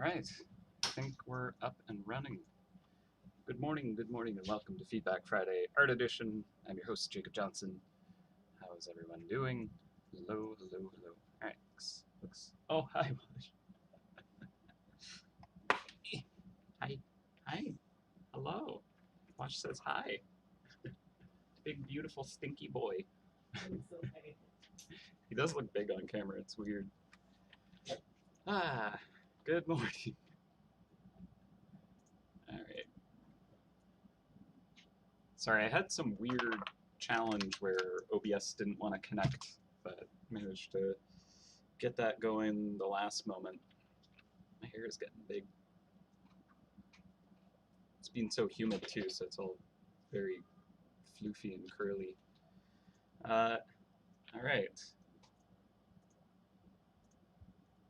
Alright, I think we're up and running. Good morning, and welcome to Feedback Friday Art Edition. I'm your host, Jacob Johnson. How is everyone doing? Hello, hello, hello. Alright, looks. Oh, hi, Wash. Hi, hi, hello. Wash says hi. Big, beautiful, stinky boy. He does look big on camera, it's weird. Good morning. Alright. Sorry, I had some weird challenge where OBS didn't want to connect, but managed to get that going the last moment. My hair is getting big. It's been so humid too, so it's all very floofy and curly. Alright.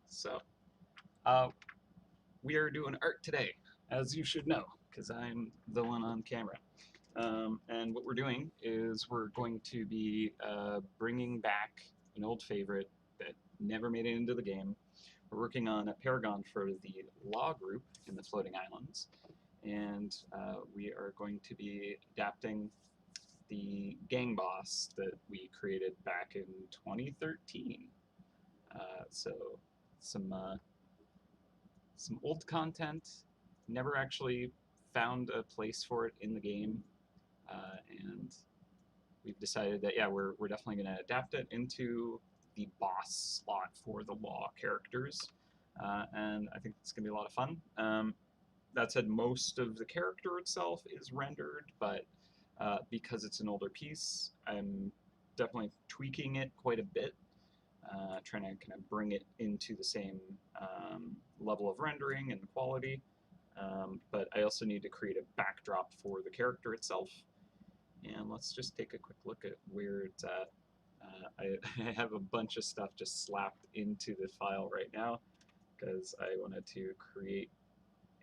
So, we are doing art today, as you should know, because I'm the one on camera. And what we're doing is we're going to be bringing back an old favorite that never made it into the game. We're working on a Paragon for the Law group in the Floating Islands, and we are going to be adapting the gang boss that we created back in 2013. So some old content, never actually found a place for it in the game. And we've decided that, yeah, we're definitely going to adapt it into the boss slot for the Law characters, and I think it's going to be a lot of fun. That said, most of the character itself is rendered, but because it's an older piece, I'm definitely tweaking it quite a bit, trying to kind of bring it into the same level of rendering and quality, but I also need to create a backdrop for the character itself. And let's just take a quick look at where it's at. I have a bunch of stuff just slapped into the file right now because I wanted to create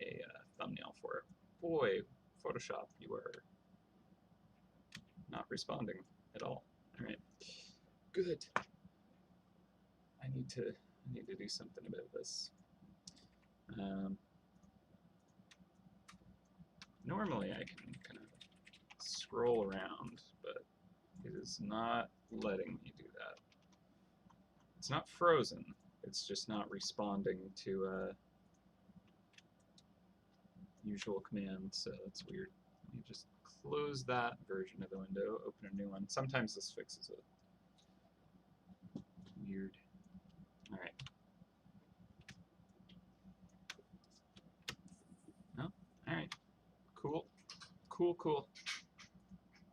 a thumbnail for it. Boy, Photoshop, you are not responding at all. All right, good. I need to do something about this. Normally I can kind of scroll around, but it is not letting me do that. It's not frozen, it's just not responding to usual commands, so that's weird. Let me just close that version of the window, open a new one. Sometimes this fixes it. Weird. Alright. No? Alright. Cool. Cool, cool.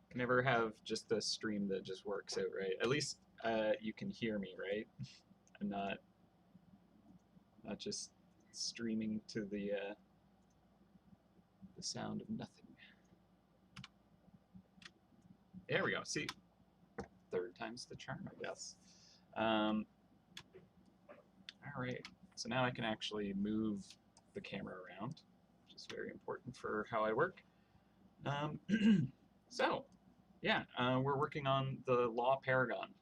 Can never have just a stream that just works out right. At least you can hear me, right? I'm not just streaming to the sound of nothing. There we go. See, third time's the charm, I guess. All right. So now I can actually move the camera around, which is very important for how I work. So, yeah, we're working on the Law Paragon.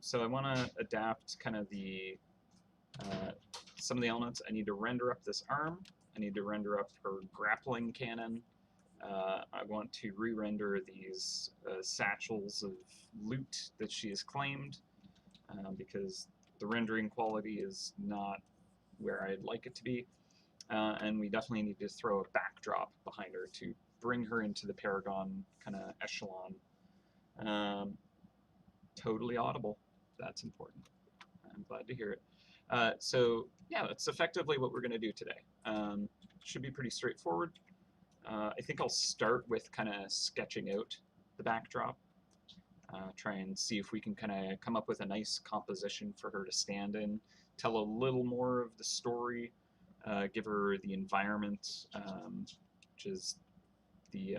So I want to adapt kind of the some of the elements. I need to render up this arm. I need to render up her grappling cannon. I want to re-render these satchels of loot that she has claimed, because the rendering quality is not where I'd like it to be. And we definitely need to throw a backdrop behind her to bring her into the Paragon kind of echelon. Totally audible. That's important. I'm glad to hear it. So yeah, that's effectively what we're going to do today. Should be pretty straightforward. I think I'll start with kind of sketching out the backdrop. Try and see if we can kind of come up with a nice composition for her to stand in, tell a little more of the story, give her the environment, which is the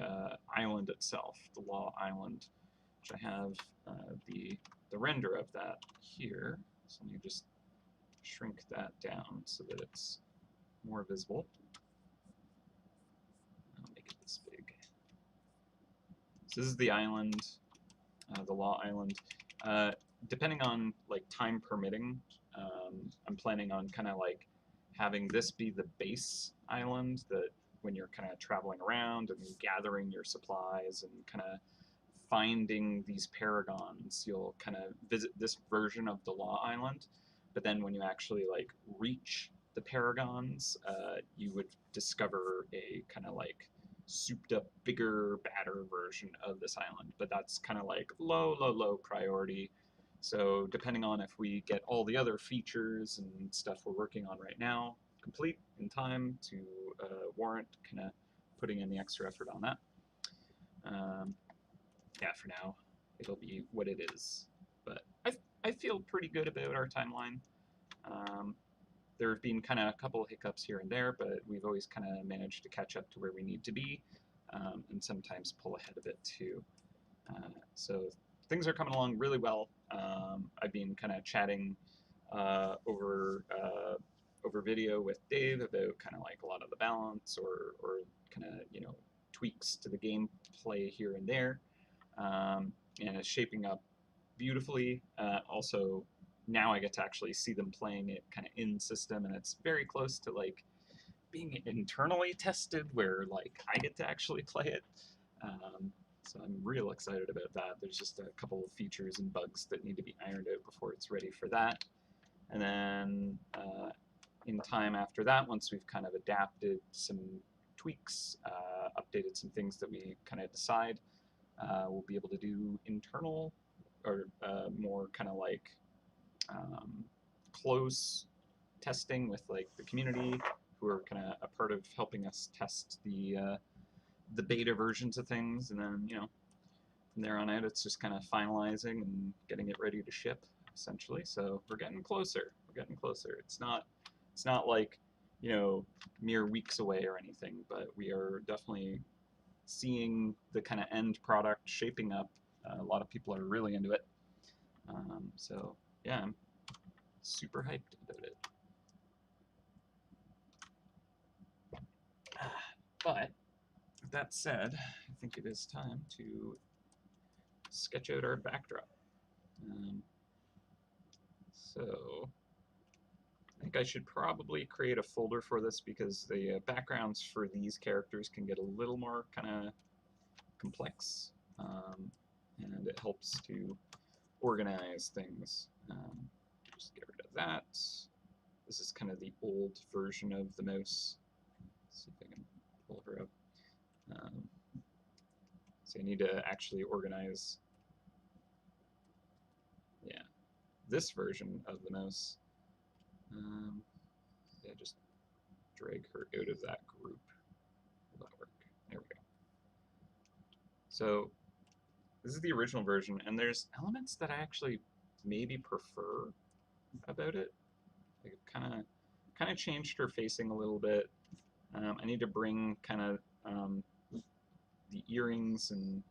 island itself, the Law Island, which I have the render of that here. So let me just shrink that down so that it's more visible. I'll make it this big. So this is the island, the Law Island. Depending on like time permitting, I'm planning on kind of like having this be the base island, that when you're kind of traveling around and gathering your supplies and kind of finding these paragons, you'll kind of visit this version of the Law Island. But then when you actually like reach the paragons, you would discover a kind of like souped up, bigger, badder version of this island. But that's kind of like low priority. So depending on if we get all the other features and stuff we're working on right now complete in time to warrant kind of putting in the extra effort on that. Yeah, for now, it'll be what it is. But I feel pretty good about our timeline. There have been kind of a couple of hiccups here and there, but we've always kind of managed to catch up to where we need to be, and sometimes pull ahead a bit too. So things are coming along really well. I've been kind of chatting over video with Dave about kind of like a lot of the balance or kind of tweaks to the gameplay here and there, and it's shaping up beautifully. Also, now I get to actually see them playing it kind of in system, and it's very close to like being internally tested, where like I get to actually play it. So I'm real excited about that. There's just a couple of features and bugs that need to be ironed out before it's ready for that. And then in time after that, once we've kind of adapted some tweaks, updated some things that we kind of decide, we'll be able to do internal or more kind of like close testing with like the community, who are kind of a part of helping us test the beta versions of things, and then from there on out, it's just kind of finalizing and getting it ready to ship, essentially. So we're getting closer. We're getting closer. It's not like mere weeks away or anything, but we are definitely seeing the kind of end product shaping up. A lot of people are really into it. So yeah, I'm super hyped about it. But with that said, I think it is time to sketch out our backdrop. So I think I should probably create a folder for this, because the backgrounds for these characters can get a little more kind of complex, and it helps to organize things. Just get rid of that. This is kind of the old version of the mouse. Let's see if I can pull her up. So I need to actually organize, this version of the mouse. Yeah, just drag her out of that group. Will that work? There we go. So this is the original version, and there's elements that I actually maybe prefer about it. Like kind of changed her facing a little bit. I need to bring kind of the earrings and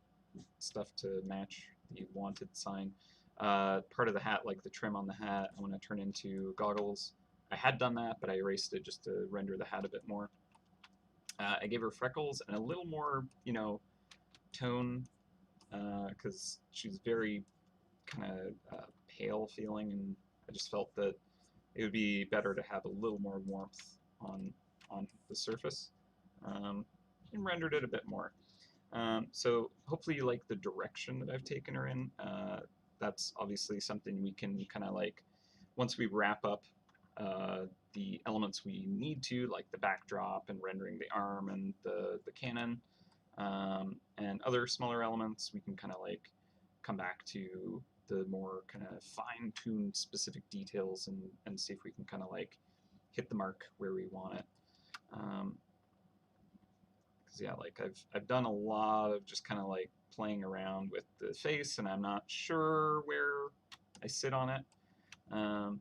stuff to match the wanted sign. Part of the hat, like the trim on the hat, I want to turn into goggles. I had done that, but I erased it just to render the hat a bit more. I gave her freckles and a little more, tone, because she's very kind of pale feeling, and I just felt that it would be better to have a little more warmth on the surface, and rendered it a bit more. So hopefully you like the direction that I've taken her in. That's obviously something we can kind of like, once we wrap up the elements we need to, like the backdrop and rendering the arm and the cannon, and other smaller elements, we can kind of like come back to the more kind of fine-tuned specific details and see if we can kind of like hit the mark where we want it. Because yeah, like I've done a lot of just kind of like playing around with the face, and I'm not sure where I sit on it. Kind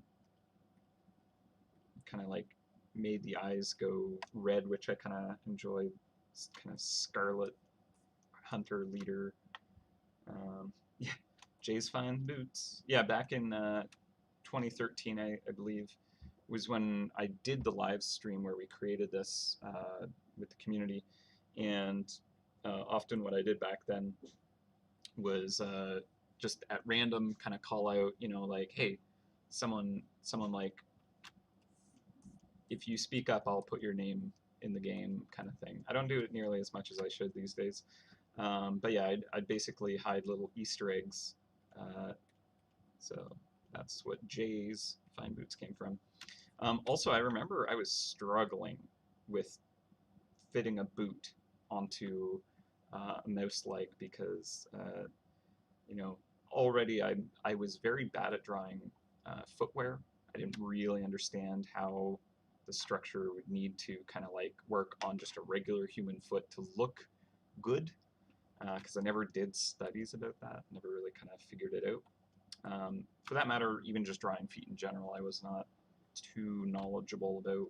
of like made the eyes go red, which I kind of enjoy. It's kind of scarlet hunter leader. Yeah, Jay's fine boots. Yeah, back in 2013, I believe, was when I did the live stream where we created this with the community, and often what I did back then was just at random kind of call out, like, hey, someone like, if you speak up, I'll put your name in the game kind of thing. I don't do it nearly as much as I should these days. But yeah, I'd basically hide little Easter eggs. So that's what Jay's Fine Boots came from. Also, I remember I was struggling with fitting a boot onto a mouse leg because, you know, already I was very bad at drawing footwear. I didn't really understand how the structure would need to kind of like work on just a regular human foot to look good, because I never did studies about that, never really kind of figured it out. For that matter, even just drawing feet in general, I was not too knowledgeable about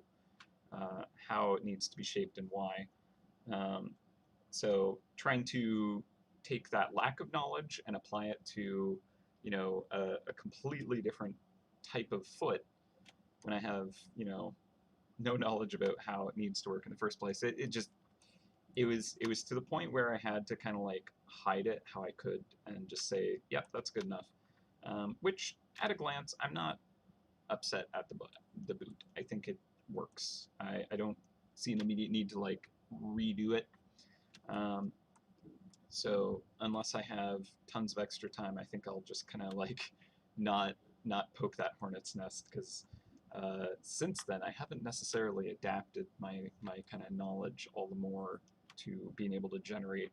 how it needs to be shaped and why. So trying to take that lack of knowledge and apply it to, you know, a completely different type of foot when I have, you know, no knowledge about how it needs to work in the first place. It was to the point where I had to kind of like hide it how I could and just say, yep, that's good enough. Which at a glance, I'm not upset at the boot. I think it works. I don't see an immediate need to like redo it. So unless I have tons of extra time, I think I'll just kind of like not poke that hornet's nest, because since then I haven't necessarily adapted my kind of knowledge all the more to being able to generate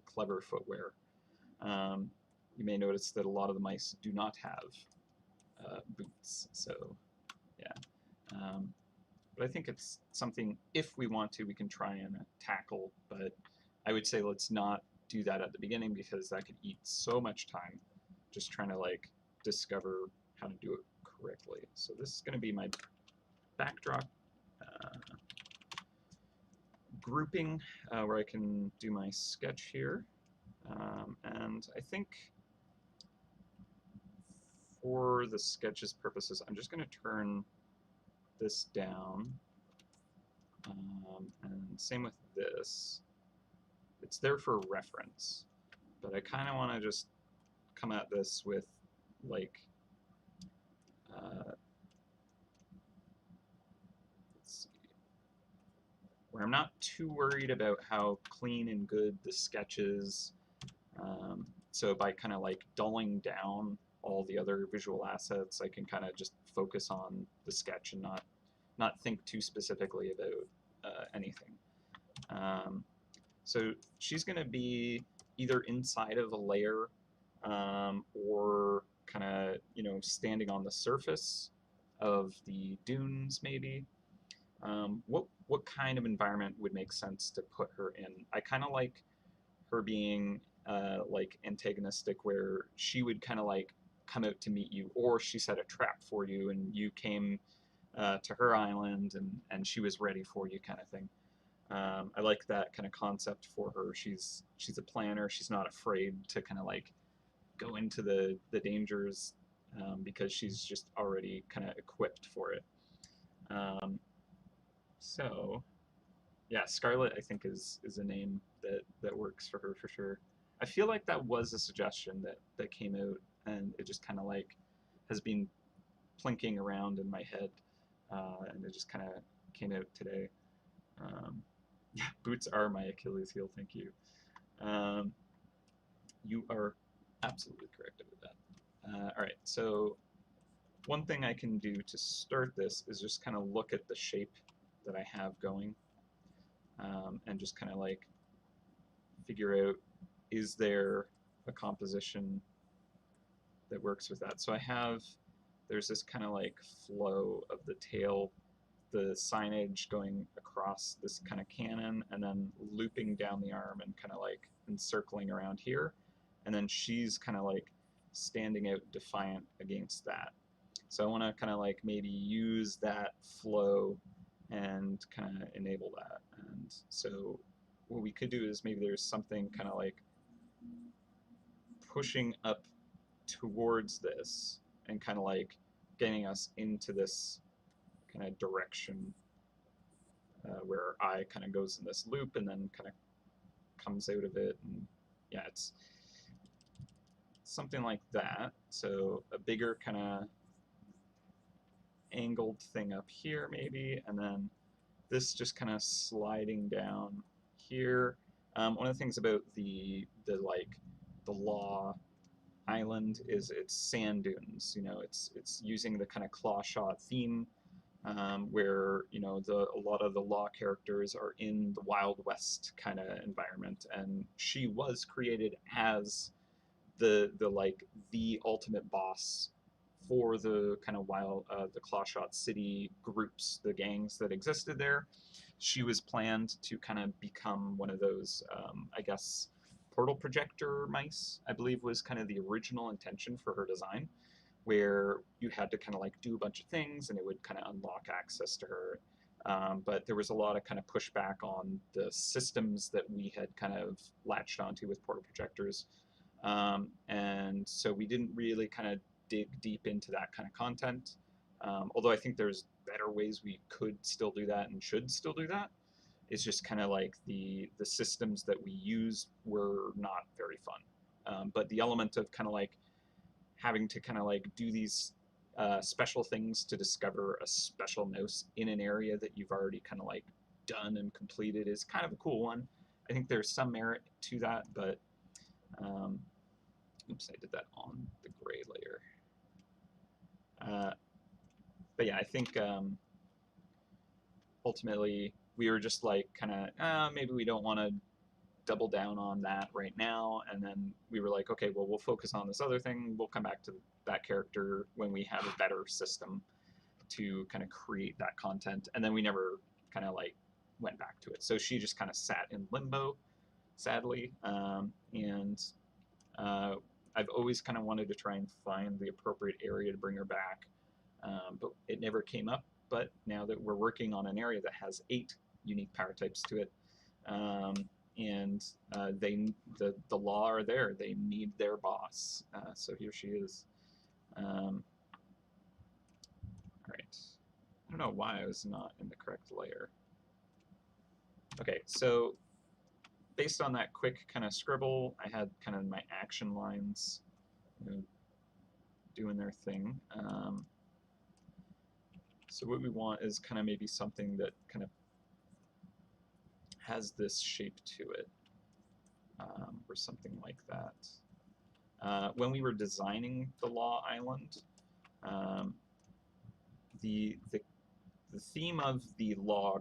clever footwear. You may notice that a lot of the mice do not have boots, so yeah. But I think it's something, if we want to, we can try and tackle, but I would say let's not do that at the beginning, because that could eat so much time just trying to like discover how to do it correctly. So this is going to be my backdrop grouping, where I can do my sketch here. And I think for the sketch's purposes, I'm just going to turn this down. And same with this. It's there for reference, but I kind of want to just come at this with like let's see, where I'm not too worried about how clean and good the sketch is. So by kind of like dulling down all the other visual assets, I can kind of just focus on the sketch and not think too specifically about anything. So she's going to be either inside of a layer, or kind of, you know, standing on the surface of the dunes maybe. What kind of environment would make sense to put her in? I kind of like her being like antagonistic, where she would kind of like come out to meet you, or she set a trap for you and you came to her island and she was ready for you, kind of thing. I like that kind of concept for her. She's a planner. She's not afraid to kind of like go into the dangers, because she's just already kind of equipped for it. So yeah, Scarlet I think is a name that works for her for sure. I feel like that was a suggestion that came out, and it just kind of like has been plinking around in my head, and it just kind of came out today. Yeah, boots are my Achilles heel, thank you. You are absolutely correct about that. All right, so one thing I can do to start this is just kind of look at the shape that I have going, and just kind of like figure out, is there a composition that works with that? So there's this kind of like flow of the tail, the signage going across this kind of cannon and then looping down the arm and kind of like encircling around here. And then she's kind of like standing out defiant against that. So I want to kind of like maybe use that flow and kind of enable that. And so what we could do is maybe there's something kind of like pushing up towards this and kind of like getting us into this kind of direction, where eye kind of goes in this loop and then kind of comes out of it. And yeah, it's something like that. So a bigger kind of angled thing up here maybe, and then this just kind of sliding down here. One of the things about the Law Island is its sand dunes. You know, it's using the kind of claw shot theme, where you know a lot of the Law characters are in the Wild West kind of environment, and she was created as the ultimate boss for the kind of the Clawshot City groups, the gangs that existed there. She was planned to kind of become one of those, I guess, portal projector mice, I believe was kind of the original intention for her design, where you had to kind of like do a bunch of things and it would kind of unlock access to her. But there was a lot of kind of pushback on the systems that we had kind of latched onto with portal projectors. And so we didn't really kind of dig deep into that kind of content. Although I think there's better ways we could still do that and should still do that. It's just kind of like the systems that we use were not very fun. But the element of kind of like having to kind of like do these special things to discover a special mouse in an area that you've already kind of like done and completed is kind of a cool one. I think there's some merit to that, but oops, I did that on the gray layer. But yeah, I think ultimately we were just like kind of, maybe we don't want to double down on that right now. And then we were like, okay, well, we'll focus on this other thing. We'll come back to that character when we have a better system to kind of create that content. And then we never kind of like went back to it. So she just kind of sat in limbo, sadly. And I've always kind of wanted to try and find the appropriate area to bring her back, but it never came up. But now that we're working on an area that has 8 unique power types to it, and the Law are there, they need their boss. So here she is. All right. I don't know why I was not in the correct layer. Okay, so based on that quick kind of scribble, I had kind of my action lines, you know, doing their thing. So what we want is kind of maybe something that kind of has this shape to it, or something like that. When we were designing the Law Island, the theme of the Law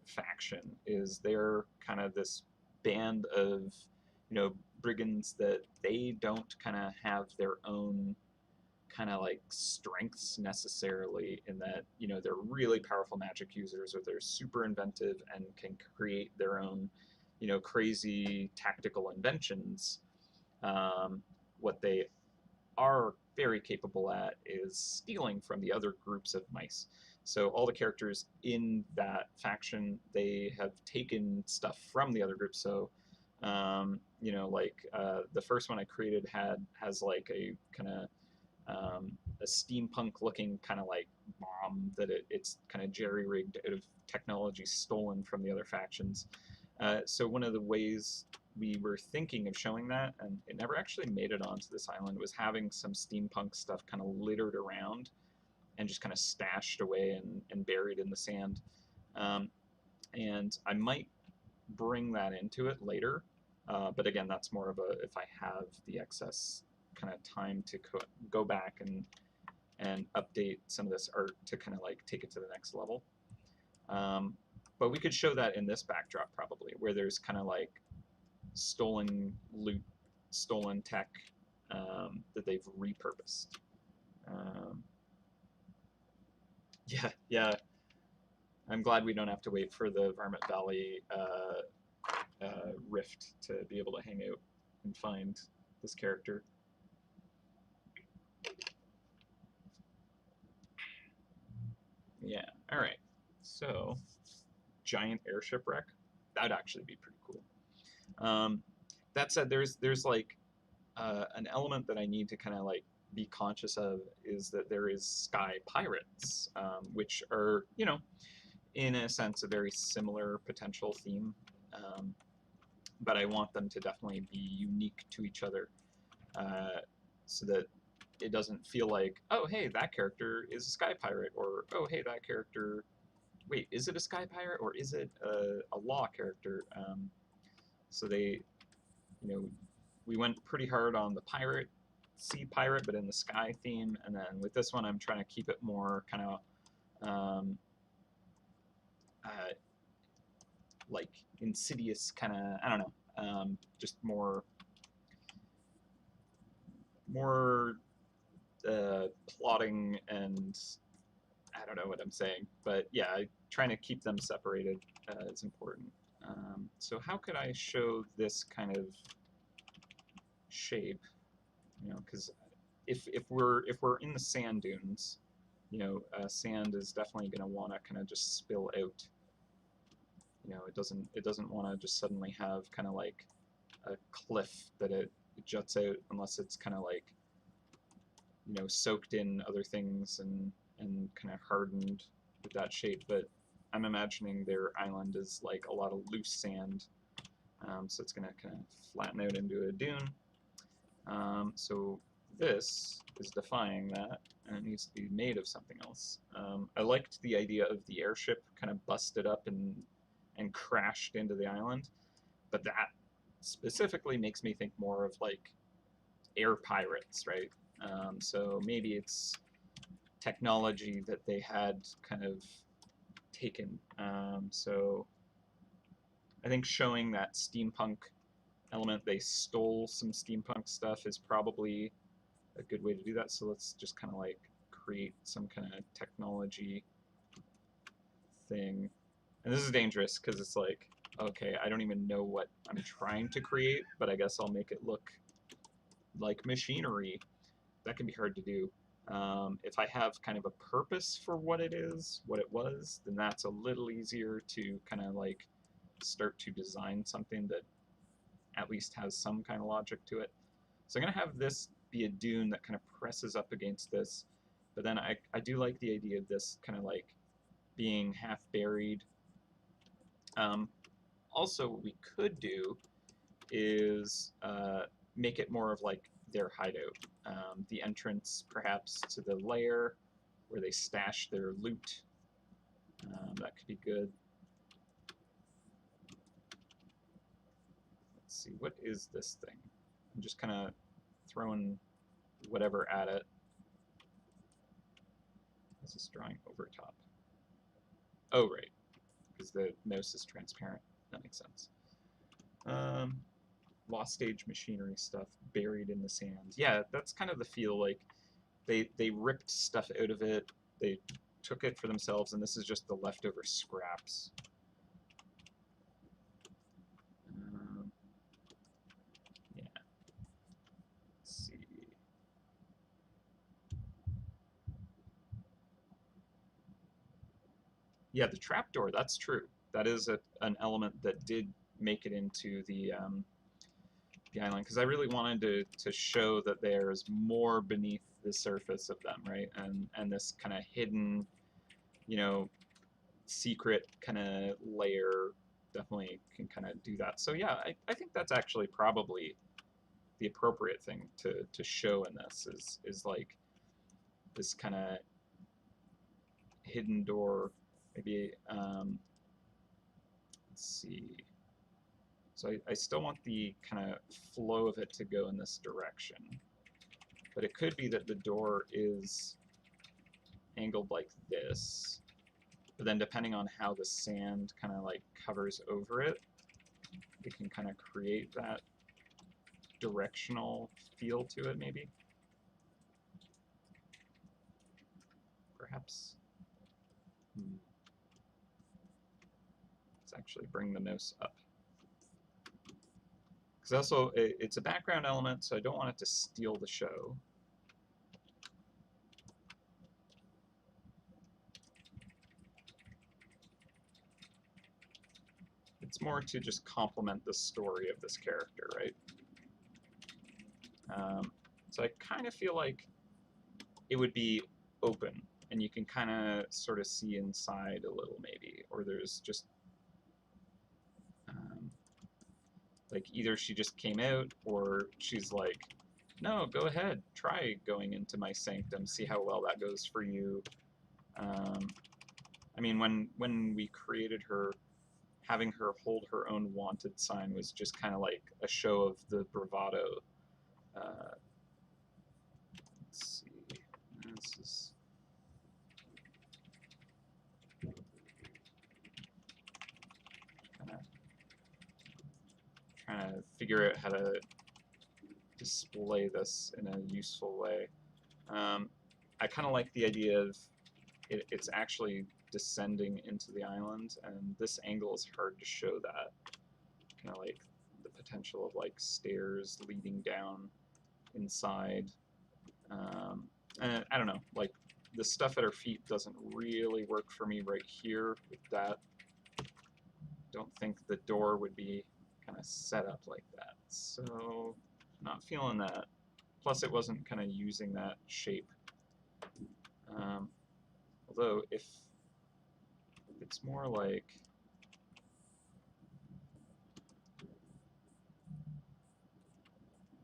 faction is they're kind of this band of, you know, brigands that they don't kind of have their own kind of like strengths necessarily, in that, you know, they're really powerful magic users, or they're super inventive and can create their own, you know, crazy tactical inventions. What they are very capable at is stealing from the other groups of mice. So all the characters in that faction, they have taken stuff from the other groups. So you know, like the first one I created has like a kind of a steampunk looking kind of like bomb that it's kind of jerry-rigged out of technology stolen from the other factions. So one of the ways we were thinking of showing that, and it never actually made it onto this island, was having some steampunk stuff kind of littered around and just kind of stashed away and buried in the sand. And I might bring that into it later, but again, that's more of a, if I have the excess kind of time to go back and update some of this art to kind of like take it to the next level. But we could show that in this backdrop probably, where there's kind of like stolen loot, stolen tech that they've repurposed. Yeah. I'm glad we don't have to wait for the Varmint Valley rift to be able to hang out and find this character. Yeah, all right. So, giant airship wreck. That'd actually be pretty cool. That said, there's like an element that I need to kind of like be conscious of, is that there is sky pirates, which are, you know, in a sense a very similar potential theme, but I want them to definitely be unique to each other, so that it doesn't feel like, oh, hey, that character is a sky pirate, or oh, hey, that character, wait, is it a sky pirate or is it a law character? So they, you know, we went pretty hard on the pirate, sea pirate, but in the sky theme, and then with this one, I'm trying to keep it more kind of like insidious, kind of, I don't know, just more plotting, and I don't know what I'm saying, but yeah, trying to keep them separated is important. So how could I show this kind of shape? You know, because if we're in the sand dunes, you know, sand is definitely going to want to kind of just spill out. You know, it doesn't want to just suddenly have kind of like a cliff that it juts out, unless it's kind of like, you know, soaked in other things and kind of hardened with that shape. But I'm imagining their island is like a lot of loose sand, so it's going to kind of flatten out into a dune. So this is defying that, and it needs to be made of something else. I liked the idea of the airship kind of busted up and crashed into the island, but that specifically makes me think more of like air pirates, right? So maybe it's technology that they had kind of taken. So I think showing that steampunk element, they stole some steampunk stuff, is probably a good way to do that. So let's just kind of like create some kind of technology thing. And this is dangerous because it's like, okay, I don't even know what I'm trying to create, but I guess I'll make it look like machinery. That can be hard to do. If I have kind of a purpose for what it is, what it was, then that's a little easier to kind of like start to design something that at least has some kind of logic to it. So I'm going to have this be a dune that kind of presses up against this, but then I do like the idea of this kind of like being half buried. Also, what we could do is make it more of like their hideout. The entrance, perhaps, to the lair where they stash their loot. That could be good. Let's see, what is this thing? I'm just kind of throwing whatever at it. This is drawing over top. Oh, right, because the mouse is transparent. That makes sense. Lost stage machinery stuff buried in the sands. Yeah, that's kind of the feel. Like they ripped stuff out of it. They took it for themselves, and this is just the leftover scraps. Yeah. Let's see. Yeah, the trapdoor, that's true. That is an element that did make it into the island, because I really wanted to show that there's more beneath the surface of them, right? And this kind of hidden, you know, secret kind of layer definitely can kind of do that. So yeah, I think that's actually probably the appropriate thing to show in this is like this kind of hidden door, maybe. Let's see. So I still want the kind of flow of it to go in this direction, but it could be that the door is angled like this, but then depending on how the sand kind of like covers over it, it can kind of create that directional feel to it, maybe. Perhaps. Let's actually bring the mouse up. Because also, it's a background element, so I don't want it to steal the show. It's more to just complement the story of this character, right? So I kind of feel like it would be open, and you can kind of sort of see inside a little, maybe, or there's just like either she just came out, or she's like No, go ahead. Try going into my sanctum. See how well that goes for you. I mean, when we created her, having her hold her own wanted sign was just kind of like a show of the bravado. Let's see. This is kind of trying to figure out how to display this in a useful way. I kind of like the idea of it's actually descending into the island, and this angle is hard to show that. Kind of like the potential of like stairs leading down inside. And I don't know, like the stuff at her feet doesn't really work for me right here with that. Don't think the door would be kind of set up like that. So not feeling that. Plus it wasn't kind of using that shape. Although if it's more like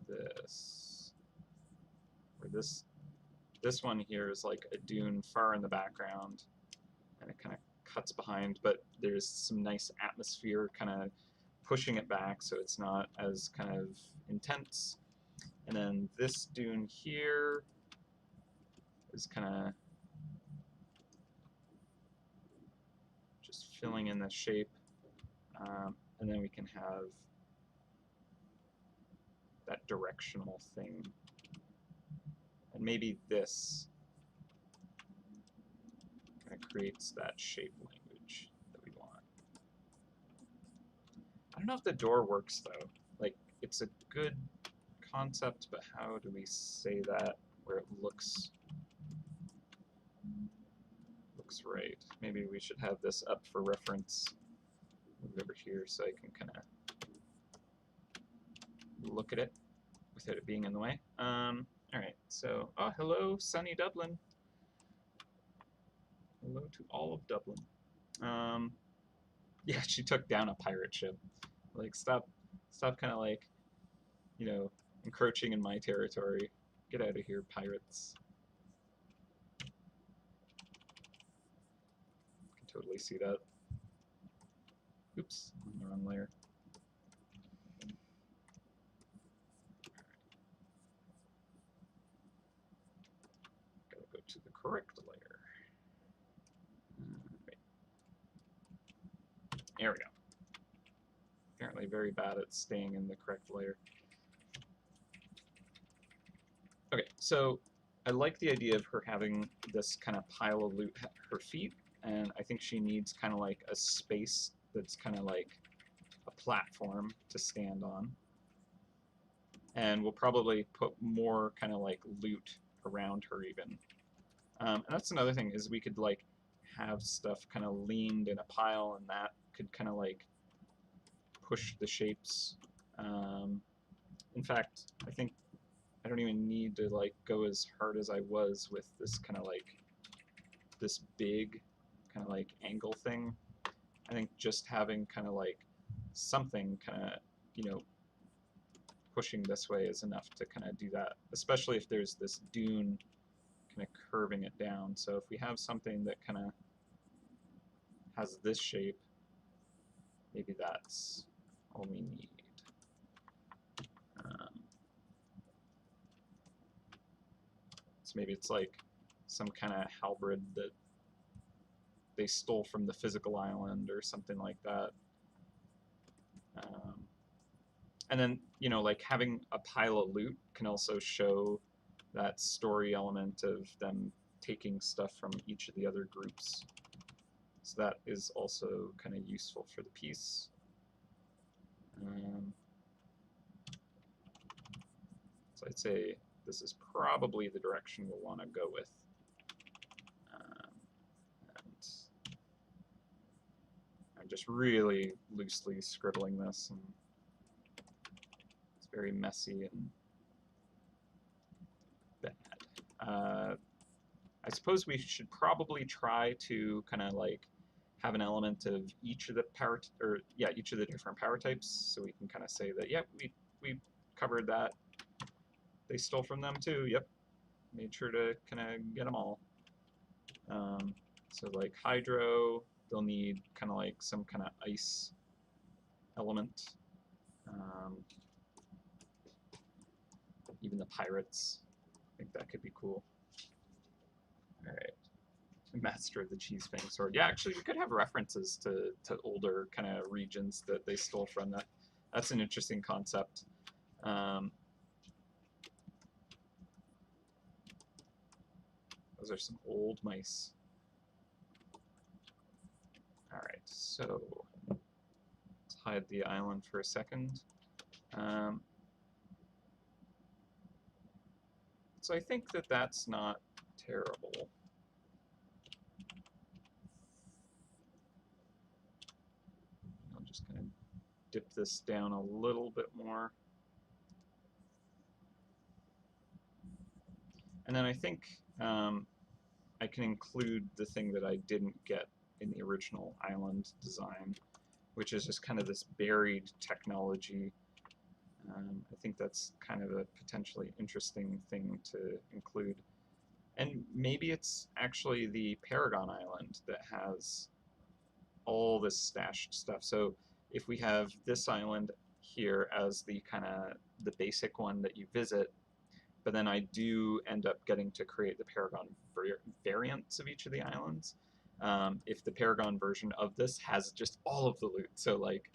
this, or this one here is like a dune far in the background, and it kind of cuts behind, but there's some nice atmosphere kind of pushing it back so it's not as kind of intense. And then this dune here is kind of just filling in the shape. And then we can have that directional thing. And maybe this kind of creates that shape language that we want. I don't know if the door works though. Like, it's a good concept, but how do we say that where it looks right? Maybe we should have this up for reference. Move over here so I can kind of look at it without it being in the way. Alright, so, oh, hello, sunny Dublin. Hello to all of Dublin. Yeah, she took down a pirate ship. Like, stop kind of like, you know, encroaching in my territory. Get out of here, pirates. Can totally see that. Oops, on the wrong layer. Gotta go to the correct layer. Right. There we go. Apparently very bad at staying in the correct layer. Okay, so I like the idea of her having this kind of pile of loot at her feet, and I think she needs kind of like a space that's kind of like a platform to stand on. And we'll probably put more kind of like loot around her even. And that's another thing, is we could like have stuff kind of leaned in a pile, and that could kind of like push the shapes. In fact, I think I don't even need to like go as hard as I was with this kind of like this big kind of like angle thing. I think just having kind of like something kind of, you know, pushing this way is enough to kind of do that, especially if there's this dune kind of curving it down. So if we have something that kind of has this shape, maybe that's all we need. So maybe it's like some kind of halberd that they stole from the physical island or something like that. And then, you know, like having a pile of loot can also show that story element of them taking stuff from each of the other groups. So that is also kind of useful for the piece. So I'd say this is probably the direction we'll want to go with. And I'm just really loosely scribbling this, and it's very messy and bad. I suppose we should probably try to kind of like have an element of each of the each of the different power types, so we can kind of say that, yeah, we covered that. they stole from them too. Yep, made sure to kind of get them all. So like hydro, they'll need kind of like some kind of ice element. Even the pirates, I think that could be cool. All right. Master of the Cheese Fang Sword. Yeah, actually, we could have references to older kind of regions that they stole from. That's an interesting concept. Those are some old mice. All right, so let's hide the island for a second. So I think that that's not terrible. I'll just kind of dip this down a little bit more. And then I think I can include the thing that I didn't get in the original island design, which is just kind of this buried technology. I think that's kind of a potentially interesting thing to include. And maybe it's actually the Paragon Island that has all this stashed stuff. So if we have this island here as the kind of the basic one that you visit, but then I do end up getting to create the Paragon variants of each of the islands. If the Paragon version of this has just all of the loot, so like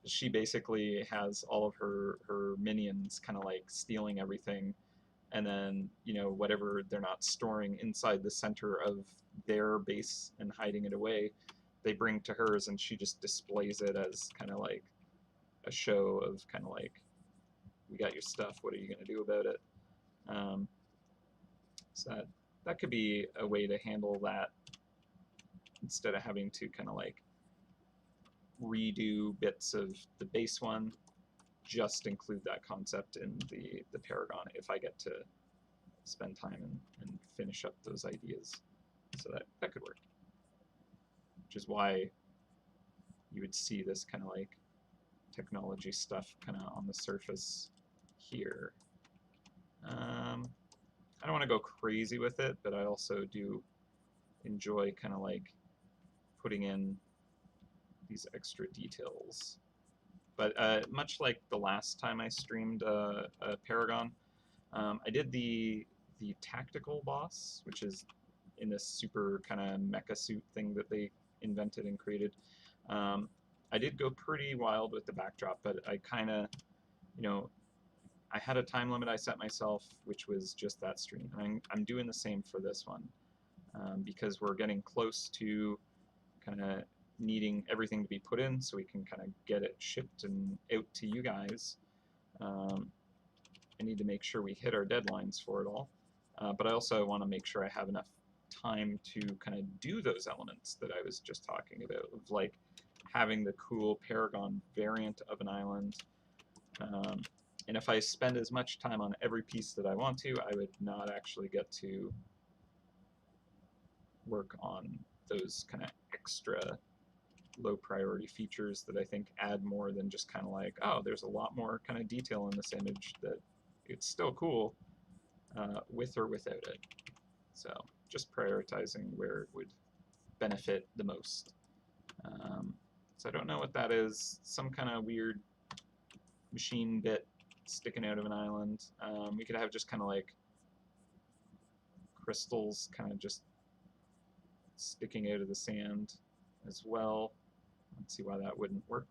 she basically has all of her minions kind of like stealing everything, and then whatever they're not storing inside the center of their base and hiding it away, they bring to hers, and she just displays it as kind of like a show of kind of like, we got your stuff, what are you going to do about it? So that could be a way to handle that, instead of having to kind of like redo bits of the base one, just include that concept in the Paragon if I get to spend time and finish up those ideas. So that could work. Which is why you would see this kind of like technology stuff kind of on the surface here. I don't want to go crazy with it, but I also do enjoy kind of like putting in these extra details. But much like the last time I streamed a Paragon, I did the tactical boss, which is in this super kind of mecha suit thing that they invented and created. I did go pretty wild with the backdrop, but I kind of, I had a time limit I set myself, which was just that stream. And I'm doing the same for this one, because we're getting close to kind of needing everything to be put in so we can kind of get it shipped and out to you guys. I need to make sure we hit our deadlines for it all, but I also want to make sure I have enough time to kind of do those elements that I was just talking about, of like having the cool Paragon variant of an island. And if I spend as much time on every piece that I want to, I would not actually get to work on those kind of extra low priority features that I think add more than just kind of like, oh, there's a lot more kind of detail in this image that it's still cool with or without it. So just prioritizing where it would benefit the most. So I don't know what that is. Some kind of weird machine bit sticking out of an island. We could have just kind of like crystals kind of just sticking out of the sand as well. Let's see why that wouldn't work.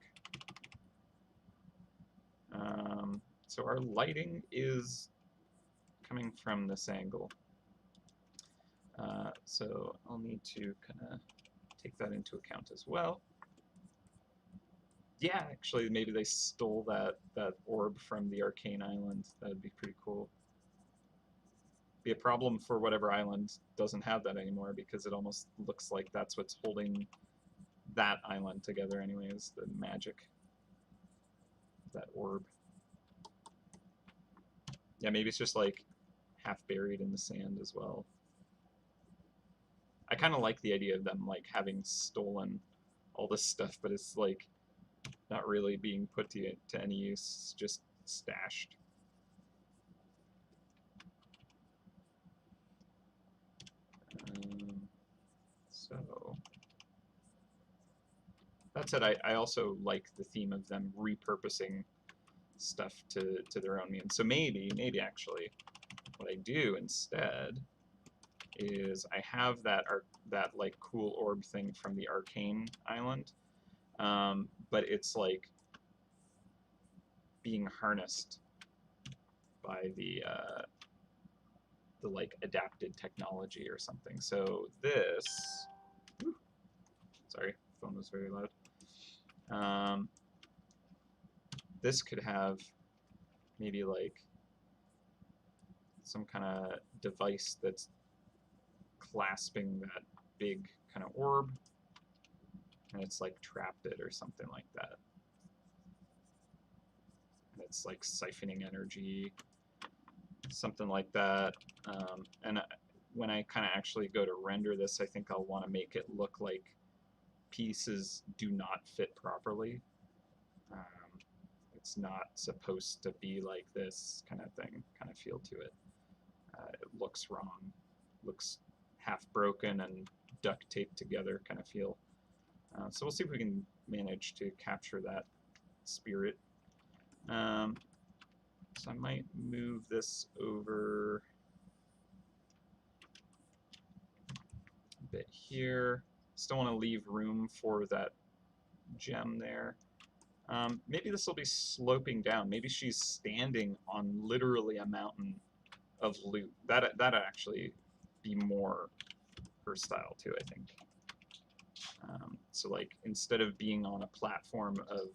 So our lighting is coming from this angle. So I'll need to kind of take that into account as well. Yeah, actually, maybe they stole that orb from the Arcane Island. That'd be pretty cool. Be a problem for whatever island doesn't have that anymore, because it almost looks like that's what's holding that island together anyways, the magic of that orb. Yeah, maybe it's just like half buried in the sand as well. I kind of like the idea of them like having stolen all this stuff, but it's like not really being put to any use, just stashed. So that said, I also like the theme of them repurposing stuff to their own means. So maybe actually, what I do instead is I have that like cool orb thing from the Arcane Island, but it's like being harnessed by the like adapted technology or something. So this, sorry, phone was very loud. This could have maybe like some kind of device that's clasping that big kind of orb, and it's like trapped it or something like that. And it's like siphoning energy, something like that. And when I kind of actually go to render this, I think I'll want to make it look like pieces do not fit properly. It's not supposed to be like this kind of thing, kind of feel to it. It looks wrong, looks half broken and duct taped together kind of feel. So we'll see if we can manage to capture that spirit. So I might move this over a bit here. Still want to leave room for that gem there. Maybe this will be sloping down. Maybe she's standing on literally a mountain of loot. That'd actually be more her style too, I think. So like instead of being on a platform of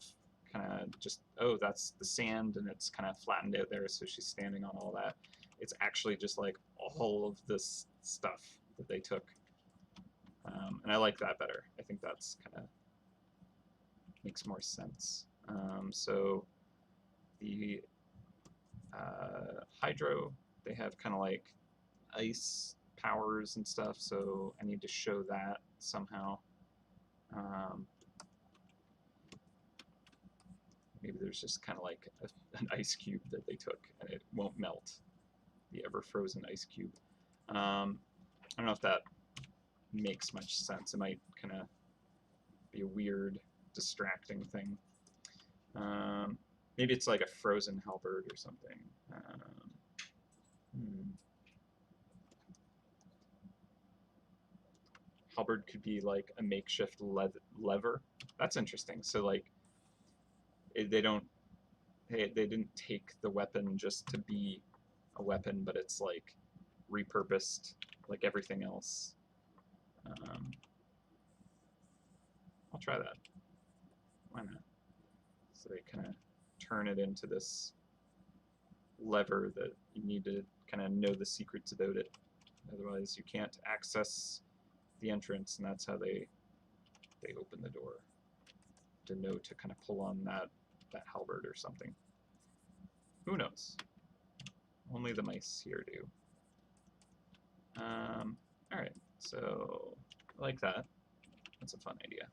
kind of just, oh, that's the sand and it's kind of flattened out there, so she's standing on all that, it's actually just like all of this stuff that they took. And I like that better. I think that's kind of makes more sense. So the hydro, they have kind of like ice powers and stuff, so I need to show that somehow. Maybe there's just kind of like an ice cube that they took and it won't melt, the ever frozen ice cube. I don't know if that makes much sense. It might kind of be a weird, distracting thing. Maybe it's like a frozen halberd or something. Halberd could be like a makeshift lever. That's interesting. So like they didn't take the weapon just to be a weapon, but it's like repurposed like everything else. I'll try that. Why not? So they kind of turn it into this lever that you need to kind of know the secrets about it. Otherwise, you can't access the entrance, and that's how they open the door. To know to kind of pull on that halberd or something. Who knows? Only the mice here do. All right, so I like that. That's a fun idea.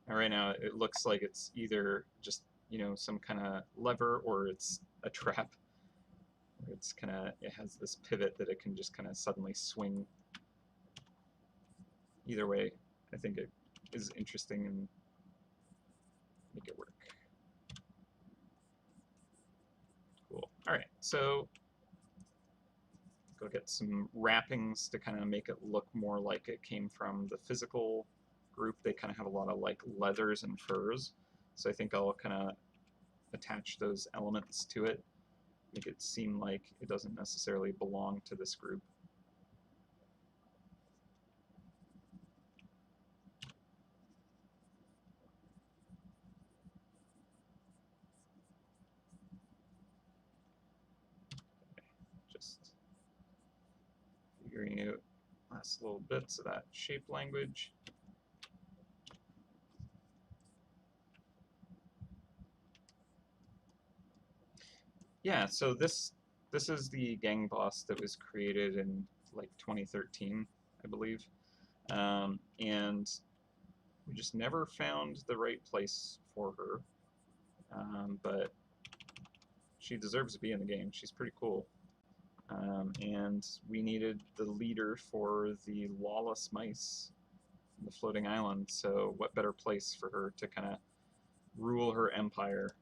And right now, it looks like it's either just, you know, some kind of lever or it's a trap. It's kind of, it has this pivot that it can just kind of suddenly swing. Either way, I think it is interesting and make it work. Cool. All right, so go get some wrappings to kind of make it look more like it came from the physical group. They kind of have a lot of like leathers and furs, so I think I'll kind of attach those elements to it, make it seem like it doesn't necessarily belong to this group. Just figuring out last little bits of that shape language. Yeah, so this is the gang boss that was created in like 2013, I believe, and we just never found the right place for her. but she deserves to be in the game. She's pretty cool. And we needed the leader for the lawless mice, the floating island, so what better place for her to kind of rule her empire.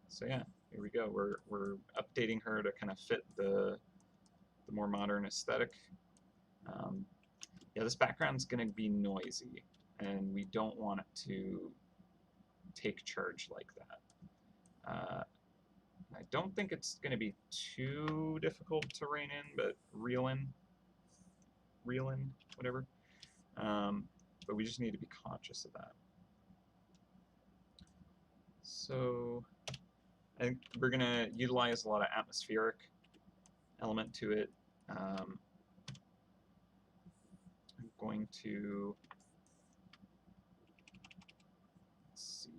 So yeah, here we go. We're updating her to kind of fit the more modern aesthetic. Yeah, this background's going to be noisy, and we don't want it to take charge like that. I don't think it's going to be too difficult to rein in, but reel in, whatever. But we just need to be conscious of that. So I think we're going to utilize a lot of atmospheric element to it. I'm going to, let's see,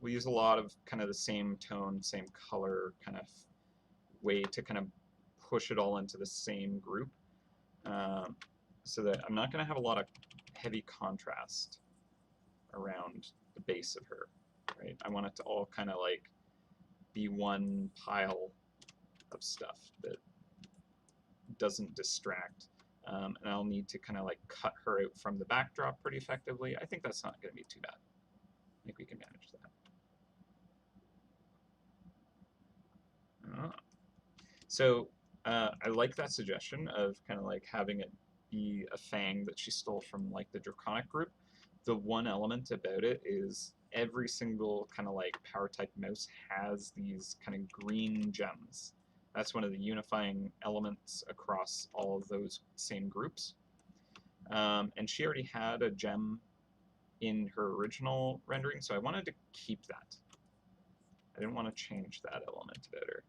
we use a lot of kind of the same tone, same color kind of way to kind of push it all into the same group, so that I'm not going to have a lot of heavy contrast around the base of her, right? I want it to all kind of like be one pile of stuff that doesn't distract, and I'll need to kind of like cut her out from the backdrop pretty effectively. I think that's not going to be too bad. I think we can manage that. So I like that suggestion of kind of like having it be a fang that she stole from like the Draconic group. The one element about it is every single kind of like power type mouse has these kind of green gems. That's one of the unifying elements across all of those same groups. And she already had a gem in her original rendering, so I wanted to keep that. I didn't want to change that element about her.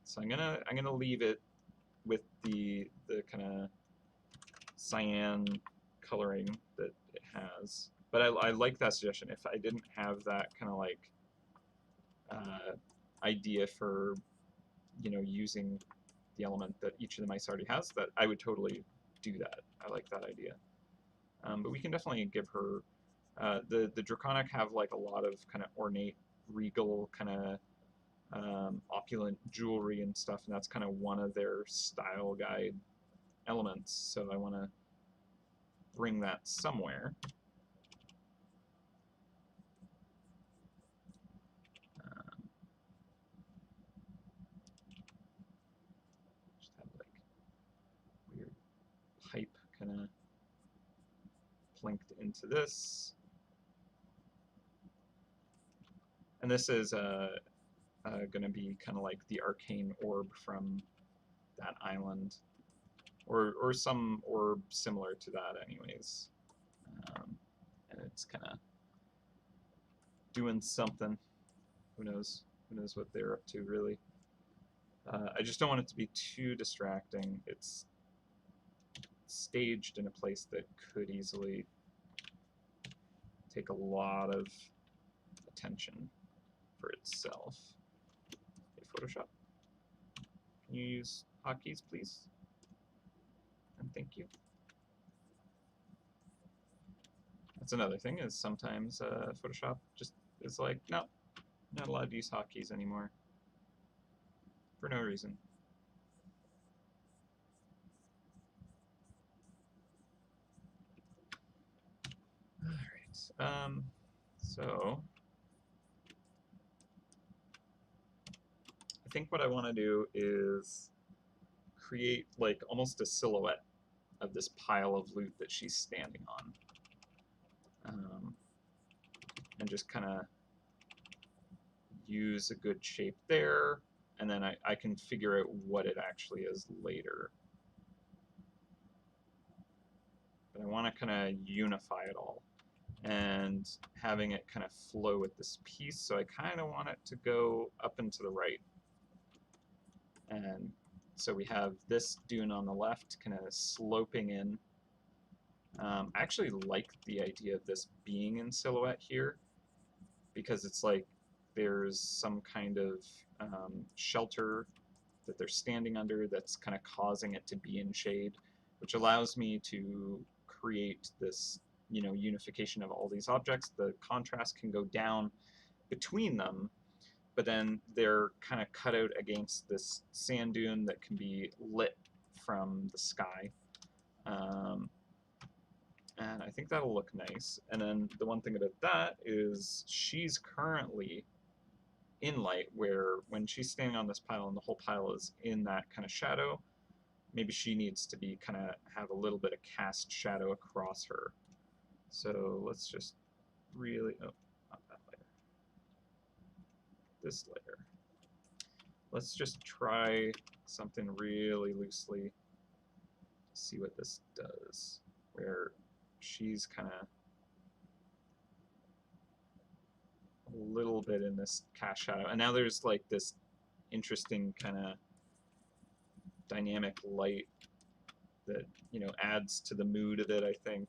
So I'm gonna leave it with the kind of cyan coloring that it has. But I like that suggestion. If I didn't have that kind of like idea for using the element that each of the mice already has, that I would totally do that. I like that idea. But we can definitely give her the Draconic have like a lot of kind of ornate, regal kind of opulent jewelry and stuff, and that's kind of one of their style guide elements, so I want to bring that somewhere. Just have like weird pipe kind of plinked into this, and this is going to be kind of like the arcane orb from that island, or some orb similar to that anyways. And it's kind of doing something. Who knows what they're up to, really. I just don't want it to be too distracting. It's staged in a place that could easily take a lot of attention for itself. Hey, Photoshop, can you use hotkeys, please? And thank you. That's another thing, is sometimes Photoshop just is like, no, not allowed to use hotkeys anymore for no reason. All right. So I think what I want to do is create like almost a silhouette of this pile of loot that she's standing on, and just kind of use a good shape there, and then I can figure out what it actually is later. But I want to kind of unify it all and having it kind of flow with this piece, so I kind of want it to go up and to the right. And so we have this dune on the left kind of sloping in. I actually like the idea of this being in silhouette here, because it's like there's some kind of shelter that they're standing under that's kind of causing it to be in shade, which allows me to create this, you know, unification of all these objects. The contrast can go down between them, but then they're kind of cut out against this sand dune that can be lit from the sky. And I think that'll look nice. And then the one thing about that is she's currently in light, where when she's standing on this pile and the whole pile is in that kind of shadow, maybe she needs to be kind of have a little bit of cast shadow across her. So let's just really, oh, not that layer, this layer. Let's just try something really loosely, see what this does, where she's kind of a little bit in this cast shadow. And now there's like this interesting kind of dynamic light that, you know, adds to the mood of it, I think.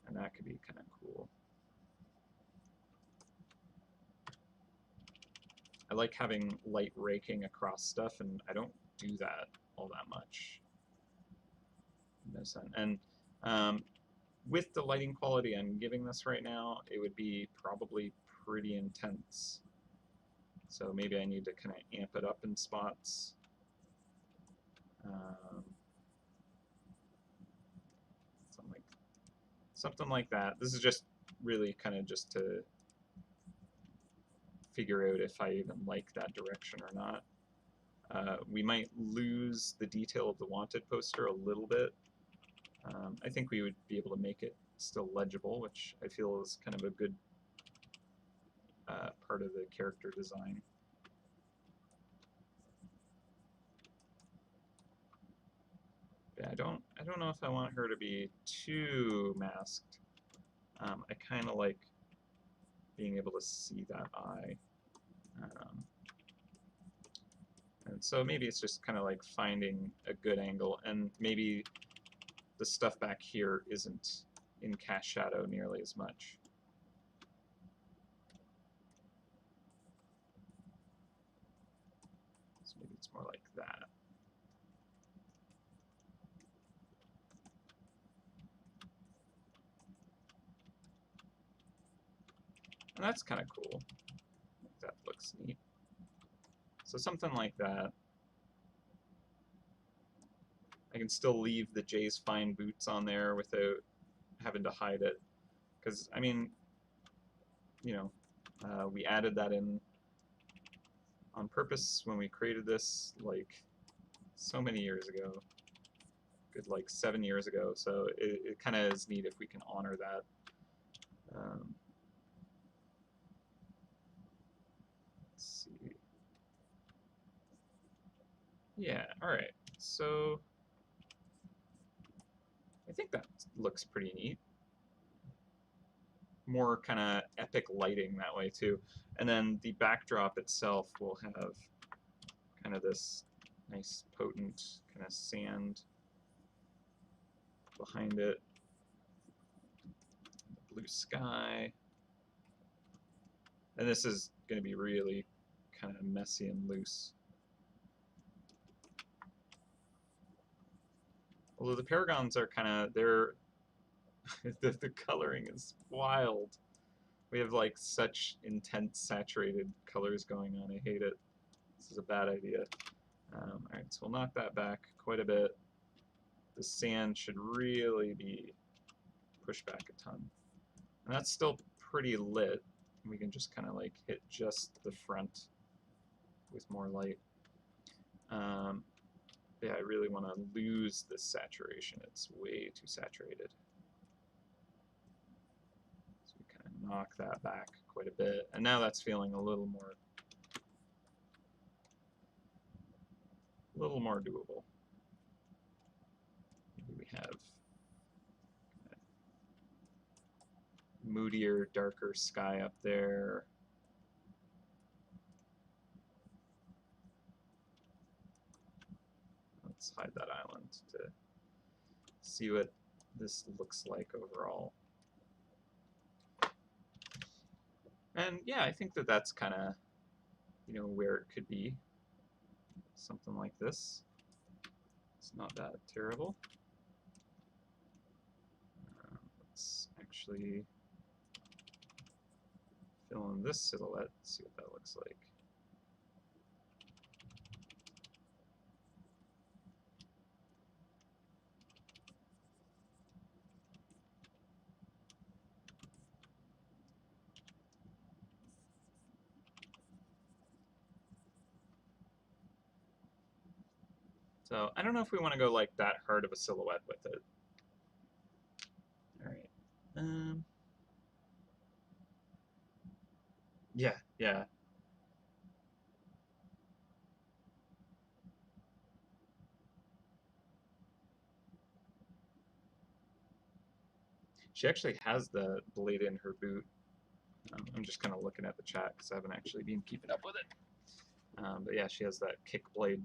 And that could be kind of cool. I like having light raking across stuff, and I don't do that all that much. And with the lighting quality I'm giving this right now, it would be probably pretty intense. So maybe I need to kind of amp it up in spots. Something like that. This is just really kind of just to figure out if I even like that direction or not. We might lose the detail of the wanted poster a little bit. I think we would be able to make it still legible, which I feel is kind of a good part of the character design. Yeah, I don't know if I want her to be too masked. I kind of like being able to see that eye. And so maybe it's just kind of like finding a good angle, and maybe the stuff back here isn't in cast shadow nearly as much. So maybe it's more like that. And that's kind of cool. That looks neat. So something like that. I can still leave the Jay's fine boots on there without having to hide it. Because, I mean, you know, we added that in on purpose when we created this, like, so many years ago. Good, like, 7 years ago. So it kind of is neat if we can honor that. Let's see. Yeah, alright. So I think that looks pretty neat. More kind of epic lighting that way too. And then the backdrop itself will have kind of this nice potent kind of sand behind it. The blue sky. And this is going to be really kind of messy and loose. Although the Paragons are kind of, they're, the coloring is wild. We have like such intense saturated colors going on. I hate it. This is a bad idea. Alright, so we'll knock that back quite a bit. The sand should really be pushed back a ton. And that's still pretty lit. We can just kind of like hit just the front with more light. Yeah, I really want to lose this saturation. It's way too saturated. So we kind of knock that back quite a bit. And now that's feeling a little more doable. Maybe we have moodier, darker sky up there. Let's hide that island to see what this looks like overall. And yeah, I think that that's kind of, you know, where it could be. Something like this. It's not that terrible. actually fill in this silhouette, see what that looks like. So I don't know if we want to go like that hard of a silhouette with it. All right. Yeah, yeah. She actually has the blade in her boot. I'm just kind of looking at the chat because I haven't actually been keeping up with it. But yeah, she has that kick blade.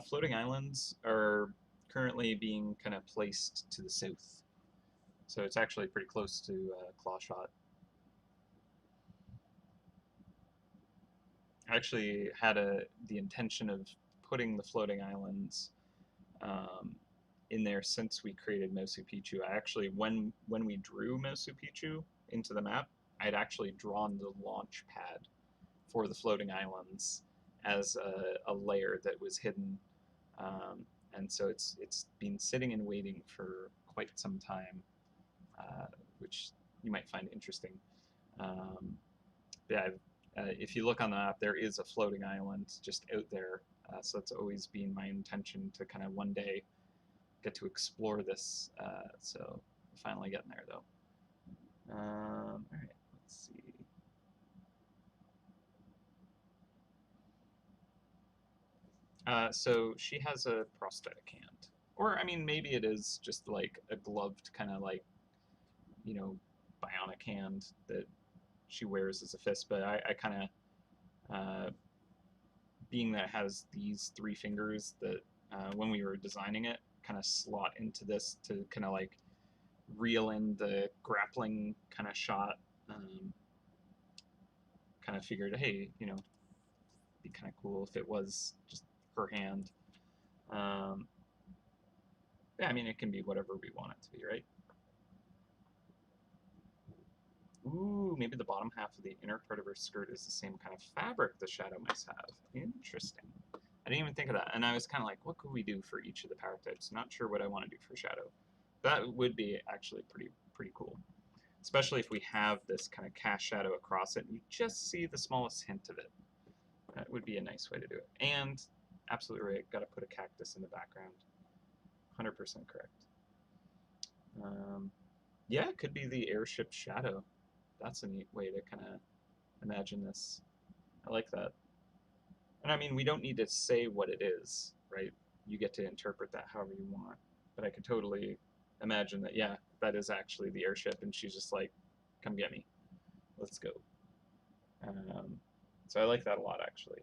Floating islands are currently being kind of placed to the south. So it's actually pretty close to Clawshot. I actually had the intention of putting the floating islands in there since we created Mosu Picchu. I actually, when we drew Mosu Picchu into the map, I'd actually drawn the launch pad for the floating islands as a layer that was hidden, and so it's been sitting and waiting for quite some time, which you might find interesting. Yeah, if you look on the map, there is a floating island just out there, so it's always been my intention to kind of one day get to explore this. So finally getting there though. All right, let's see. So she has a prosthetic hand, or I mean, maybe it is just like a gloved kind of like, you know, bionic hand that she wears as a fist. But I kind of, being that it has these three fingers that when we were designing it, kind of slot into this to kind of like reel in the grappling kind of shot. Kind of figured, hey, you know, be kind of cool if it was just her hand. Yeah, I mean, it can be whatever we want it to be, right? Ooh, maybe the bottom half of the inner part of her skirt is the same kind of fabric the shadow mice have. Interesting. I didn't even think of that. And I was kind of like, what could we do for each of the power types? Not sure what I want to do for shadow. That would be actually pretty cool. Especially if we have this kind of cast shadow across it and you just see the smallest hint of it. That would be a nice way to do it. And absolutely right, got to put a cactus in the background. 100% correct. Yeah, it could be the airship shadow. That's a neat way to kind of imagine this. I like that. And I mean, we don't need to say what it is, right? You get to interpret that however you want. But I could totally imagine that, yeah, that is actually the airship, and she's just like, come get me. Let's go. So I like that a lot, actually.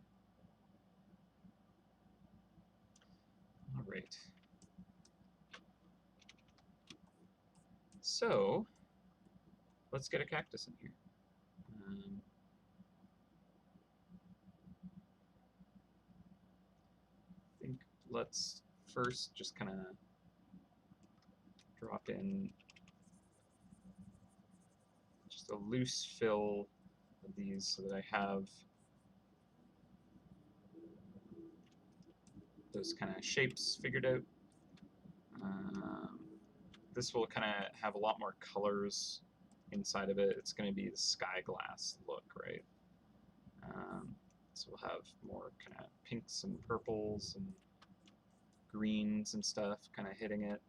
All right. So let's get a cactus in here. I think let's first just kind of drop in just a loose fill of these so that I have those kind of shapes figured out. This will kind of have a lot more colors inside of it. It's going to be the sky glass look, right? So we'll have more kind of pinks and purples and greens and stuff kind of hitting it.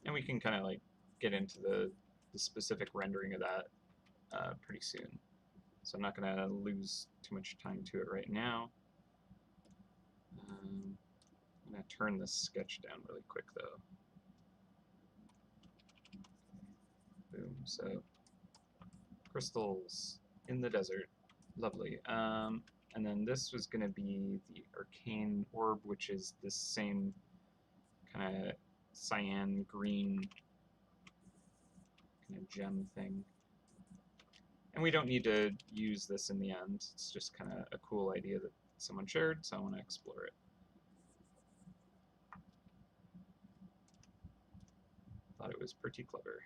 And we can kind of like get into the specific rendering of that pretty soon. So I'm not going to lose too much time to it right now. I'm going to turn this sketch down really quick though. Boom. So crystals in the desert. Lovely. And then this was going to be the arcane orb, which is this same kind of cyan green kind of gem thing. And we don't need to use this in the end. It's just kind of a cool idea that someone shared, so I want to explore it. Thought it was pretty clever.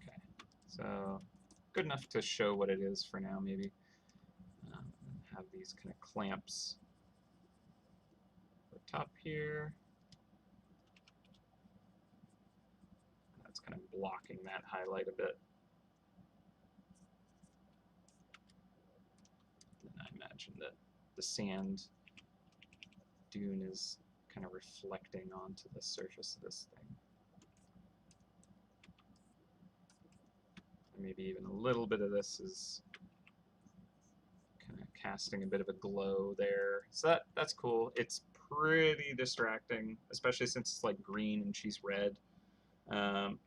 Okay, so good enough to show what it is for now, maybe. Have these kind of clamps at the top here. That's kind of blocking that highlight a bit. And I imagine that the sand dune is kind of reflecting onto the surface of this thing. And maybe even a little bit of this is kind of casting a bit of a glow there. So that's cool. It's pretty distracting, especially since it's like green and she's red.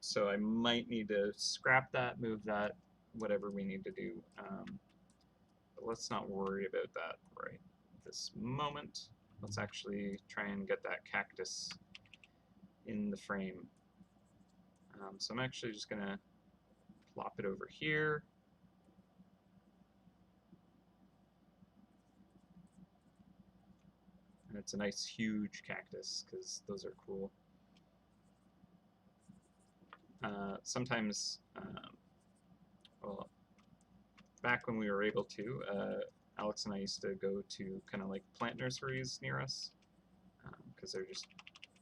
So I might need to scrap that, move that, whatever we need to do. But let's not worry about that right this moment. Let's actually try and get that cactus in the frame. So I'm actually just going to plop it over here. And it's a nice huge cactus because those are cool. Sometimes, well, back when we were able to, Alex and I used to go to kind of like plant nurseries near us because they're just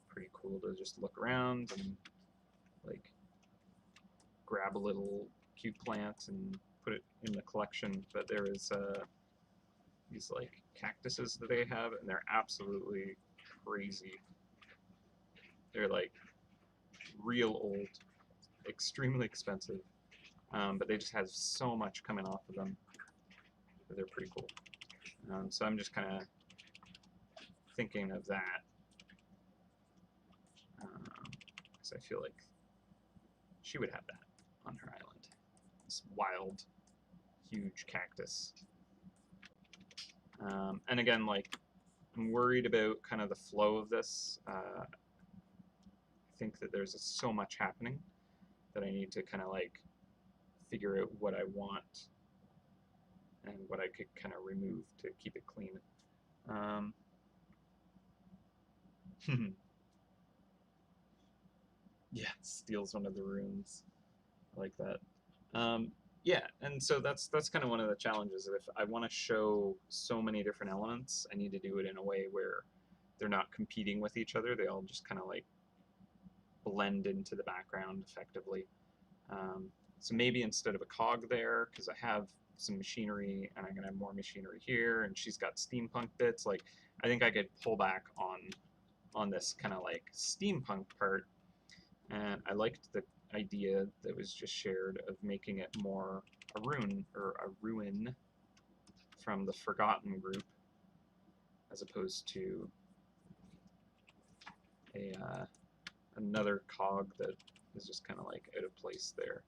pretty cool to just look around and like grab a little cute plant and put it in the collection. But there is these like cactuses that they have, and they're absolutely crazy. They're like real old, extremely expensive, but they just have so much coming off of them. They're pretty cool. So I'm just kind of thinking of that because I feel like she would have that on her island. This wild, huge cactus. And again, like, I'm worried about kind of the flow of this. I think that there's so much happening that I need to kind of like figure out what I want and what I could kind of remove to keep it clean. Yeah, steals one of the runes. I like that. Yeah, and so that's kind of one of the challenges. If I want to show so many different elements, I need to do it in a way where they're not competing with each other. They all just kind of like blend into the background effectively. So maybe instead of a cog there, because I have some machinery and I'm gonna have more machinery here, and she's got steampunk bits. Like, I think I could pull back on this kind of like steampunk part, and I liked the idea that was just shared of making it more a rune or a ruin from the Forgotten group, as opposed to a another cog that is just kind of like out of place there.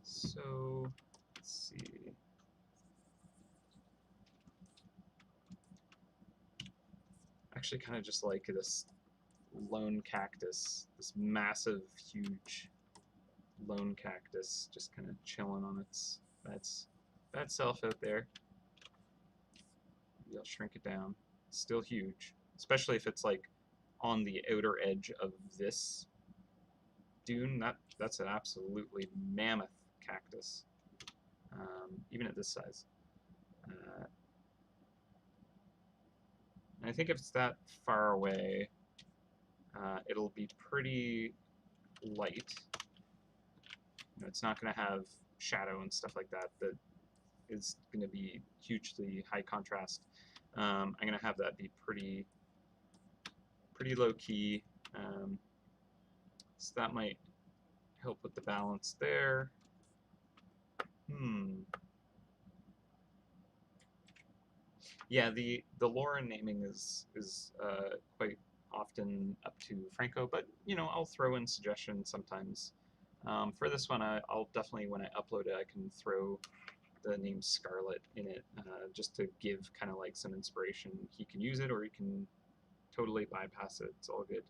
So let's see. Actually, kind of just like this lone cactus, this massive, huge lone cactus, just kind of chilling on its bad self out there. Maybe I'll shrink it down. It's still huge, especially if it's like on the outer edge of this dune. That's an absolutely mammoth cactus, even at this size. And I think if it's that far away, it'll be pretty light. You know, it's not going to have shadow and stuff like that. That is going to be hugely high contrast. I'm going to have that be pretty low key. So that might help with the balance there. Yeah, the lore and naming is quite often up to Franco, but you know, I'll throw in suggestions sometimes For this one, I'll definitely, when I upload it, I can throw the name Scarlet in it, just to give kind of like some inspiration. He can use it, or he can totally bypass it. It's all good.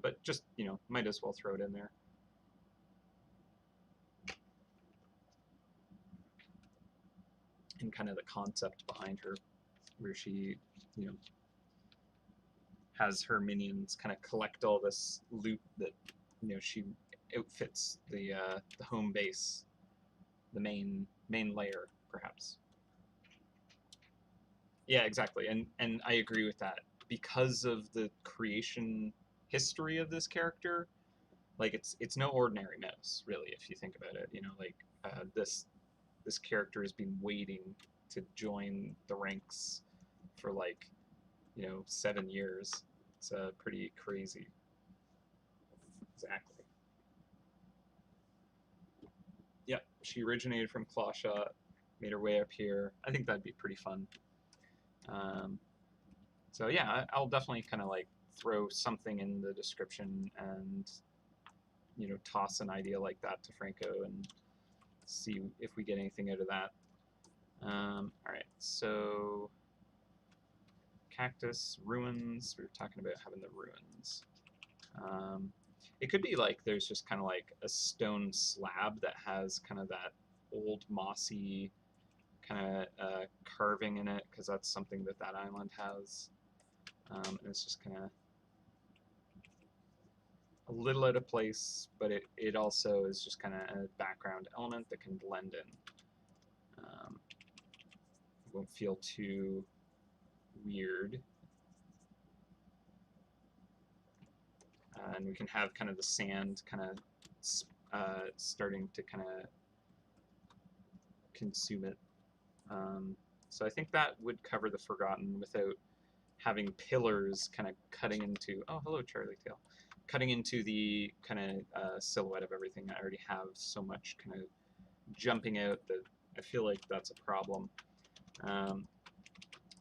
But just, might as well throw it in there. And kind of the concept behind her, where she, has her minions kind of collect all this loot that, she outfits the home base, the main layer, perhaps. Yeah, exactly, and I agree with that. Because of the creation history of this character, like it's no ordinary mouse, really, if you think about it. Like this character has been waiting to join the ranks for like 7 years. It's pretty crazy. Exactly. Yep, she originated from Clawshot, made her way up here. I think that'd be pretty fun. Um, so yeah, I'll definitely kind of like throw something in the description and toss an idea like that to Franco and see if we get anything out of that. All right, so cactus ruins. We were talking about having the ruins. It could be like there's just kind of like a stone slab that has kind of that old mossy kind of carving in it, because that's something that island has. And it's just kind of a little out of place, but it also is just kind of a background element that can blend in. It won't feel too weird. And we can have kind of the sand kind of starting to kind of consume it. So I think that would cover the Forgotten without having pillars kind of cutting into, oh, hello, Charlie Tail, cutting into the kind of silhouette of everything. I already have so much kind of jumping out that I feel like that's a problem.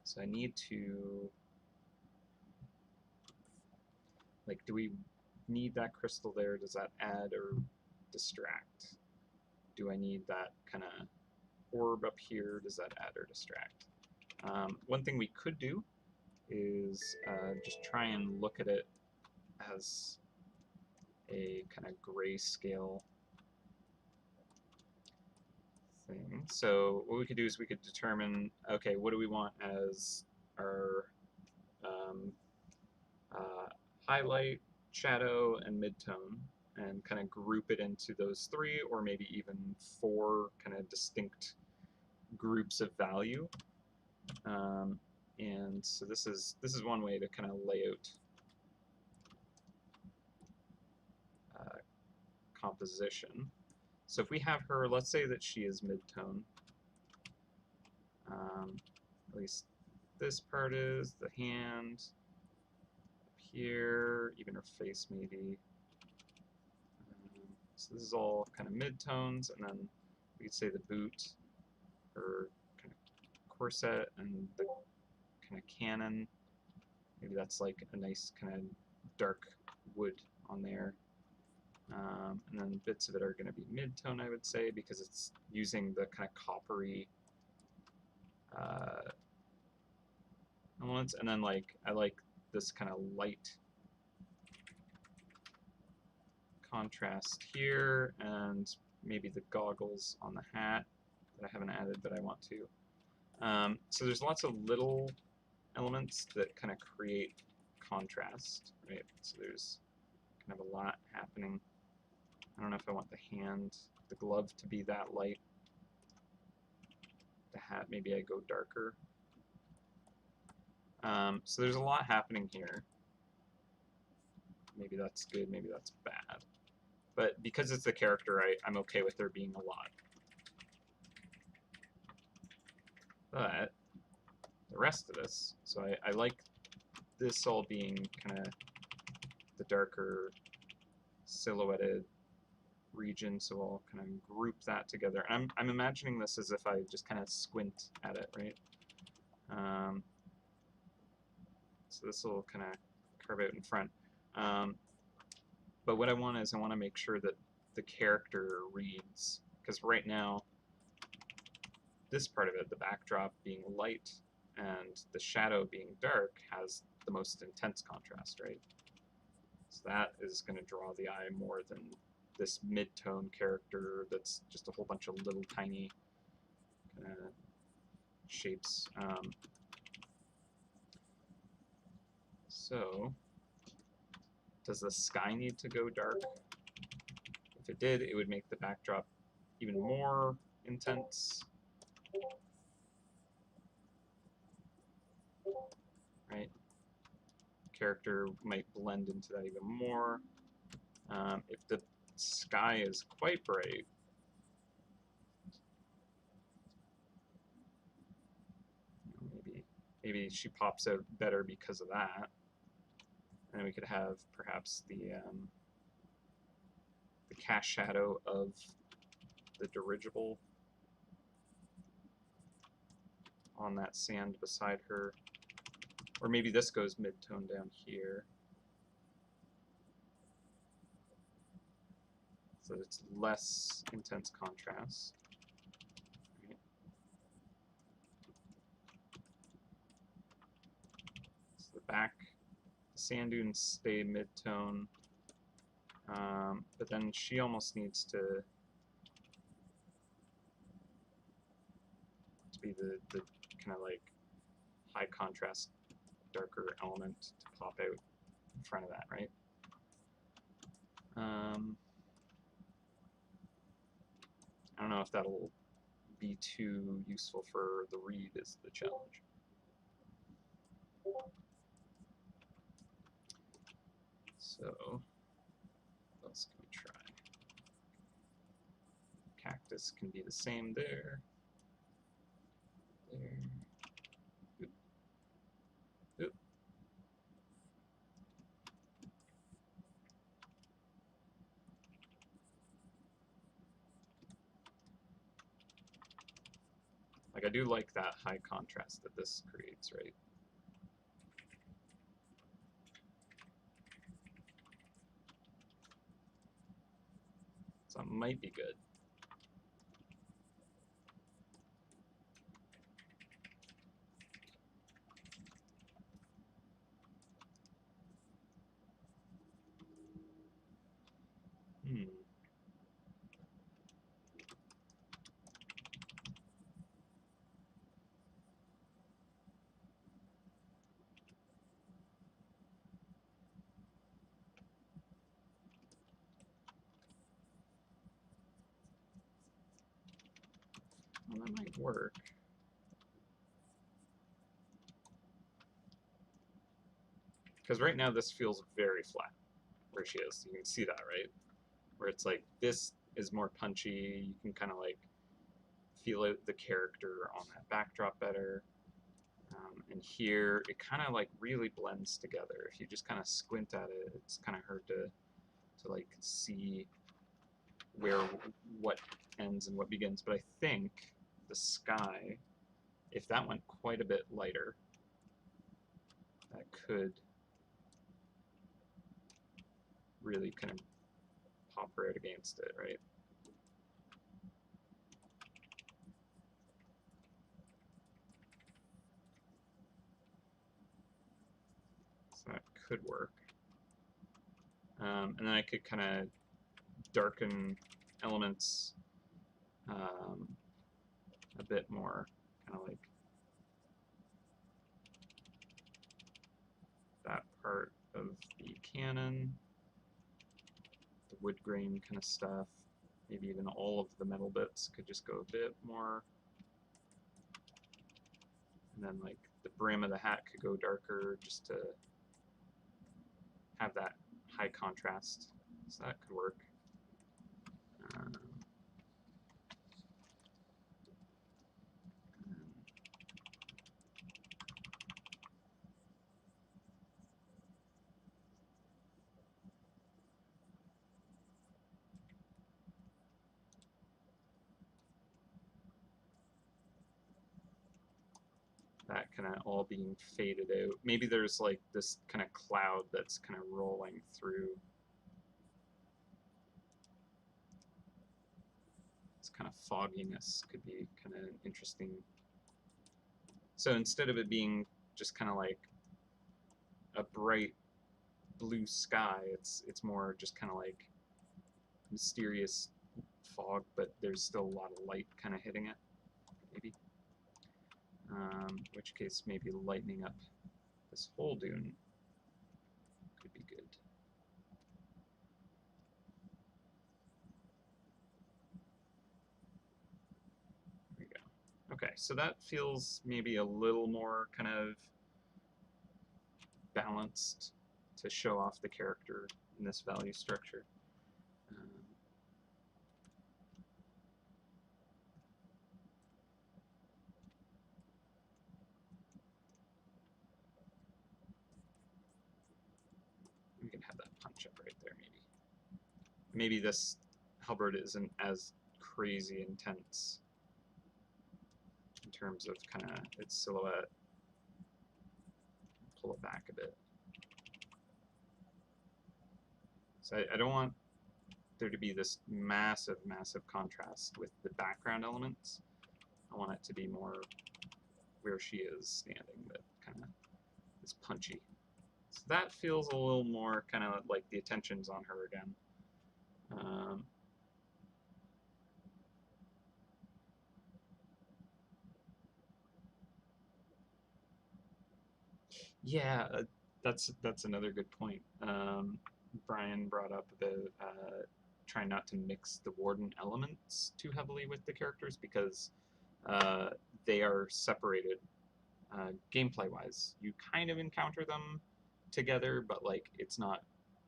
So I need to, like, do we need that crystal there? Does that add or distract? Do I need that kind of orb up here? Does that add or distract? One thing we could do is just try and look at it as a kind of grayscale thing. So what we could do is we could determine, okay, what do we want as our highlight, shadow, and midtone, and kind of group it into those 3, or maybe even 4 kind of distinct groups of value. And so this is one way to kind of lay out composition. So if we have her, let's say that she is midtone, at least this part is, the hand, up here, even her face maybe. So this is all kind of midtones, and then we could say the boot, her kind of corset, and the kind of cannon. Maybe that's like a nice kind of dark wood on there. And then bits of it are going to be mid-tone, I would say, because it's using the kind of coppery elements. And then I like this kind of light contrast here, and maybe the goggles on the hat that I haven't added, but I want to. So there's lots of little elements that kind of create contrast, right? So there's kind of a lot happening. I don't know if I want the glove to be that light. The hat, maybe I go darker. So there's a lot happening here. Maybe that's good, maybe that's bad. But because it's a character, I'm okay with there being a lot. But the rest of this, so I like this all being kind of the darker silhouetted region, so I'll kind of group that together. I'm imagining this as if I just kind of squint at it, right? So this will kind of carve out in front. But what I want is I want to make sure that the character reads, because right now this part of it, the backdrop being light and the shadow being dark, has the most intense contrast, right? So that is going to draw the eye more than this mid-tone character that's just a whole bunch of little tiny kind of shapes. So, does the sky need to go dark? If it did, it would make the backdrop even more intense. Right? Character might blend into that even more. If the sky is quite bright, maybe she pops out better because of that. And we could have perhaps the cast shadow of the dirigible on that sand beside her. Or maybe this goes mid-tone down here. So it's less intense contrast. Right. So the back, the sand dunes stay mid-tone, but then she almost needs to be the kind of like high contrast, darker element to pop out in front of that, right? I don't know if that'll be too useful for the read is the challenge. So, what else can we try? Cactus can be the same there. There. Oop. Oop. Like, I do like that high contrast that this creates, right? So it might be good. Well, that might work. Because right now this feels very flat where she is. You can see that, right? Where it's like, this is more punchy. You can kind of like feel out the character on that backdrop better. And here, it kind of like really blends together. If you just kind of squint at it, it's kind of hard to like see what ends and what begins. But I think the sky, if that went quite a bit lighter, that could really kind of pop right against it, right? So that could work. And then I could kind of darken elements a bit more, kind of like that part of the cannon, the wood grain kind of stuff, maybe even all of the metal bits could just go a bit more. And then like the brim of the hat could go darker just to have that high contrast. So that could work. That kind of all being faded out. Maybe there's like this kind of cloud that's kind of rolling through. of fogginess could be kind of interesting. So instead of it being just kind of like a bright blue sky, it's more just kind of like mysterious fog, but there's still a lot of light kind of hitting it, maybe. In which case, maybe lightening up this whole dune could be good. There we go. Okay, so that feels maybe a little more kind of balanced to show off the character in this value structure. We can have that punch up right there, maybe. Maybe this halberd isn't as crazy intense in terms of kind of its silhouette. Pull it back a bit. So I don't want there to be this massive, massive contrast with the background elements. I want it to be more where she is standing, that kind of is punchy. So that feels a little more kind of like the attention's on her again. Yeah, that's another good point. Brian brought up about trying not to mix the warden elements too heavily with the characters because they are separated gameplay-wise. You kind of encounter them together, but like it's not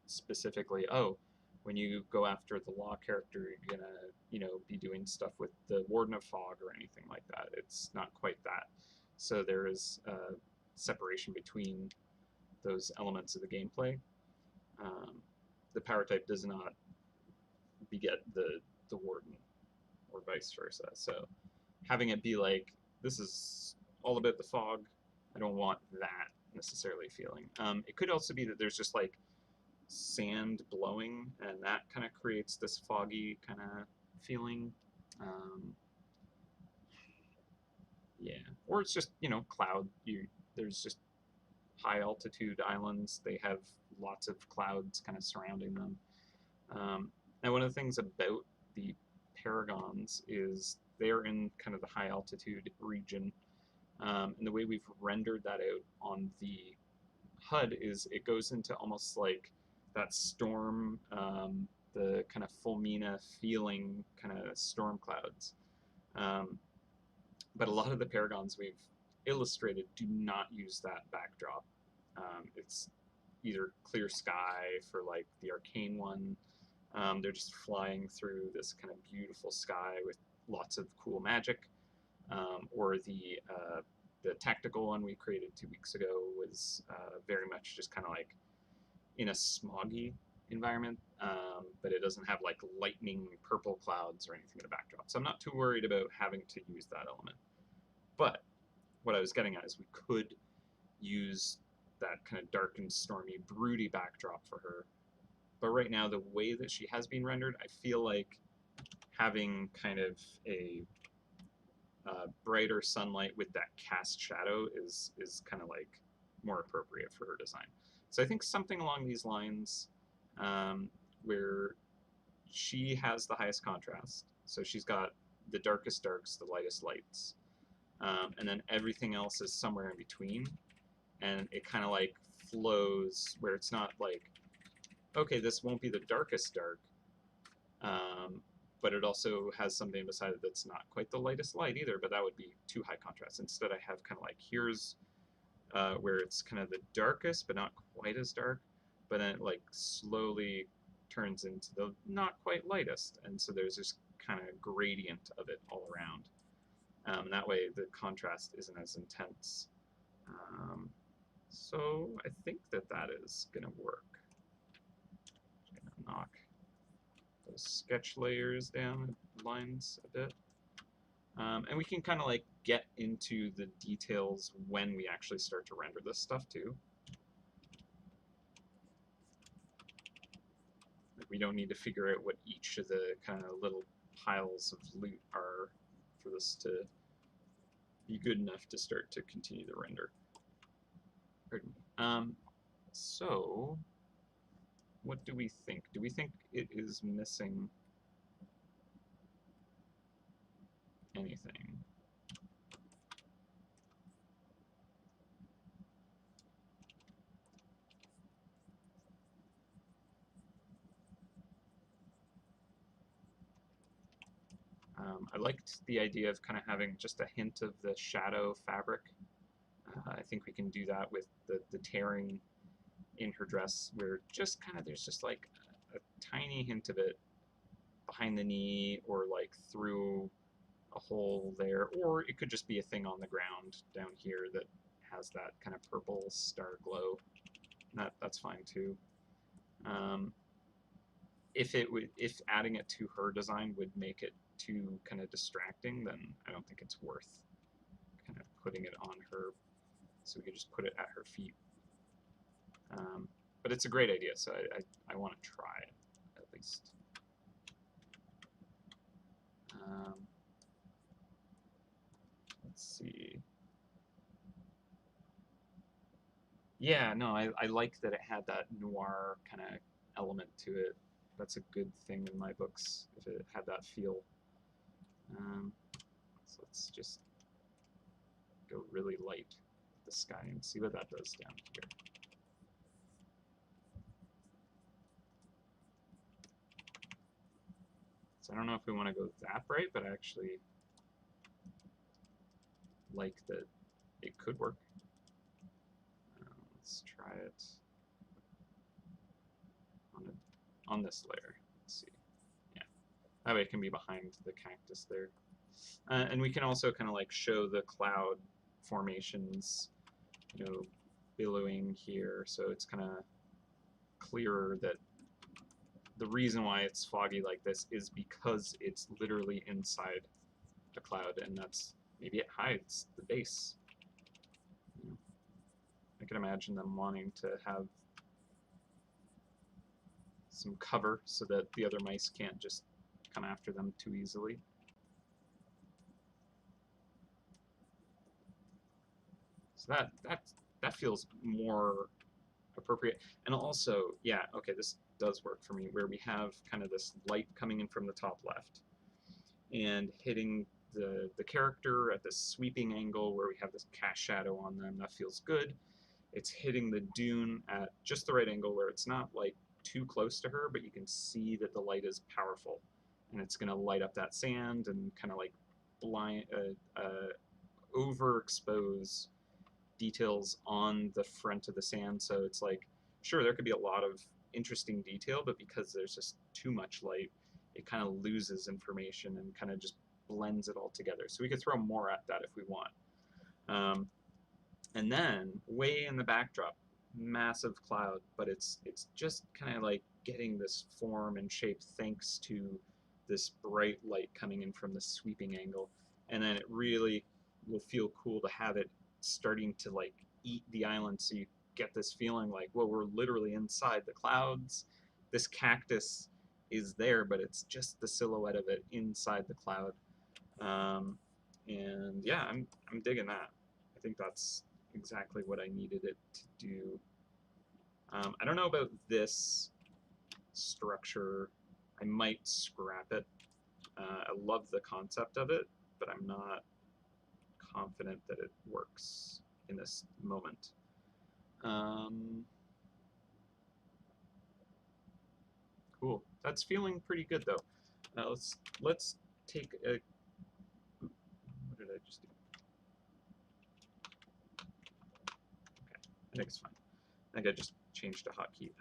specifically, oh, when you go after the law character, you're gonna, be doing stuff with the Warden of Fog or anything like that. It's not quite that. So there is separation between those elements of the gameplay. The power type does not beget the Warden, or vice versa. So having it be like, this is all about the fog, I don't want that necessarily feeling. It could also be that there's just like sand blowing, and that kind of creates this foggy kind of feeling. Yeah, or it's just cloud. There's just high altitude islands. They have lots of clouds kind of surrounding them. Now, one of the things about the Paragons is they're in kind of the high altitude region, and the way we've rendered that out on the HUD is it goes into almost like that storm, the kind of Fulmina feeling kind of storm clouds. But a lot of the Paragons we've illustrated do not use that backdrop. It's either clear sky for like the arcane one. They're just flying through this kind of beautiful sky with lots of cool magic. Or the tactical one we created 2 weeks ago was very much just kind of like in a smoggy environment, but it doesn't have like lightning purple clouds or anything in the backdrop. So I'm not too worried about having to use that element. But what I was getting at is we could use that kind of dark and stormy, broody backdrop for her. But right now, the way that she has been rendered, I feel like having kind of a brighter sunlight with that cast shadow is kind of like more appropriate for her design. So I think something along these lines, where she has the highest contrast. So she's got the darkest darks, the lightest lights, and then everything else is somewhere in between, and it kind of like flows where it's not like, okay, this won't be the darkest dark, but it also has something beside it that's not quite the lightest light either, but that would be too high contrast. Instead, I have kind of like, here's where it's kind of the darkest, but not quite as dark, but then it like slowly turns into the not quite lightest, and so there's this kind of gradient of it all around. And that way the contrast isn't as intense. So I think that is going to work. I'm going to knock those sketch layers down lines a bit. And we can kind of like get into the details when we actually start to render this stuff too. Like we don't need to figure out what each of the kind of little piles of loot are for this to be good enough to start to continue the render. Pardon me. So, what do we think? Do we think it is missing anything? I liked the idea of kind of having just a hint of the shadow fabric. I think we can do that with the tearing in her dress, where just kind of there's just like a tiny hint of it behind the knee or like through a hole there, or it could just be a thing on the ground down here that has that kind of purple star glow. That's fine too. If adding it to her design would make it too kind of distracting, then I don't think it's worth kind of putting it on her. So we could just put it at her feet. But it's a great idea, so I want to try it at least. Let's see. Yeah, no, I like that it had that noir kind of element to it. That's a good thing in my books, if it had that feel. So let's just go really light with the sky and see what that does down here. So I don't know if we want to go that bright, but I actually like that it could work. Let's try it on this layer. Let's see. Yeah, that way it can be behind the cactus there. And we can also kind of like show the cloud formations, you know, billowing here, so it's kind of clearer that the reason why it's foggy like this is because it's literally inside the cloud, and that's maybe it hides the base. I can imagine them wanting to have some cover so that the other mice can't just come after them too easily. So that feels more appropriate. And also, yeah, okay, this does work for me, where we have kind of this light coming in from the top left and hitting the character at this sweeping angle where we have this cast shadow on them. That feels good. It's hitting the dune at just the right angle where it's not like too close to her, but you can see that the light is powerful, and it's going to light up that sand and kind of like overexpose details on the front of the sand. So it's like, sure, there could be a lot of interesting detail, but because there's just too much light, it kind of loses information and kind of just blends it all together. So we could throw more at that if we want. And then way in the backdrop, massive cloud, but it's just kind of like getting this form and shape thanks to this bright light coming in from the sweeping angle. And then it really will feel cool to have it starting to like eat the island, so you get this feeling like, well, we're literally inside the clouds. This cactus is there, but it's just the silhouette of it inside the cloud. And yeah, I'm digging that. I think that's exactly what I needed it to do. I don't know about this structure. I might scrap it. I love the concept of it, but I'm not confident that it works in this moment. Cool. That's feeling pretty good though. Let's take a. What did I just do? Okay, I think it's fine. I think I just changed a hotkey.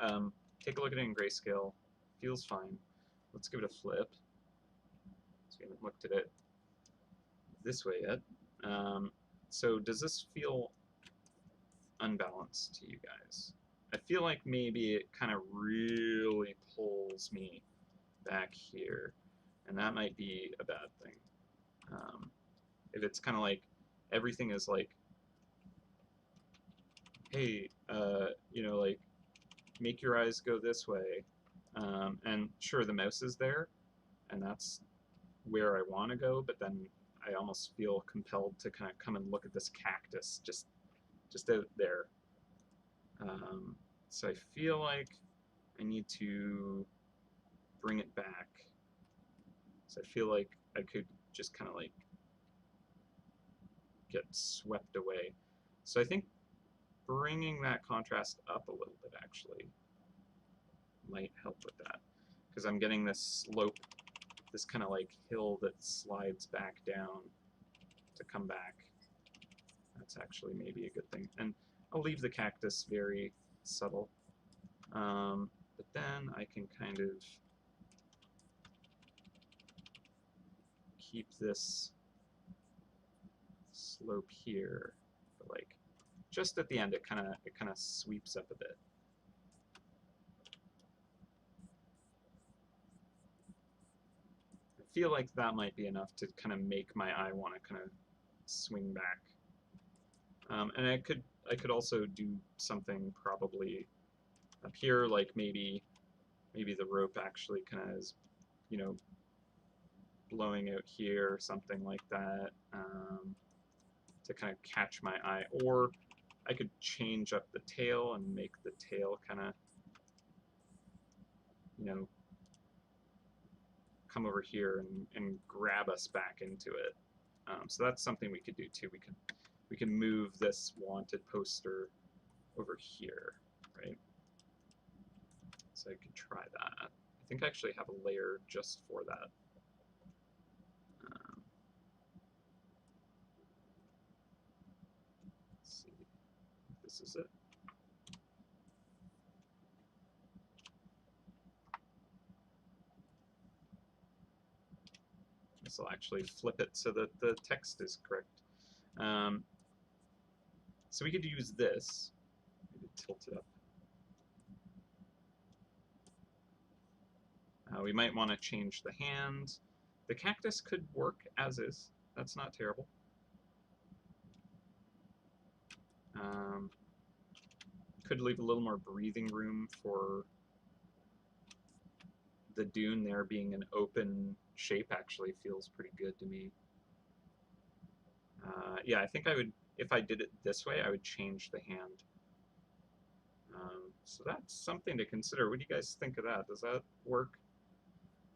Take a look at it in grayscale. Feels fine. Let's give it a flip. So we haven't looked at it this way yet. So does this feel unbalanced to you guys? I feel like maybe it kind of really pulls me back here, and that might be a bad thing. If it's kind of like everything is like, hey, you know, like make your eyes go this way, and sure the mouse is there, and that's where I want to go, but then I almost feel compelled to kind of come and look at this cactus just out there. So I feel like I need to bring it back. So I feel like I could just kind of like get swept away. So I think bringing that contrast up a little bit actually might help with that, because I'm getting this slope, this kind of like hill that slides back down to come back. That's actually maybe a good thing. And I'll leave the cactus very subtle. But then I can kind of keep this slope here, but like just at the end it kind of sweeps up a bit. I feel like that might be enough to kind of make my eye want to kind of swing back. And I could also do something probably up here, like maybe the rope actually kind of is, you know, blowing out here or something like that, to kind of catch my eye. Or I could change up the tail and make the tail kind of, you know, come over here and grab us back into it. So that's something we could do too. We can move this wanted poster over here, right? So I could try that. I think I actually have a layer just for that. Let's see, this is it. This will actually flip it so that the text is correct. So we could use this. Maybe tilt it up. We might want to change the hand. The cactus could work as is. That's not terrible. Could leave a little more breathing room for the dune there. Being an open shape actually feels pretty good to me. Yeah, I think I would, if I did it this way, I would change the hand. So that's something to consider. What do you guys think of that? Does that work?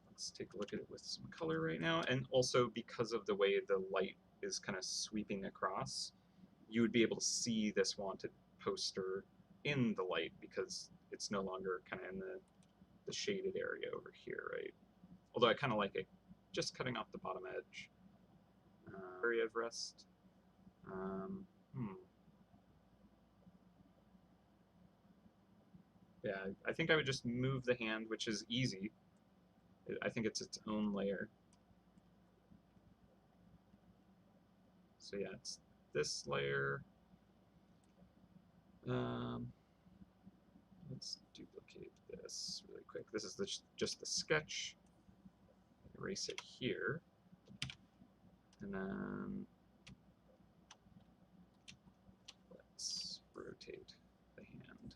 Let's take a look at it with some color right now. And also, because of the way the light is kind of sweeping across, you would be able to see this wanted poster in the light because it's no longer kind of in the shaded area over here, right? Although I kind of like it just cutting off the bottom edge. Area of rest. Yeah, I think I would just move the hand, which is easy. I think it's its own layer. So yeah, it's this layer. Let's duplicate this really quick. This is just the sketch. Erase it here. And then let's rotate the hand.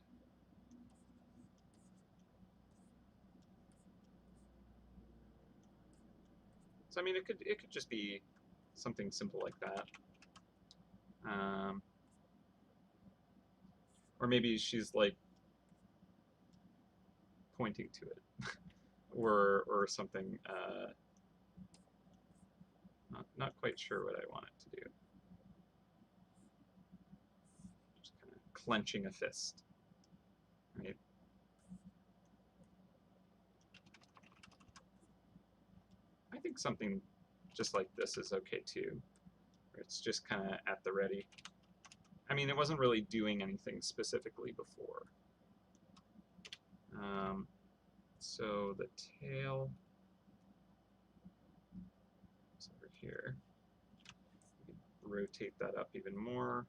So I mean, it could just be something simple like that. Or maybe she's like pointing to it, or something. Not quite sure what I want it to do. Just kind of clenching a fist, right? I think something just like this is okay too. Where it's just kind of at the ready. I mean, it wasn't really doing anything specifically before. So the tail is over here. We can rotate that up even more.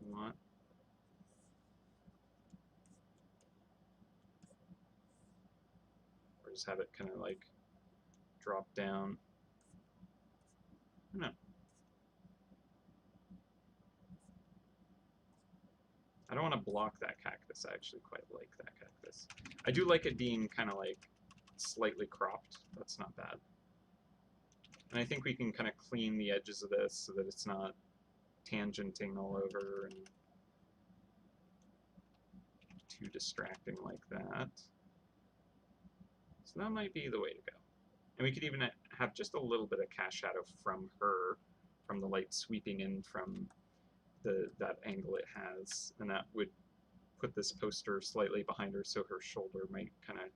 If we want. Or just have it kind of like drop down. I don't know. I don't want to block that cactus. I actually quite like that cactus. I do like it being kind of like slightly cropped. That's not bad. And I think we can kind of clean the edges of this so that it's not tangenting all over and too distracting like that. So that might be the way to go. And we could even have just a little bit of cast shadow from her, from the light sweeping in from that angle it has, and that would put this poster slightly behind her so her shoulder might kind of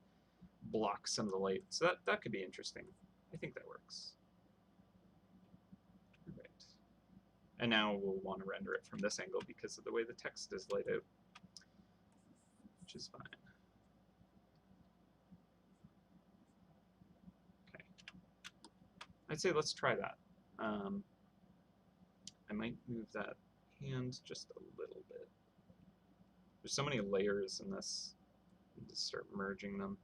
block some of the light. So that could be interesting. I think that works. Right. And now we'll want to render it from this angle because of the way the text is laid out, which is fine. Okay. I'd say let's try that. I might move that hand just a little bit. There's so many layers in this. Just start merging them.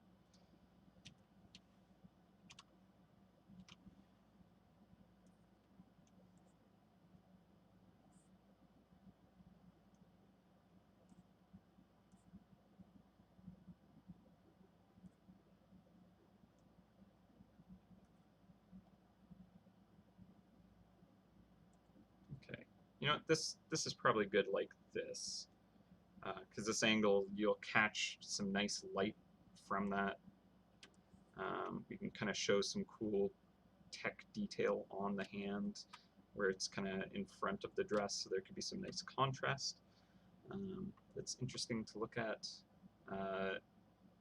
Okay. You know, this is probably good like this. Because this angle, you'll catch some nice light from that. We can kind of show some cool tech detail on the hand where it's kind of in front of the dress, so there could be some nice contrast. That's interesting to look at.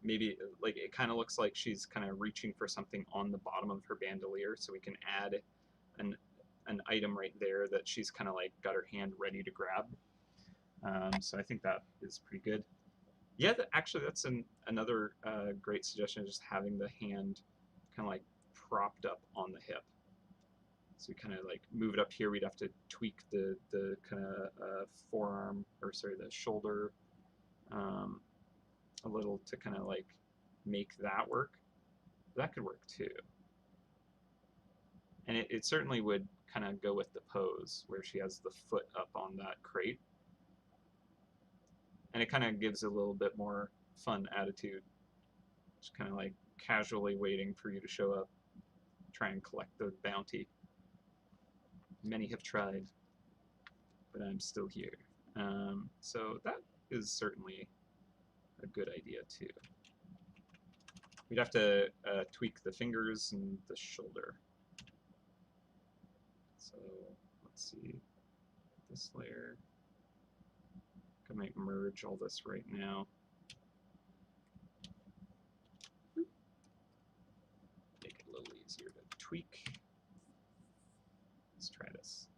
Maybe like it kind of looks like she's kind of reaching for something on the bottom of her bandolier, so we can add an item right there that she's kind of like got her hand ready to grab. So I think that is pretty good. Yeah, actually that's another great suggestion, just having the hand kind of like propped up on the hip. So we kind of like move it up here, we'd have to tweak the kind of forearm, or sorry, the shoulder a little to kind of like make that work. That could work too. And it certainly would kind of go with the pose where she has the foot up on that crate. And it kind of gives a little bit more fun attitude. Just kind of like casually waiting for you to show up, try and collect the bounty. Many have tried, but I'm still here. So that is certainly a good idea too. We'd have to tweak the fingers and the shoulder. So let's see, this layer. I might merge all this right now. Make it a little easier to tweak. Let's try this.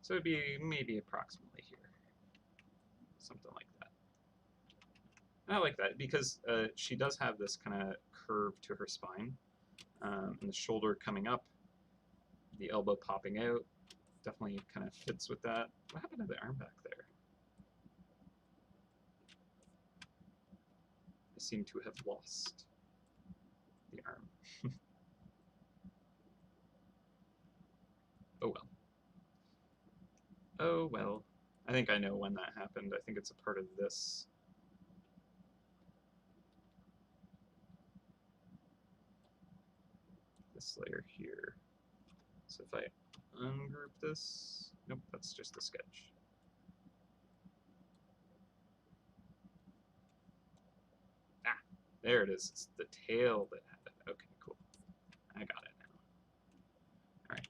So it'd be maybe approximately here, something like that. And I like that because she does have this kind of curve to her spine, and the shoulder coming up, the elbow popping out, definitely kind of fits with that. What happened to the arm back there? I seem to have lost the arm. Oh well. Oh well. I think I know when that happened. I think it's a part of this. This layer here. So if I ungroup this, nope, that's just a sketch. Ah, there it is. It's the tail that happened. Okay, cool. I got it now. All right.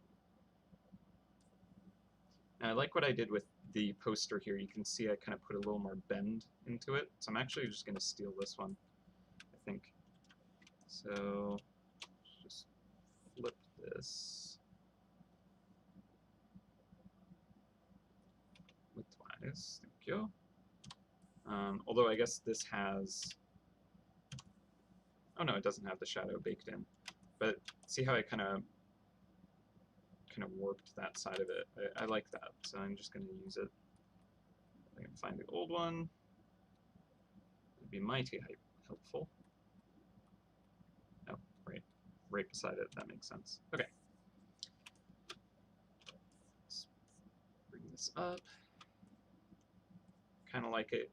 Now I like what I did with the poster here. You can see I kind of put a little more bend into it. So I'm actually just going to steal this one, I think. So just flip this widthwise. Thank you. Although I guess this has, oh no, it doesn't have the shadow baked in. But see how I kind of warped that side of it. I like that, so I'm just going to use it. I can find the old one. It'd be mighty helpful. Oh, right beside it. That makes sense. Okay. Let's bring this up. Kind of like it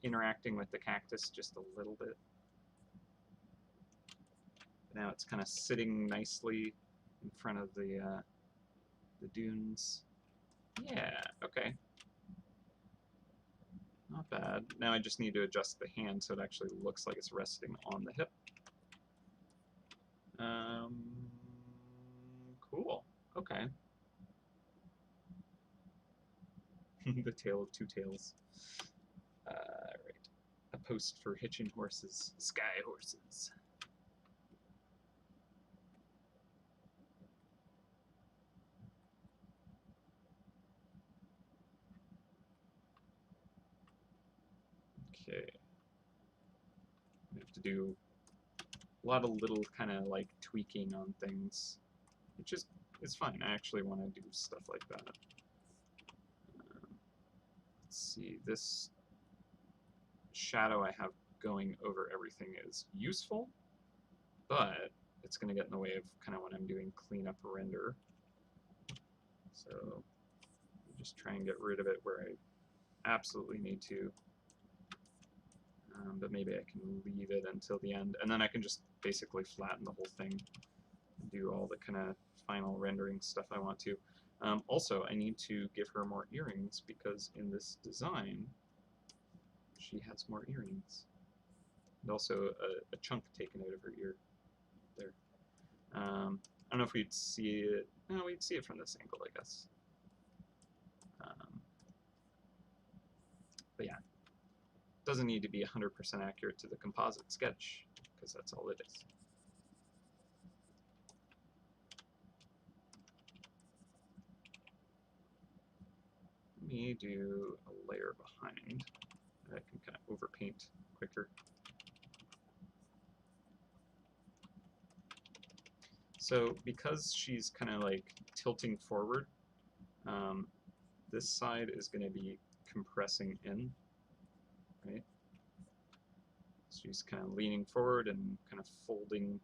interacting with the cactus just a little bit. Now it's kind of sitting nicely in front of the dunes. Yeah, okay. Not bad. Now I just need to adjust the hand so it actually looks like it's resting on the hip. Cool. Okay. The tale of two tails. Right. A post for hitching horses. Sky horses. Okay. We have to do a lot of little kind of like tweaking on things, which is fine. I actually want to do stuff like that. Let's see, this shadow I have going over everything is useful, but it's going to get in the way of kind of when I'm doing cleanup render. So just try and get rid of it where I absolutely need to. But maybe I can leave it until the end, and then I can just basically flatten the whole thing and do all the kind of final rendering stuff I want to. Also, I need to give her more earrings, because in this design, she has more earrings. And also a chunk taken out of her ear there. I don't know if we'd see it. No, we'd see it from this angle, I guess. But yeah. Doesn't need to be 100% accurate to the composite sketch, because that's all it is. Let me do a layer behind that I can kind of overpaint quicker. So because she's kind of like tilting forward, this side is going to be compressing in, right? She's kind of leaning forward and kind of folding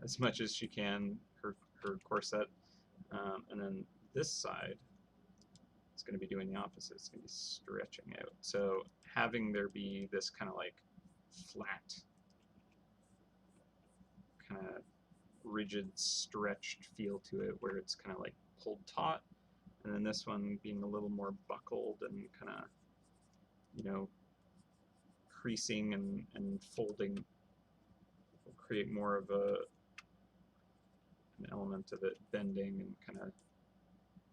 as much as she can her corset, and then this side is going to be doing the opposite. It's going to be stretching out. So having there be this kind of like flat, kind of rigid, stretched feel to it, where it's kind of like pulled taut, and then this one being a little more buckled and kind of, you know, creasing and folding will create more of an element of it bending and kind of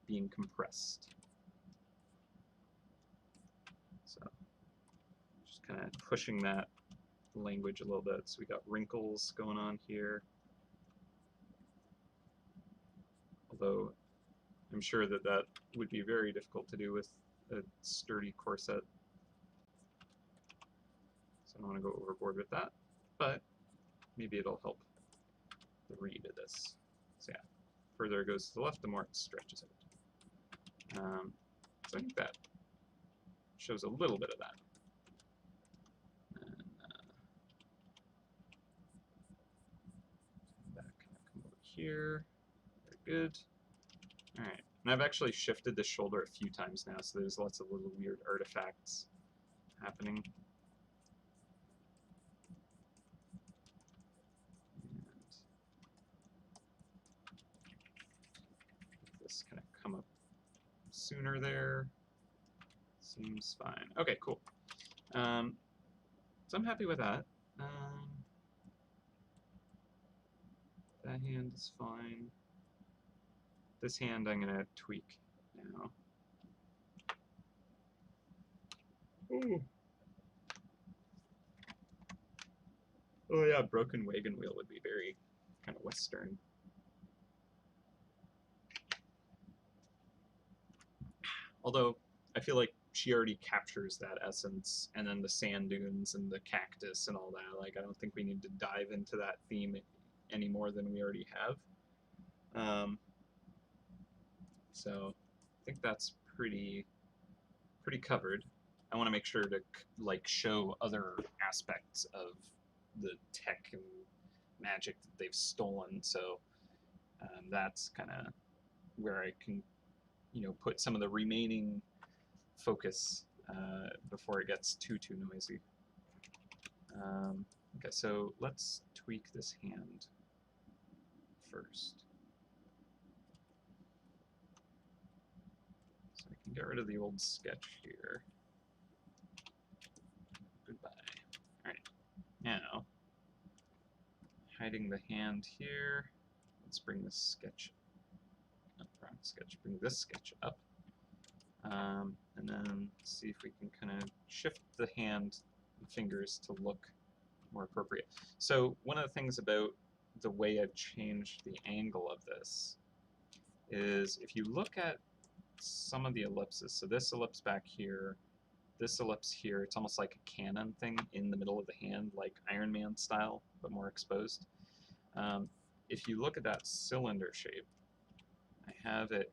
being compressed. So just kind of pushing that language a little bit. So we got wrinkles going on here. Although I'm sure that that would be very difficult to do with a sturdy corset. So I don't want to go overboard with that, but maybe it'll help the read of this. So yeah, the further it goes to the left, the more it stretches out. So I think that shows a little bit of that. And that kind of come over here. Very good. All right, and I've actually shifted the shoulder a few times now, so there's lots of little weird artifacts happening. And this kind of come up sooner there. Seems fine. Okay, cool. So I'm happy with that. That hand is fine. This hand I'm going to tweak now. Ooh. Oh yeah, broken wagon wheel would be very kind of Western. Although I feel like she already captures that essence, and then the sand dunes and the cactus and all that. Like, I don't think we need to dive into that theme any more than we already have. So I think that's pretty covered. I want to make sure to like show other aspects of the tech and magic that they've stolen. So that's kind of where I can, you know, put some of the remaining focus before it gets too noisy. Okay, so let's tweak this hand first. So I can get rid of the old sketch here. Goodbye. Alright, now, hiding the hand here, let's bring this sketch up, wrong sketch, bring this sketch up. And then see if we can kind of shift the hand and fingers to look more appropriate. So one of the things about the way I've changed the angle of this is if you look at some of the ellipses, so this ellipse back here, this ellipse here, it's almost like a cannon thing in the middle of the hand, like Iron Man style, but more exposed. If you look at that cylinder shape, I have it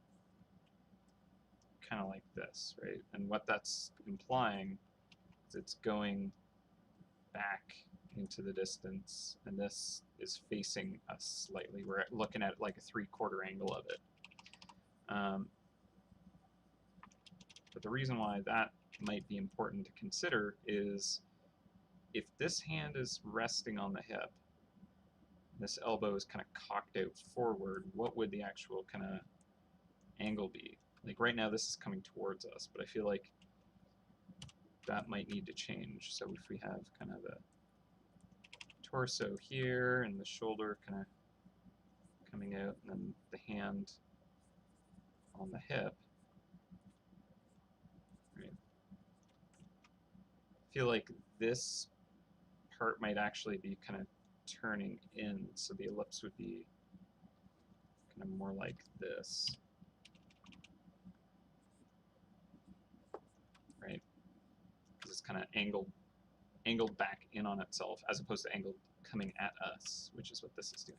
kind of like this, right? And what that's implying is it's going back into the distance, and this is facing us slightly. We're looking at like a 3/4 angle of it. But the reason why that might be important to consider is if this hand is resting on the hip, this elbow is kind of cocked out forward, what would the actual kind of angle be? Like right now this is coming towards us, but I feel like that might need to change. So if we have kind of the torso here and the shoulder kind of coming out and then the hand on the hip, right? I feel like this part might actually be kind of turning in, so the ellipse would be kind of more like this. Right? Because it's kind of angled back in on itself as opposed to angled coming at us, which is what this is doing.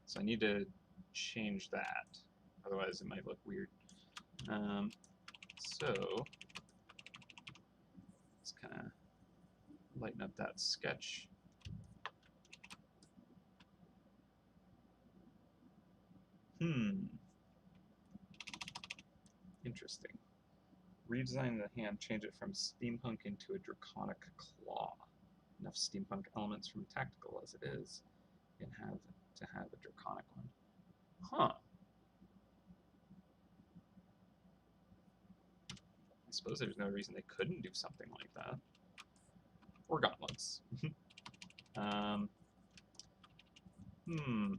So I need to change that, otherwise it might look weird. So let's kind of lighten up that sketch. Interesting. Redesign the hand, change it from steampunk into a draconic claw. Enough steampunk elements from tactical as it is, and have to have a draconic one. Huh. I suppose there's no reason they couldn't do something like that. Or gauntlets.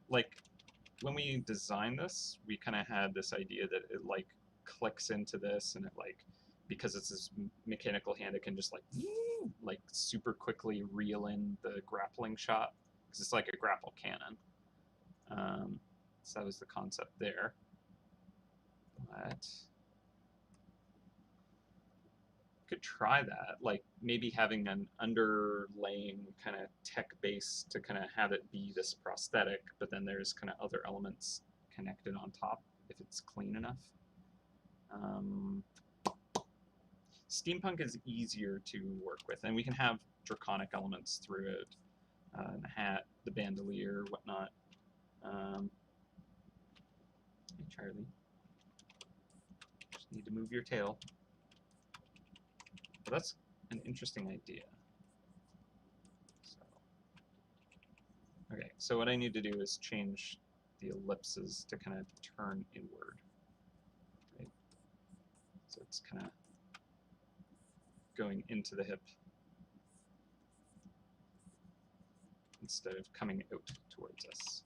Like, when we designed this, we kind of had this idea that it, like, clicks into this, and it, like, because it's this mechanical hand, it can just, like super quickly reel in the grappling shot, because it's like a grapple cannon. So that was the concept there. But could try that, like maybe having an underlaying kind of tech base to kind of have it be this prosthetic, but then there's kind of other elements connected on top if it's clean enough. Steampunk is easier to work with, and we can have draconic elements through it, the hat, the bandolier, whatnot. Hey Charlie, just need to move your tail. But that's an interesting idea. Okay, so what I need to do is change the ellipses to kind of turn inward. Right? So it's kind of going into the hip instead of coming out towards us.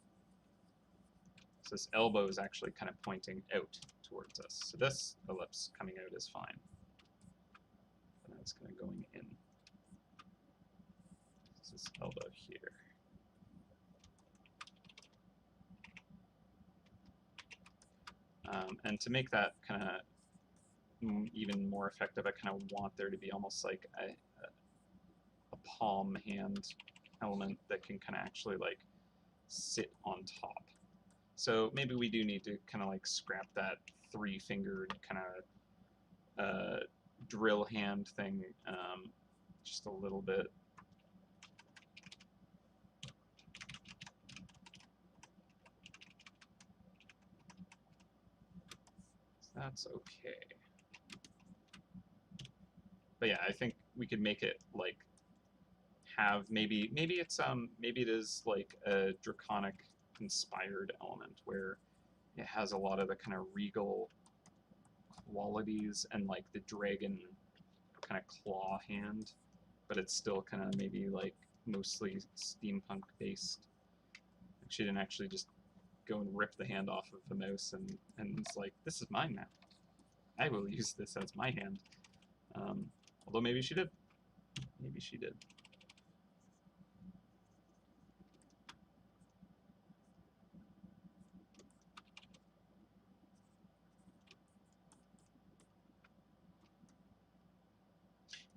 So this elbow is actually kind of pointing out towards us. So this ellipse coming out is fine. And that's kind of going in. So this elbow here. And to make that kind of even more effective, I kind of want there to be almost like a palm hand element that can kind of actually like sit on top. So maybe we do need to kind of like scrap that 3-fingered kind of drill hand thing just a little bit. That's okay. But yeah, I think we could make it like have maybe maybe it is like a draconic inspired element where it has a lot of the kind of regal qualities and like the dragon kind of claw hand, but it's still kind of maybe like mostly steampunk based. Like she didn't actually just go and rip the hand off of the mouse and it's like, this is mine now. I will use this as my hand. Although maybe she did. Maybe she did.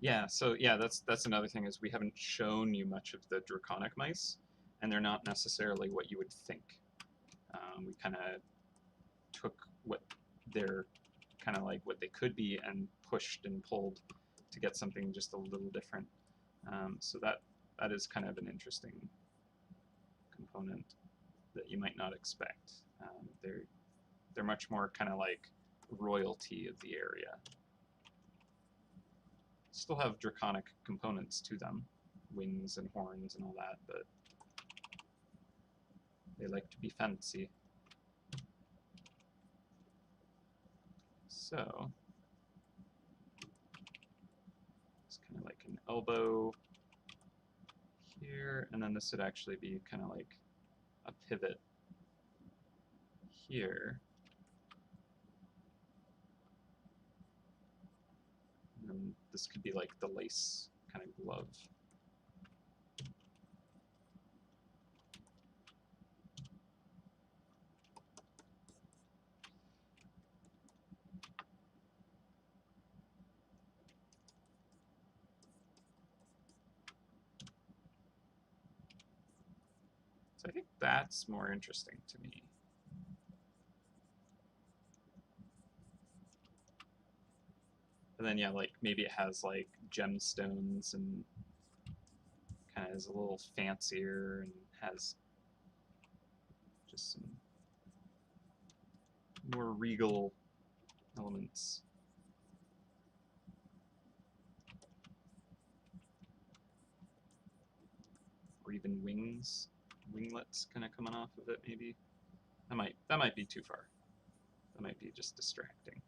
Yeah, so yeah, that's another thing is we haven't shown you much of the draconic mice, and they're not necessarily what you would think. We kind of took what they're kind of like what they could be and pushed and pulled to get something just a little different. So that is kind of an interesting component that you might not expect. They're much more kind of like royalty of the area. Still have draconic components to them, wings and horns and all that, but they like to be fancy. So it's kind of like an elbow here, and then this would actually be kind of like a pivot here. And this could be like the lace kind of glove. So I think that's more interesting to me. And then yeah, like maybe it has like gemstones and kind of is a little fancier and has just some more regal elements. Or even winglets kind of coming off of it maybe. That might be too far. That might be just distracting.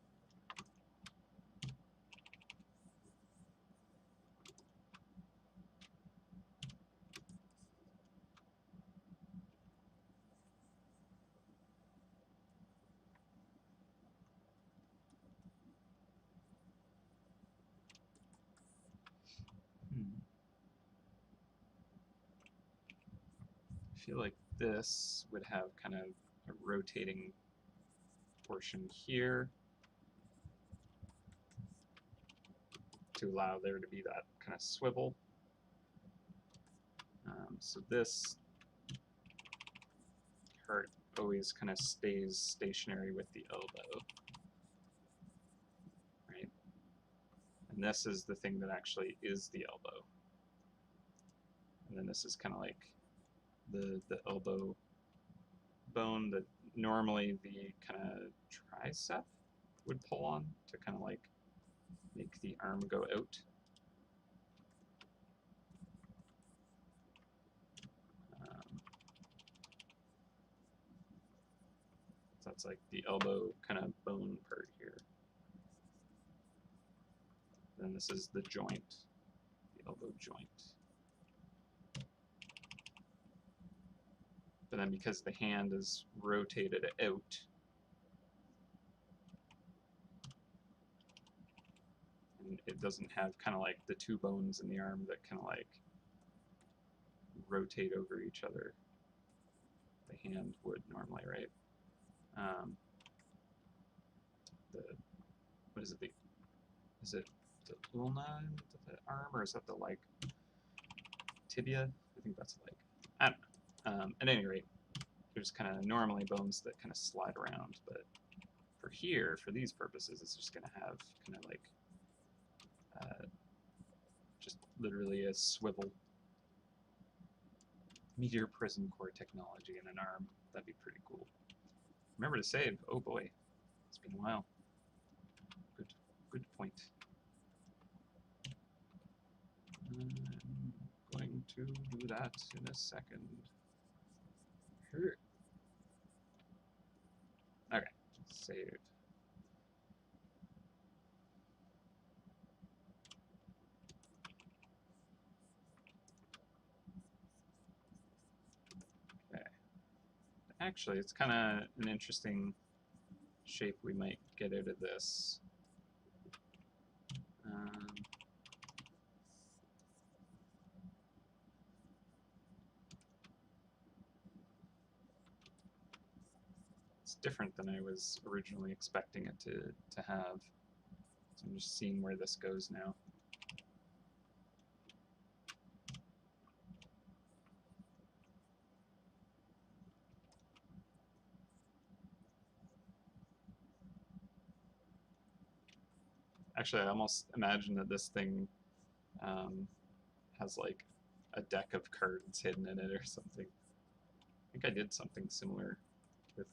I feel like this would have kind of a rotating portion here to allow there to be that kind of swivel. So this part always kind of stays stationary with the elbow, right? And this is the thing that actually is the elbow. And then this is kind of like the elbow bone that normally the kind of tricep would pull on to kind of like make the arm go out. So that's like the elbow kind of bone part here. Then this is the joint, the elbow joint. But then because the hand is rotated out, and it doesn't have kind of like the two bones in the arm that kind of like rotate over each other, the hand would normally, right? What is it? Is it the ulna, the arm, or is that the like tibia? I think that's like, I don't know. At any rate, there's kind of normally bones that kind of slide around, but for here, for these purposes, it's just going to have kind of like just literally a swivel. Meteor prism core technology in an arm. That'd be pretty cool. Remember to save. Oh boy, it's been a while. Good point. I'm going to do that in a second. Here. Okay, saved. Okay. Actually, it's kind of an interesting shape we might get out of this. It's different than I was originally expecting it to have. So I'm just seeing where this goes now. Actually, I almost imagine that this thing has like a deck of cards hidden in it or something. I think I did something similar with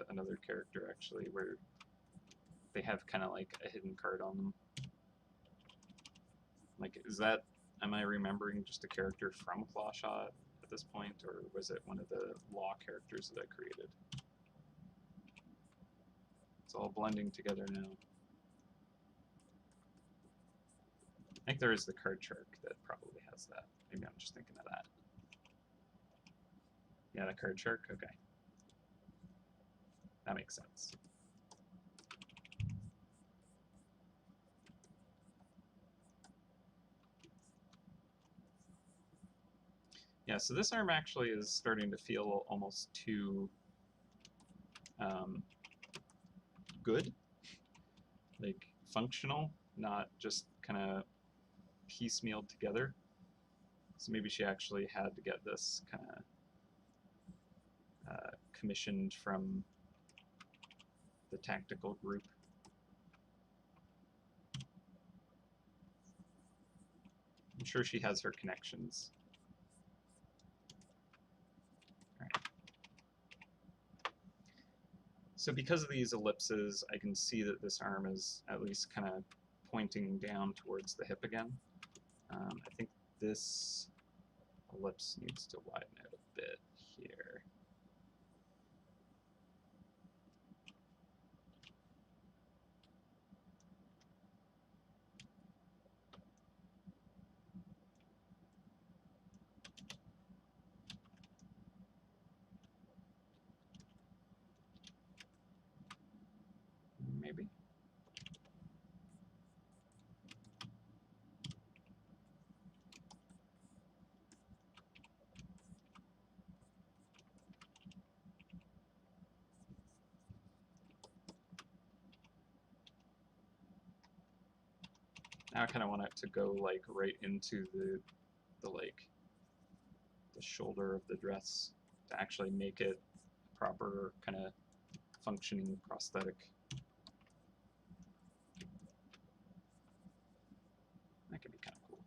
another character actually, where they have kind of like a hidden card on them. Like, am I remembering just a character from Clawshot at this point, or was it one of the Law characters that I created? It's all blending together now. I think there is the card shark that probably has that. Maybe I'm just thinking of that. Yeah, the card shark? Okay. That makes sense. Yeah, so this arm actually is starting to feel almost too good, like functional, not just kind of piecemealed together. So maybe she actually had to get this kind of commissioned from the tactical group. I'm sure she has her connections. All right. So because of these ellipses, I can see that this arm is at least kind of pointing down towards the hip again. I think this ellipse needs to widen out a bit here. Maybe. Now I kind of want it to go like right into the like the shoulder of the dress to actually make it a proper kind of functioning prosthetic. That could be kind of cool.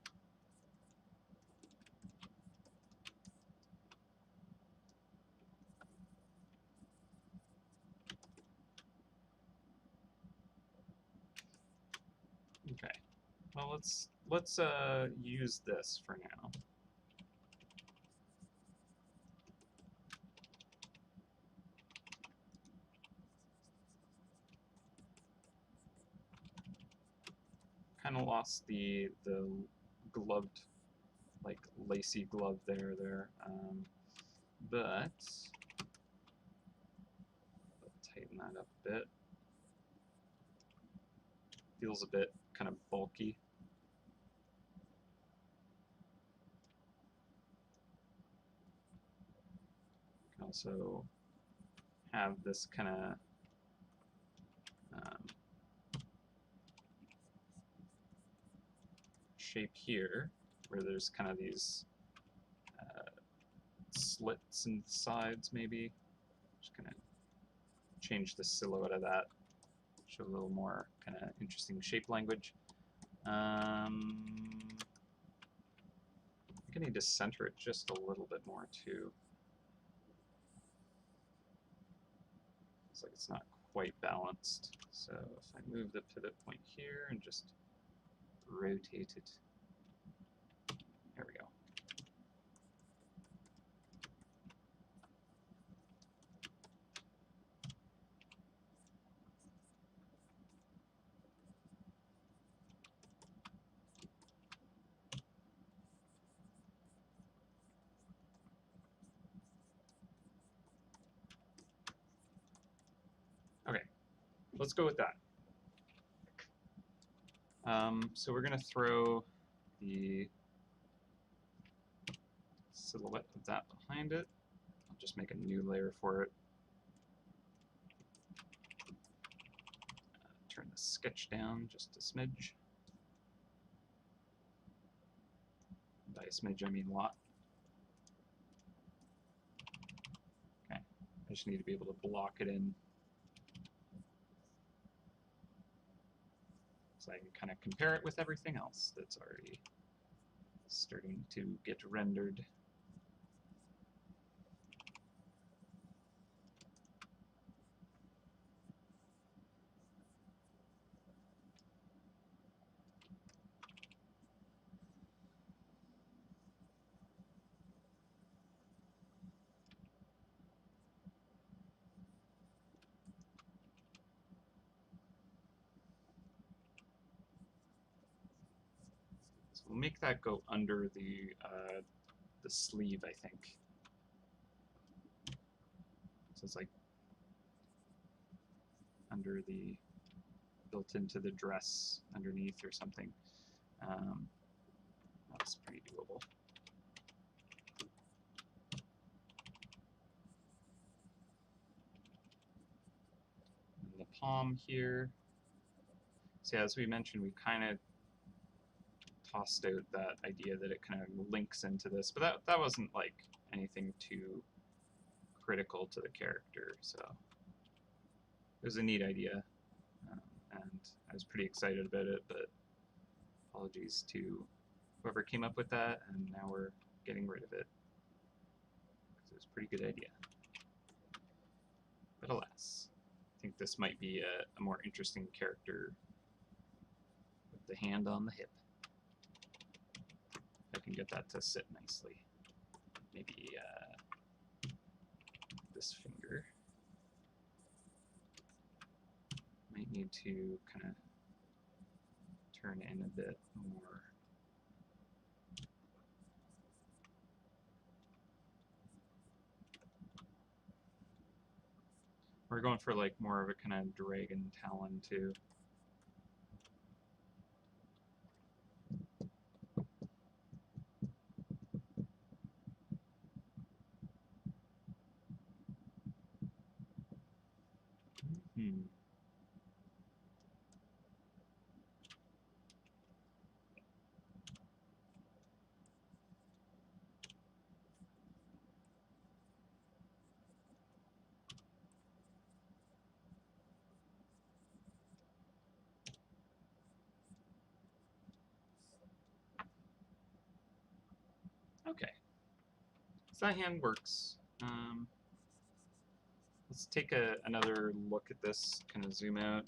Okay. Well, let's use this for now. Kind of lost the gloved, like lacy glove there, but tighten that up a bit. Feels a bit kind of bulky. Can also have this kind of shape here, where there's kind of these slits in the sides, maybe. Just kind of change the silhouette of that, show a little more kind of interesting shape language. I think I need to center it just a little bit more too. It's like it's not quite balanced. So if I move the pivot point here and just rotate it. let's go with that. So we're going to throw the silhouette of that behind it. I'll just make a new layer for it. Turn the sketch down just a smidge. By a smidge, I mean a lot. Okay, I just need to be able to block it in so I can kind of compare it with everything else that's already starting to get rendered. So we'll make that go under the sleeve, I think. So it's like under the, built into the dress underneath or something. That's pretty doable. And the palm here. So as we mentioned, we kind of tossed out that idea that it kind of links into this, but that wasn't like anything too critical to the character, so it was a neat idea, and I was pretty excited about it, but apologies to whoever came up with that, and now we're getting rid of it, because it was a pretty good idea. But alas, I think this might be a more interesting character with the hand on the hip. I can get that to sit nicely. Maybe this finger. Might need to kind of turn in a bit more. We're going for like more of a kind of dragon talon too. Okay, so that hand works. Let's take another look at this, kind of zoom out,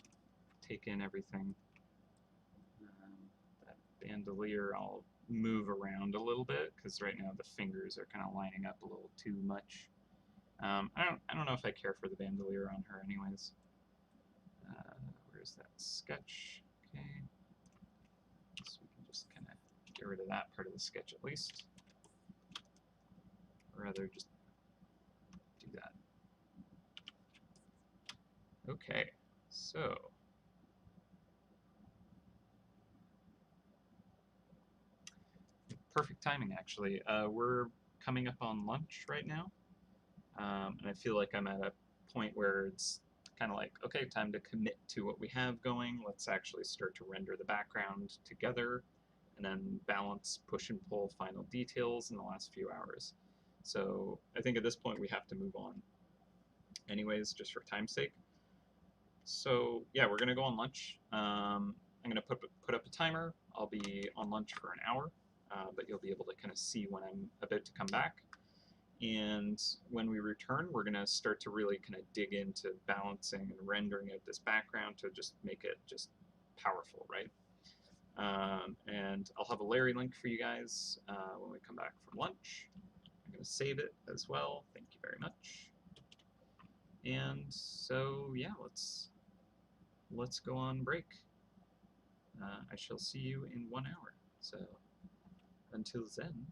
take in everything. That bandolier I'll move around a little bit, because right now the fingers are kind of lining up a little too much. I don't know if I care for the bandolier on her anyways. Where's that sketch? Okay. So we can just kind of get rid of that part of the sketch at least. Or rather just do that. Okay, so perfect timing actually. We're coming up on lunch right now, and I feel like I'm at a point where it's kind of like, okay, time to commit to what we have going. Let's actually start to render the background together and then balance, push and pull final details in the last few hours. So I think at this point we have to move on anyways, just for time's sake. So yeah, we're gonna go on lunch. I'm gonna put up a timer. I'll be on lunch for an hour, but you'll be able to kind of see when I'm about to come back. And when we return, we're gonna start to really kind of dig into balancing and rendering out this background to just make it just powerful, right? And I'll have a Larry link for you guys when we come back from lunch. I'm gonna save it as well. Thank you very much. And so yeah, let's go on break. I shall see you in 1 hour. So until then.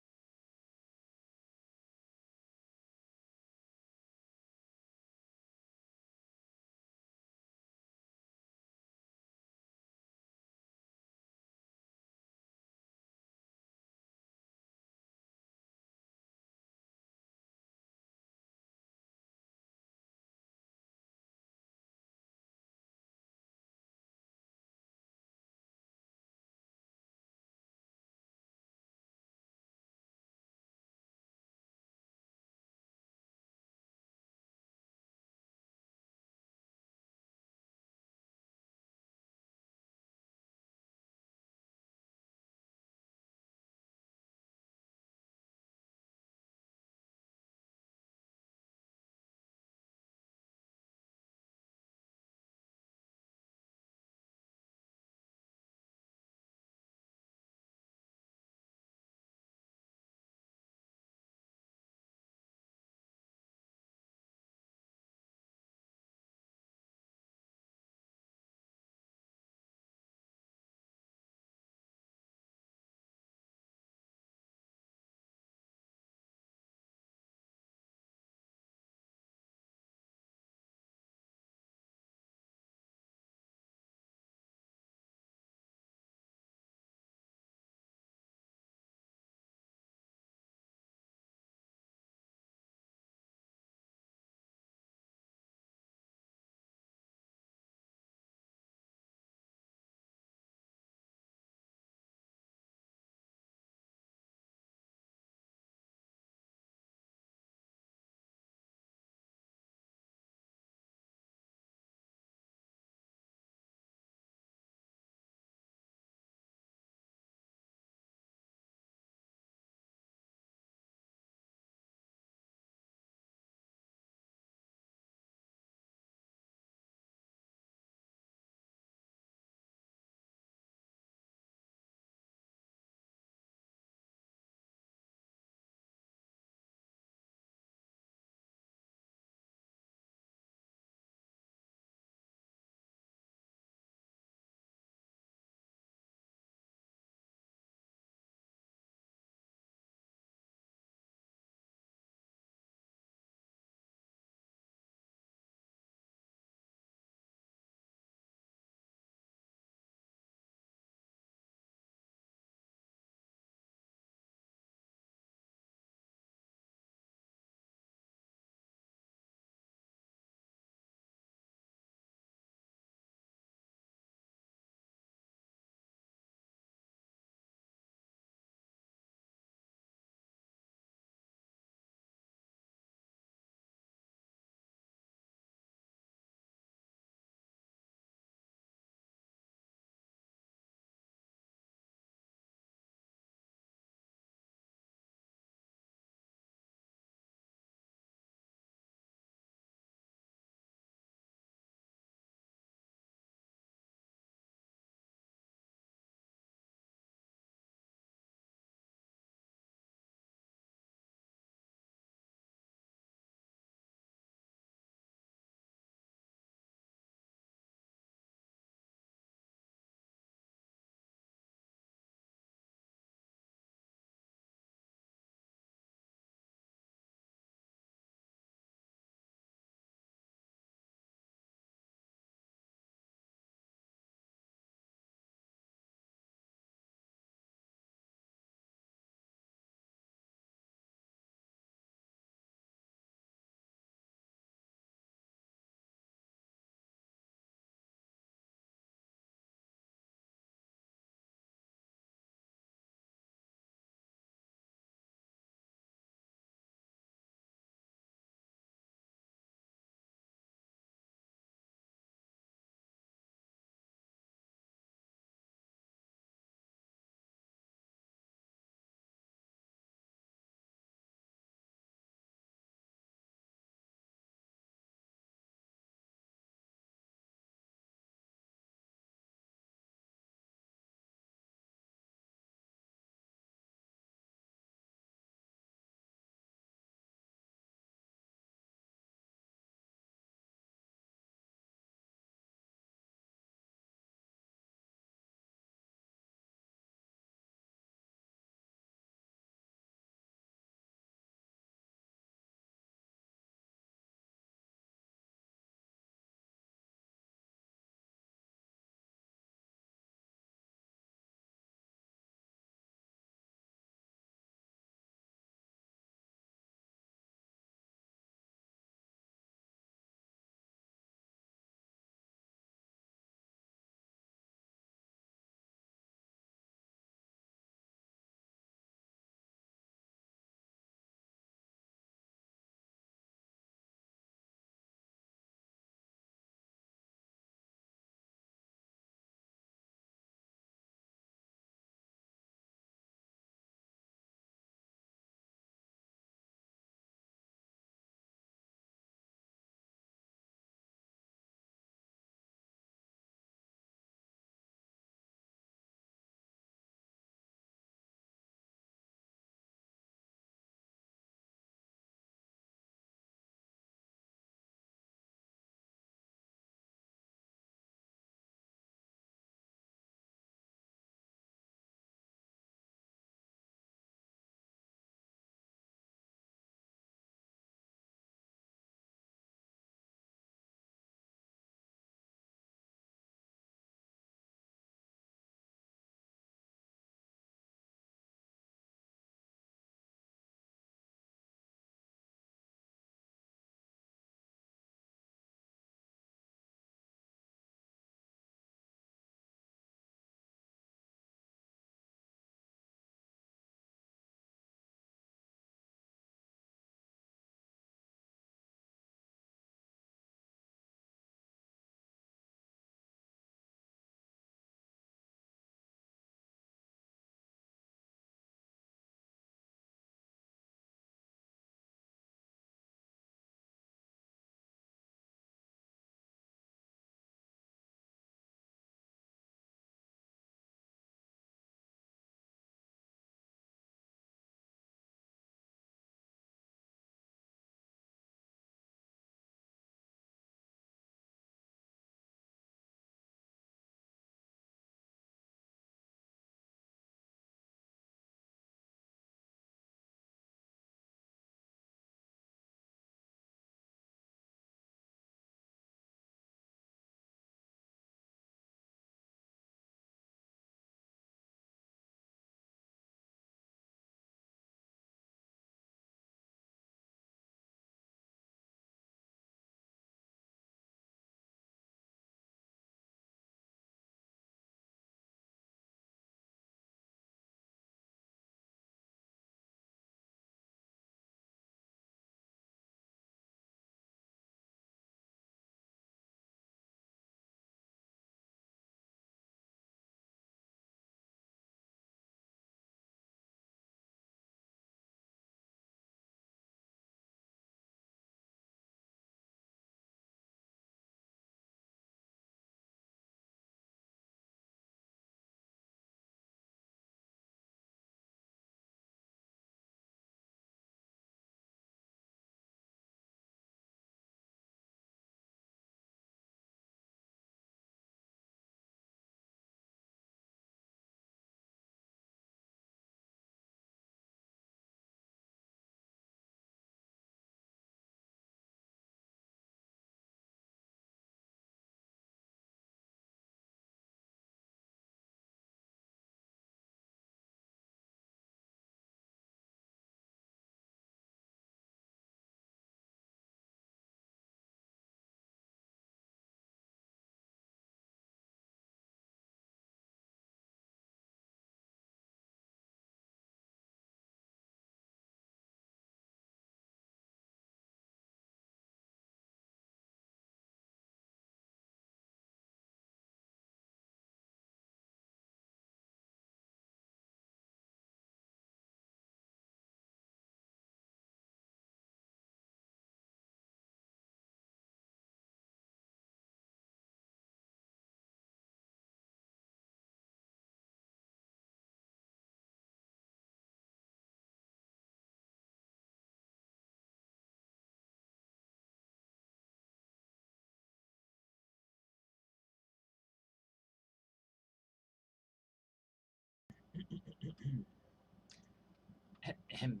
Him.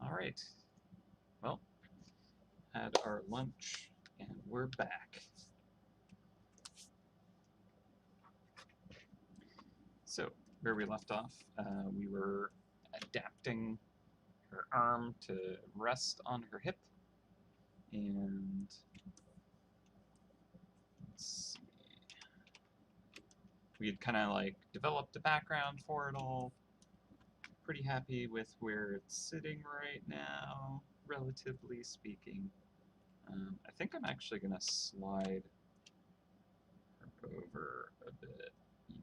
All right. Well, had our lunch, and we're back. So, where we left off, we were adapting her arm to rest on her hip, and let's see. We had kind of like developed a background for it all. Pretty happy with where it's sitting right now, relatively speaking. I think I'm actually going to slide her over a bit even.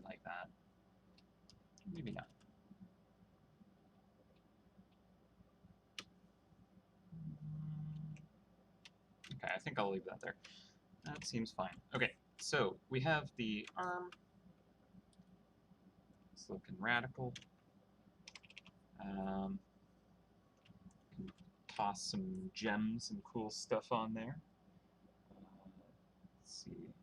Like that. Maybe not. Okay, I think I'll leave that there. That seems fine. Okay, so we have the arm. It's looking radical. Can toss some gems, some cool stuff on there. Let's see.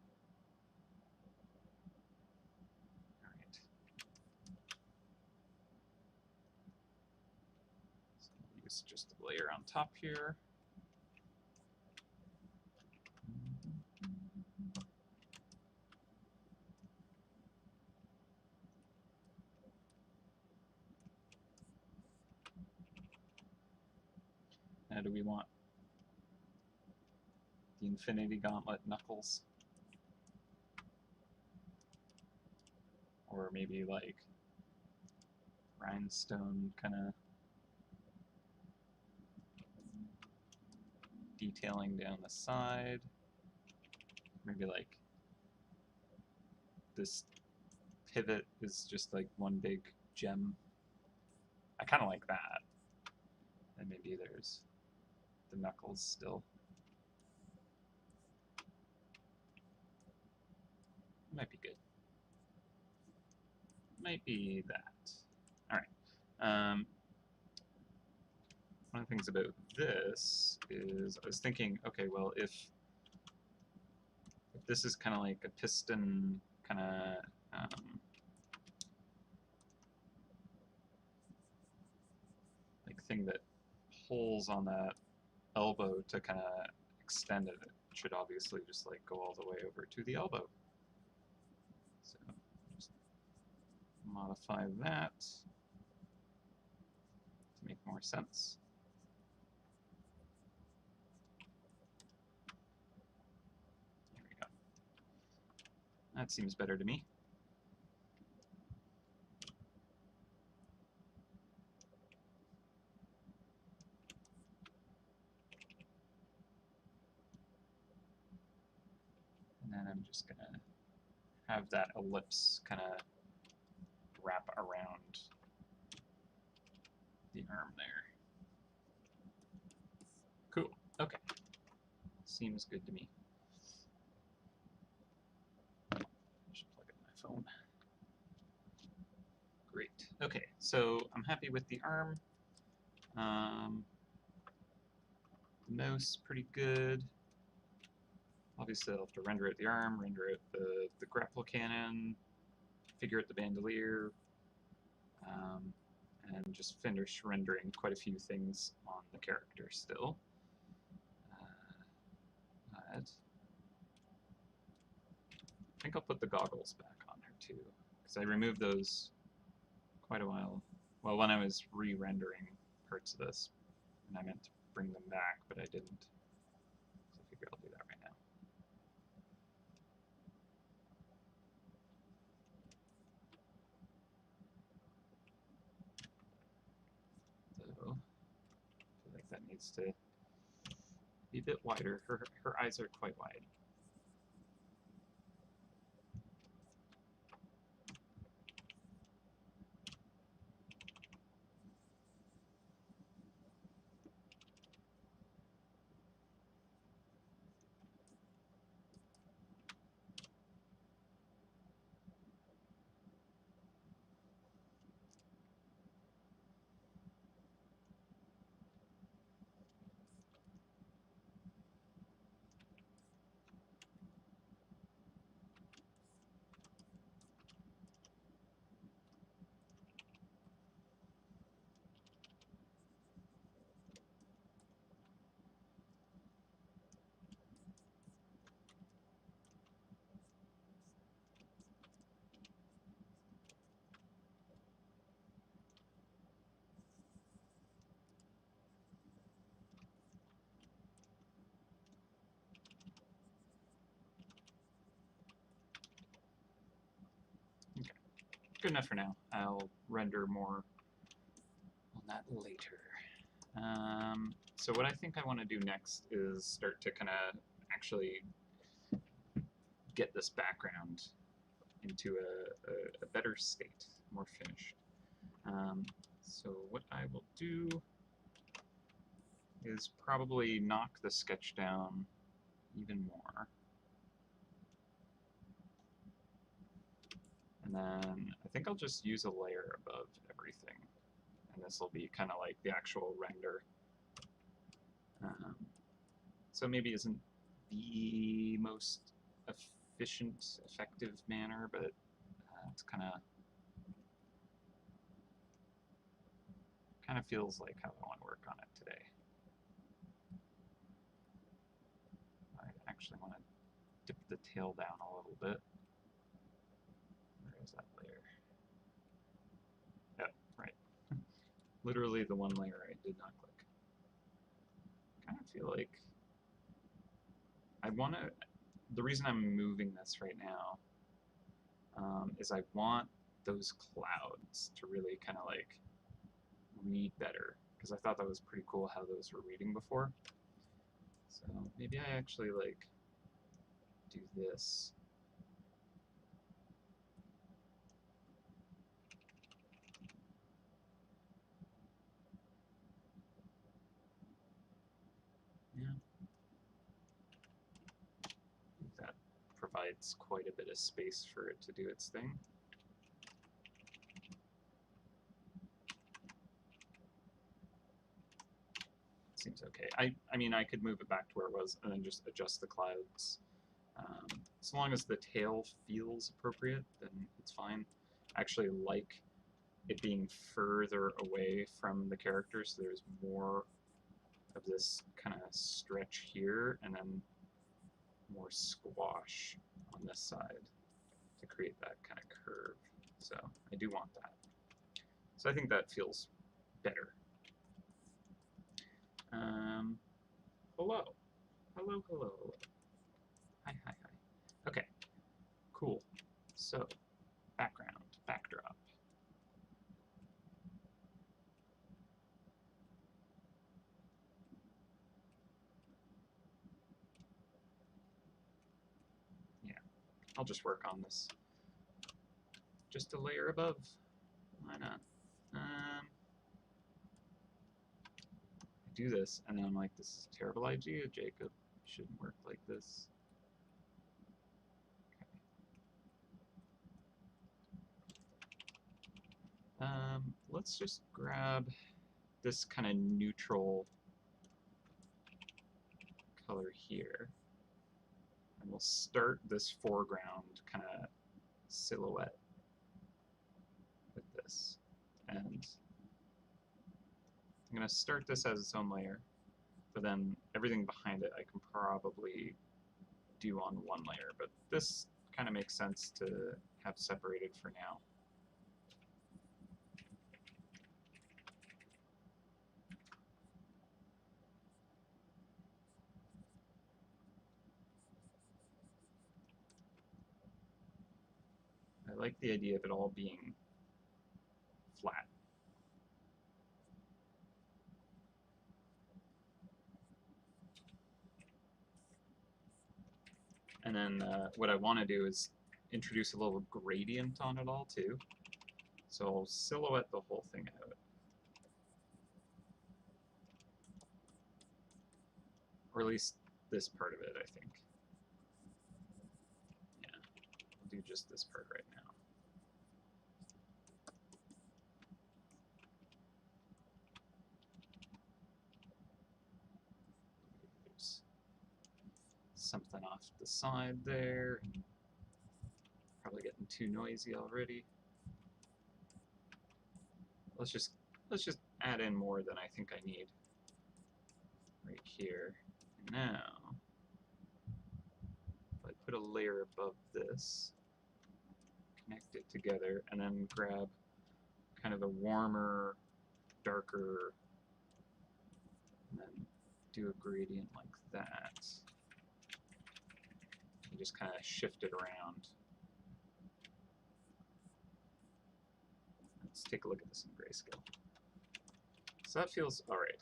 All right. So I'll use just a layer on top here. Now, do we want the Infinity Gauntlet Knuckles? Or maybe like rhinestone kind of detailing down the side. Maybe like this pivot is just like one big gem. I kind of like that. And maybe there's the knuckles still. Might be good. Might be that. All right. One of the things about this is I was thinking, okay, well, if this is kind of like a piston kind of like thing that pulls on that elbow to kind of extend it, it should obviously just like go all the way over to the elbow. So just modify that to make more sense. There we go. That seems better to me. And then I'm just going to have that ellipse kind of wrap around the arm there. Cool. Okay. Seems good to me. I should plug in my phone. Great. Okay, so I'm happy with the arm. The mouse, pretty good. Obviously, I'll have to render out the arm, render out the grapple cannon, figure out the bandolier, and just finish rendering quite a few things on the character still. I think I'll put the goggles back on her too, because I removed those quite a while. Well, when I was re-rendering parts of this, and I meant to bring them back, but I didn't. So I figure I'll do that right now. So I feel like that needs to be a bit wider. Her eyes are quite wide. good enough for now. I'll render more on that later. So what I think I want to do next is start to kind of actually get this background into a better state, more finished. So what I will do is probably knock the sketch down even more. And then I think I'll just use a layer above everything. And this will be kind of like the actual render. So maybe isn't the most efficient, effective manner, but it's kind of feels like how I want to work on it today. I actually want to dip the tail down a little bit. Where is that layer? Yep, right. Literally the one layer I did not click. Kind of feel like I want to, the reason I'm moving this right now is I want those clouds to really kind of like read better, because I thought that was pretty cool how those were reading before. So maybe I actually like do this. Yeah. That provides quite a bit of space for it to do its thing. Seems okay. I mean, I could move it back to where it was and then just adjust the clouds. As long as the tail feels appropriate, then it's fine. I actually like it being further away from the characters, so there's more of this kind of stretch here, and then more squash on this side to create that kind of curve. So I do want that. So I think that feels better. Hello. Hello, hello, hello. Hi, hi, hi. Okay, cool. So, background, backdrop. Yeah, I'll just work on this. Just a layer above. Why not? I do this, and then I'm like, this is a terrible idea, Jacob. You shouldn't work like this. Let's just grab this kind of neutral color here, and we'll start this foreground kind of silhouette with this. And I'm going to start this as its own layer, but then everything behind it I can probably do on one layer, but this kind of makes sense to have separated for now. I like the idea of it all being flat. And then what I want to do is introduce a little gradient on it all too. So I'll silhouette the whole thing out. Or at least this part of it, I think. Yeah, I'll do just this part right now. There's something off the side there. Probably getting too noisy already. Let's just add in more than I think I need right here. And now, if I put a layer above this, connect it together, and then grab kind of a warmer, darker, and then do a gradient like that. And just kind of shift it around. take a look at this in grayscale. So that feels all right.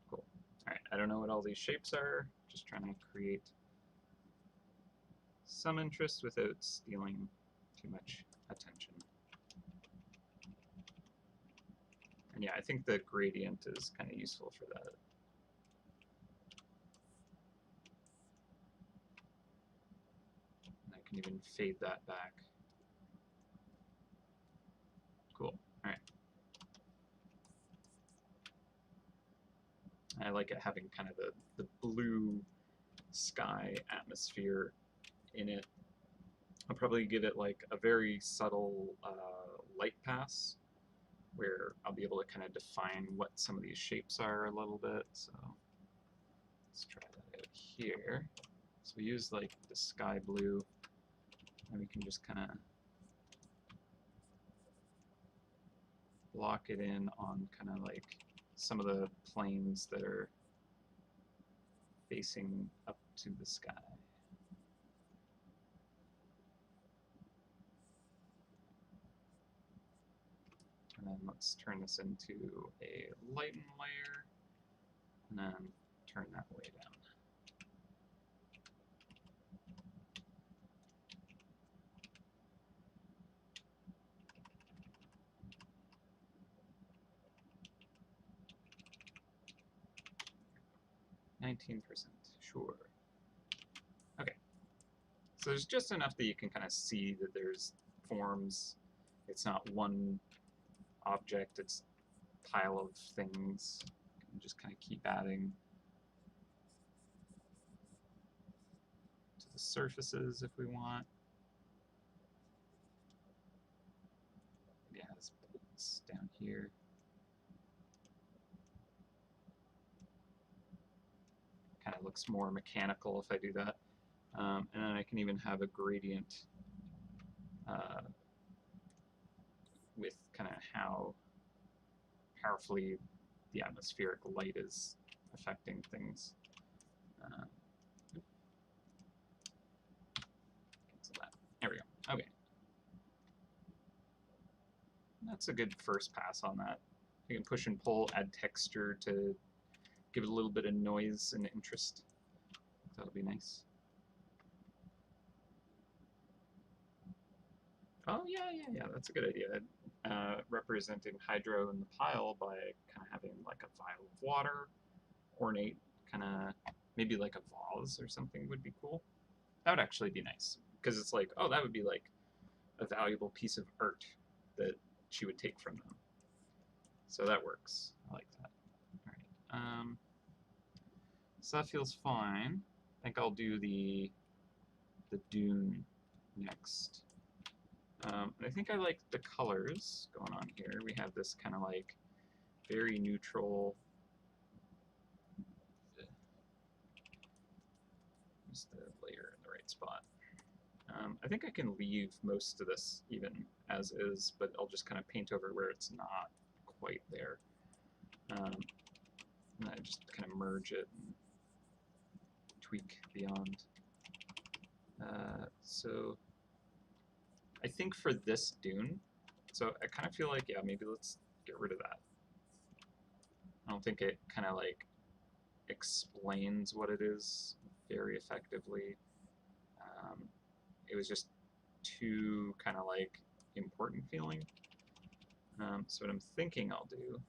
Cool. All right, I don't know what all these shapes are. Just trying to create some interest without stealing too much attention. And yeah, I think the gradient is kind of useful for that. And I can even fade that back. Cool. All right. I like it having kind of the blue sky atmosphere in it. I'll probably give it like a very subtle light pass where I'll be able to kind of define what some of these shapes are a little bit. So let's try that out here. So we use like the sky blue, and we can just kind of block it in on kind of like some of the planes that are facing up to the sky. And then let's turn this into a lighten layer, and then turn that way down. %, sure. Okay. So there's just enough that you can kind of see that there's forms. It's not one object, it's a pile of things. You can just kind of keep adding to the surfaces if we want. Yeah, this bolts down here. Kind of looks more mechanical if I do that. And then I can even have a gradient with kind of how powerfully the atmospheric light is affecting things. Cancel that. There we go. Okay. That's a good first pass on that. You can push and pull, add texture to give it a little bit of noise and interest. That'll be nice. Oh yeah, that's a good idea. Representing hydro in the pile by kind of having like a vial of water, ornate, kind of maybe like a vase or something would be cool. That would actually be nice, because it's like, oh, that would be like a valuable piece of art that she would take from them. So that works. I like that. All right. So that feels fine. I think I'll do the dune next. And I think I like the colors going on here. We have this kind of like very neutral. Just the layer in the right spot. I think I can leave most of this even as is, but I'll just kind of paint over where it's not quite there. And I just kind of merge it and tweak beyond. So I think for this dune, so I kind of feel like, yeah, maybe let's get rid of that. I don't think it kind of like explains what it is very effectively. It was just too kind of like important feeling. So what I'm thinking I'll do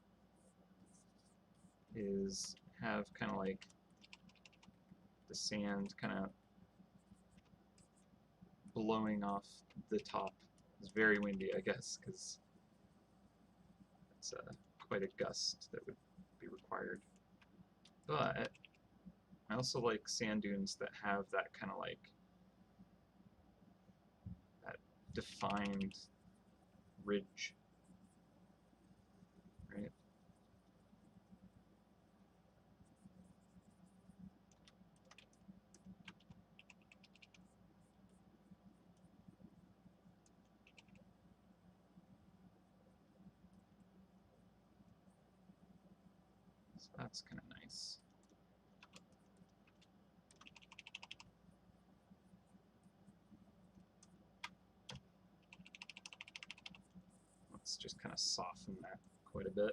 is have kind of like the sand kind of blowing off the top. It's very windy, I guess, because it's quite a gust that would be required. But I also like sand dunes that have that kind of like that defined ridge, right? So that's kind of nice. Let's just kind of soften that quite a bit.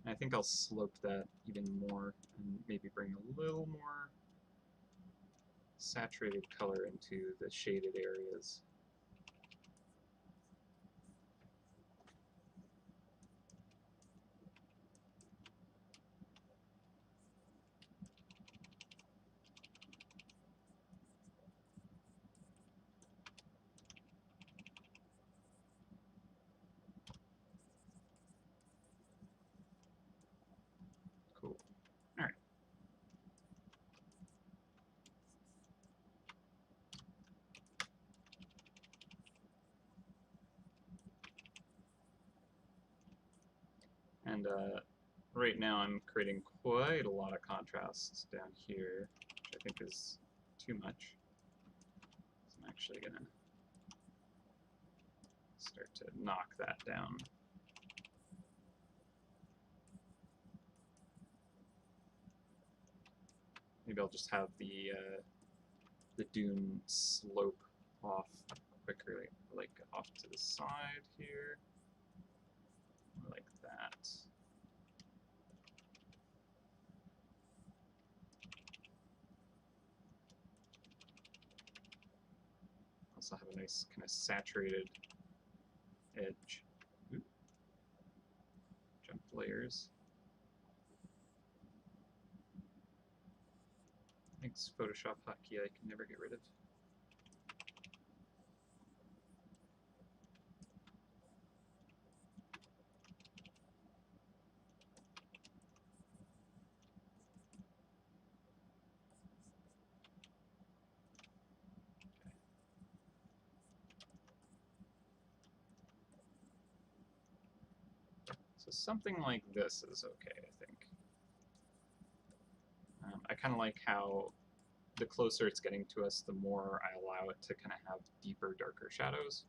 I think I'll slope that even more and maybe bring a little more saturated color into the shaded areas. Cool. All right. And right now I'm creating quite a lot of contrasts down here, which I think is too much. So I'm actually going to start to knock that down. Maybe I'll just have the dune slope off quicker, like off to the side here, like that. Also have a nice kind of saturated edge. Ooh. Jump layers. Thanks, Photoshop hotkey I can never get rid of. So something like this is okay, I think. I kind of like how the closer it's getting to us, the more I allow it to kind of have deeper, darker shadows.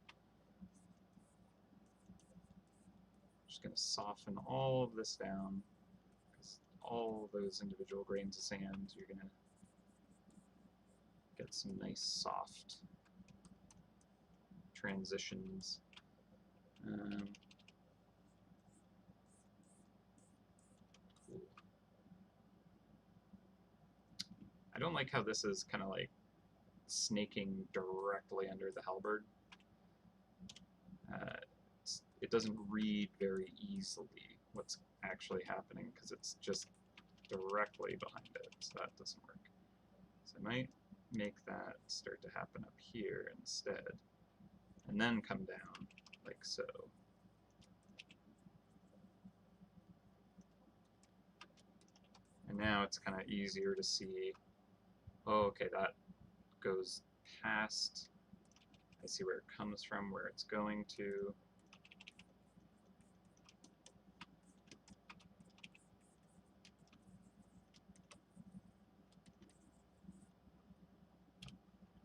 Just going to soften all of this down, because all those individual grains of sand, you're going to get some nice soft transitions. Cool. I don't like how this is kind of like snaking directly under the halberd. It doesn't read very easily what's actually happening because it's just directly behind it, so that doesn't work. So I might make that start to happen up here instead, and then come down like so. And now it's kind of easier to see, oh, okay, that goes past. I see where it comes from, where it's going to.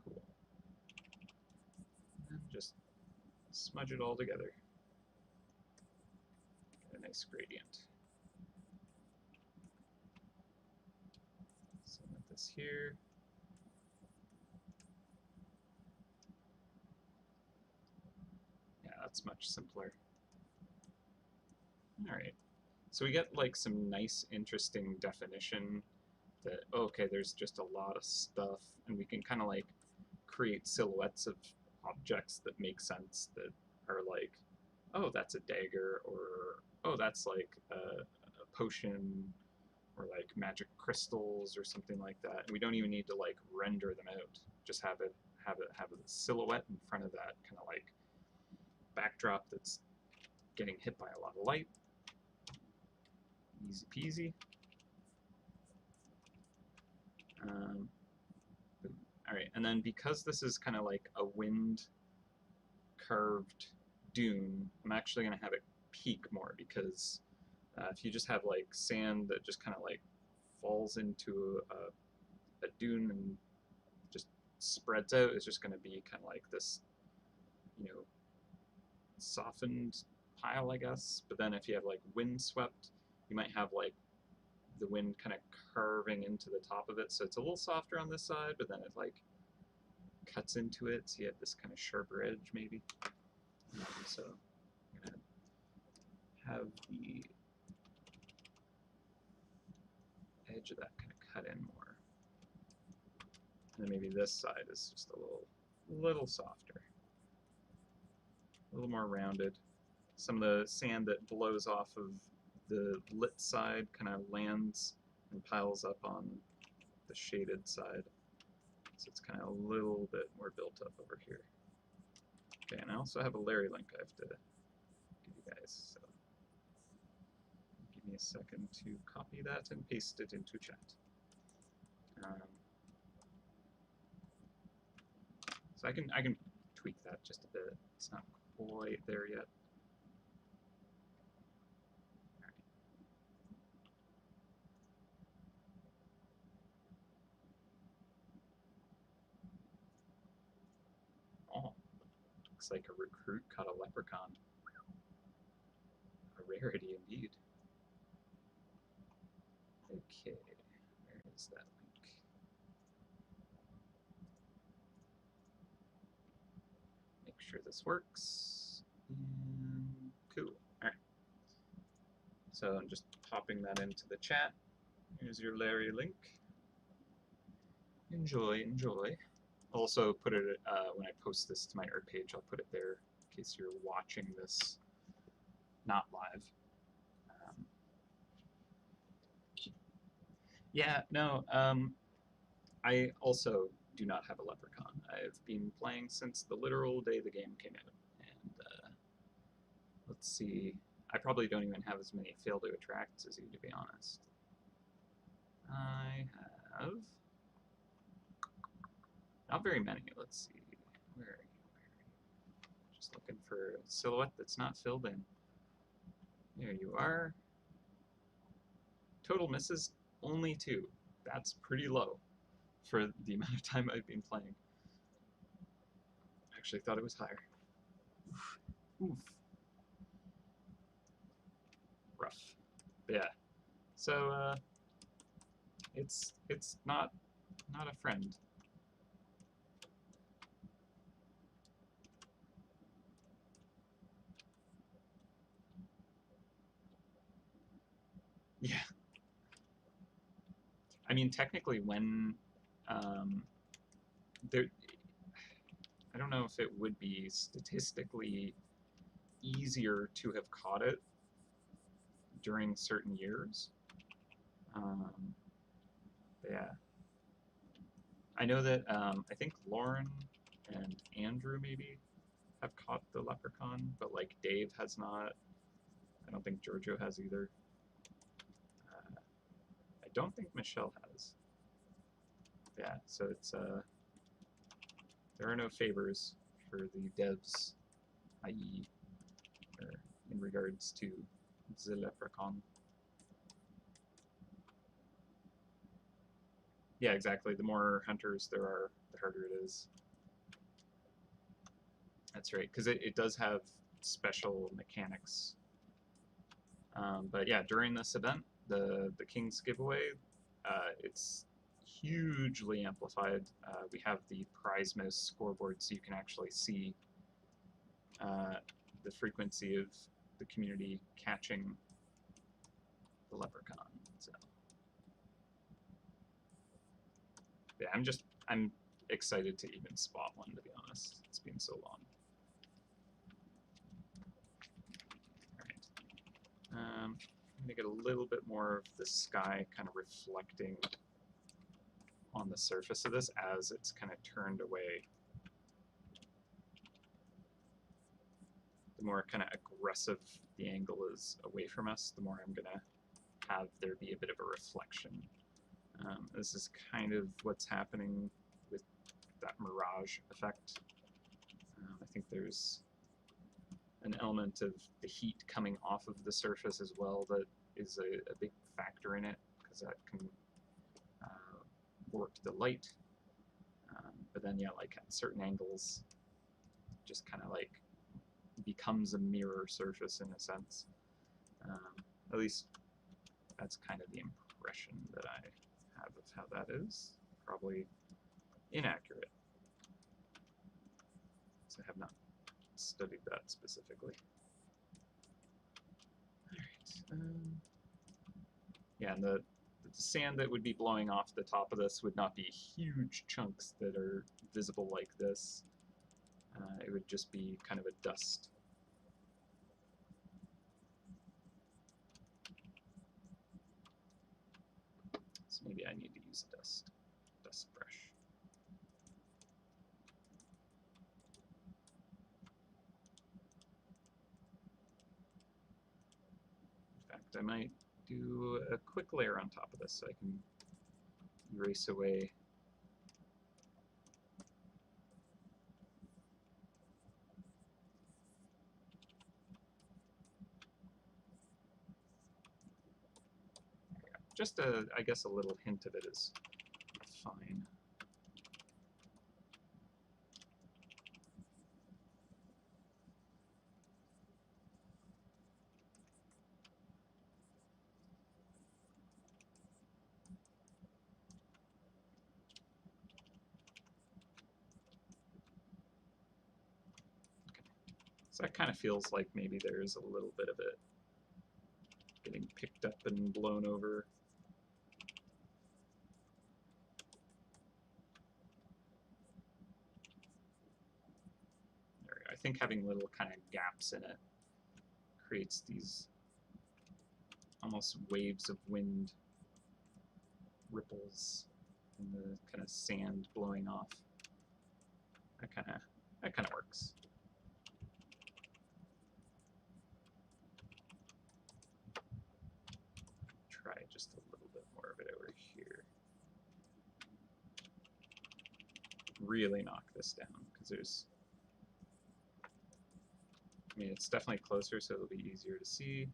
Cool. And just smudge it all together. Get a nice gradient. Cement this here. Yeah, that's much simpler. Alright, so we get like some nice interesting definition that, okay, there's just a lot of stuff, and we can kind of like create silhouettes of objects that make sense, that are like, oh, that's a dagger, or oh, that's like a potion, or like magic crystals or something like that. And we don't even need to like render them out. Just have a silhouette in front of that kind of like backdrop that's getting hit by a lot of light. Easy peasy. All right, and then because this is kind of like a wind curved dune, I'm actually going to have it peak more because if you just have like sand that just kind of like falls into a dune and just spreads out, it's just going to be kind of like this, you know, softened pile, I guess. But then if you have like wind swept, you might have like the wind kind of curving into the top of it, so it's a little softer on this side, but then it like cuts into it, so you have this kind of sharper edge maybe. So I'm gonna have the edge of that kind of cut in more, and then maybe this side is just a little softer, a little more rounded. Some of the sand that blows off of the lit side kind of lands and piles up on the shaded side. So it's kind of a little bit more built up over here. Okay, and I also have a Larry link I have to give you guys. So give me a second to copy that and paste it into chat. So I can tweak that just a bit. It's not quite there yet. Oh, looks like a recruit caught a leprechaun. A rarity indeed. Okay, where is that link? Make sure this works. And cool. Alright. So I'm just popping that into the chat. Here's your Larry link. Enjoy, enjoy. I'll also put it, when I post this to my art page, I'll put it there in case you're watching this not live. Yeah, no, I also do not have a leprechaun. I've been playing since the literal day the game came out. And let's see, I probably don't even have as many fail to attracts as you, to be honest. I have not very many. Let's see. Where are you? Just looking for a silhouette that's not filled in. There you are. Total misses, only 2. That's pretty low for the amount of time I've been playing. Actually thought it was higher. Oof. Rough. But yeah. So it's not a friend. Yeah. I mean, technically, when there, I don't know if it would be statistically easier to have caught it during certain years. Yeah. I know that I think Lauren and Andrew maybe have caught the leprechaun, but like Dave has not. I don't think Giorgio has either. I don't think Michelle has. Yeah, so it's there are no favors for the devs, i.e. in regards to the leprechaun. Yeah, exactly. The more hunters there are, the harder it is. That's right, because it does have special mechanics. But yeah, during this event, the King's giveaway, it's hugely amplified. We have the prize mouse scoreboard, so you can actually see the frequency of the community catching the leprechaun. So yeah, I'm excited to even spot one, to be honest. It's been so long. All right. Make it a little bit more of the sky kind of reflecting on the surface of this as it's kind of turned away. The more kind of aggressive the angle is away from us, the more I'm gonna have there be a bit of a reflection. This is kind of what's happening with that mirage effect. I think there's an element of the heat coming off of the surface as well that is a big factor in it, because that can warp the light. But then, yeah, like at certain angles, just kind of like becomes a mirror surface in a sense. At least that's kind of the impression that I have of how that is. Probably inaccurate, so I have not studied that specifically. Alright. Yeah, and the sand that would be blowing off the top of this would not be huge chunks that are visible like this. It would just be kind of a dust. So maybe I need to use a dust brush. In fact, I might do a quick layer on top of this so I can erase away just I guess a little hint of it is fine. Okay. So that kind of feels like maybe there's a little bit of it getting picked up and blown over. I think having little kind of gaps in it creates these almost waves of wind ripples and the kind of sand blowing off. That kind of works. Try just a little bit more of it over here. Really knock this down because there's, I mean, it's definitely closer, so it'll be easier to see.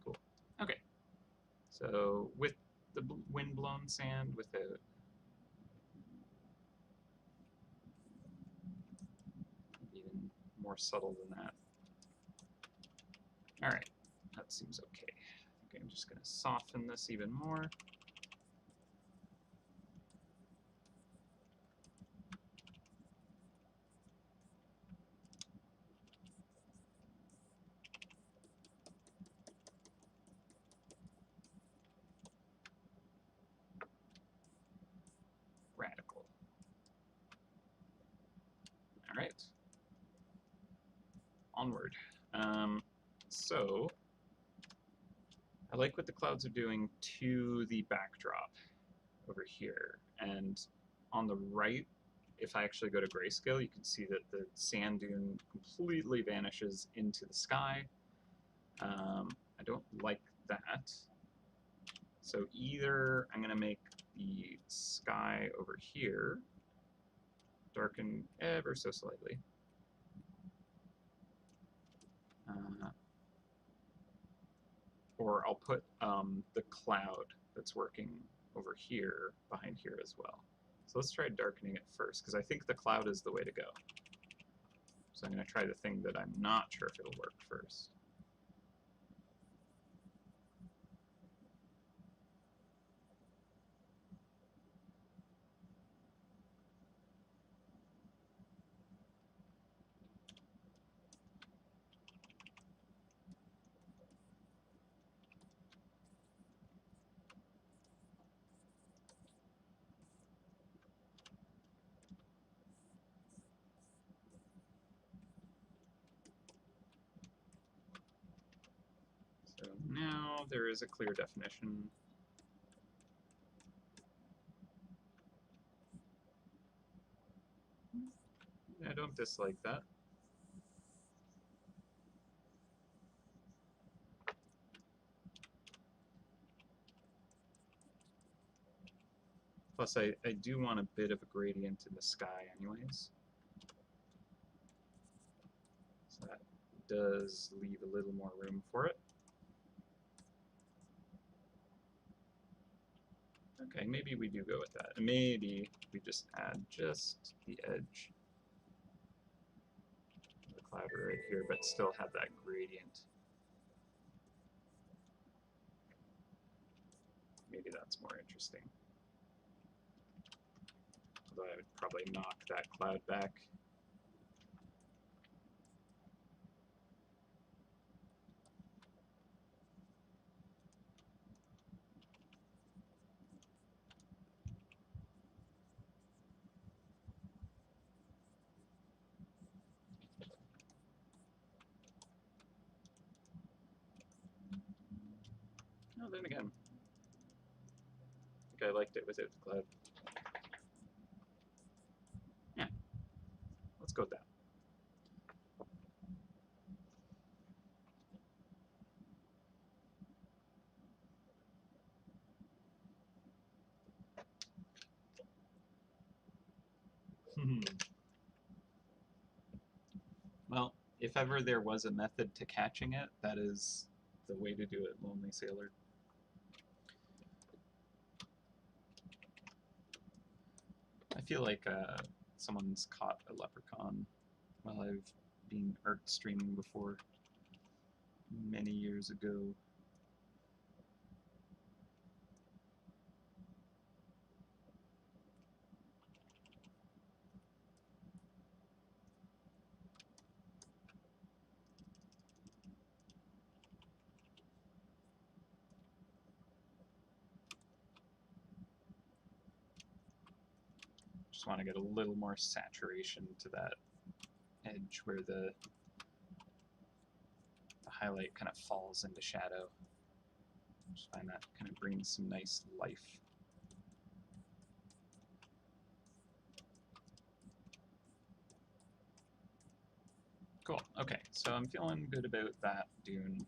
Cool. Okay. So with the wind-blown sand, with the even more subtle than that. All right, that seems okay. I think I'm just going to soften this even more. Radical. All right. Onward. So I like what the clouds are doing to the backdrop over here. And on the right, if I actually go to grayscale, you can see that the sand dune completely vanishes into the sky. I don't like that. So either I'm going to make the sky over here darken ever so slightly. Or I'll put the cloud that's working over here behind here as well. So let's try darkening it first, because I think the cloud is the way to go. So I'm going to try the thing that I'm not sure if it'll work first. now there is a clear definition. I don't dislike that. Plus, I do want a bit of a gradient in the sky anyways. So that does leave a little more room for it. Okay, maybe we do go with that. And maybe we just add just the edge of the cloud right here, but still have that gradient. Maybe that's more interesting. Although I would probably knock that cloud back. Oh, then again, I think I liked it without the cloud. Yeah, let's go with that. Well, if ever there was a method to catching it, that is the way to do it, Lonely Sailor. I feel like someone's caught a leprechaun while I've been art streaming before many years ago. Just want to get a little more saturation to that edge where the highlight kind of falls into shadow. Just find that kind of brings some nice life. Cool. Okay, so I'm feeling good about that dune.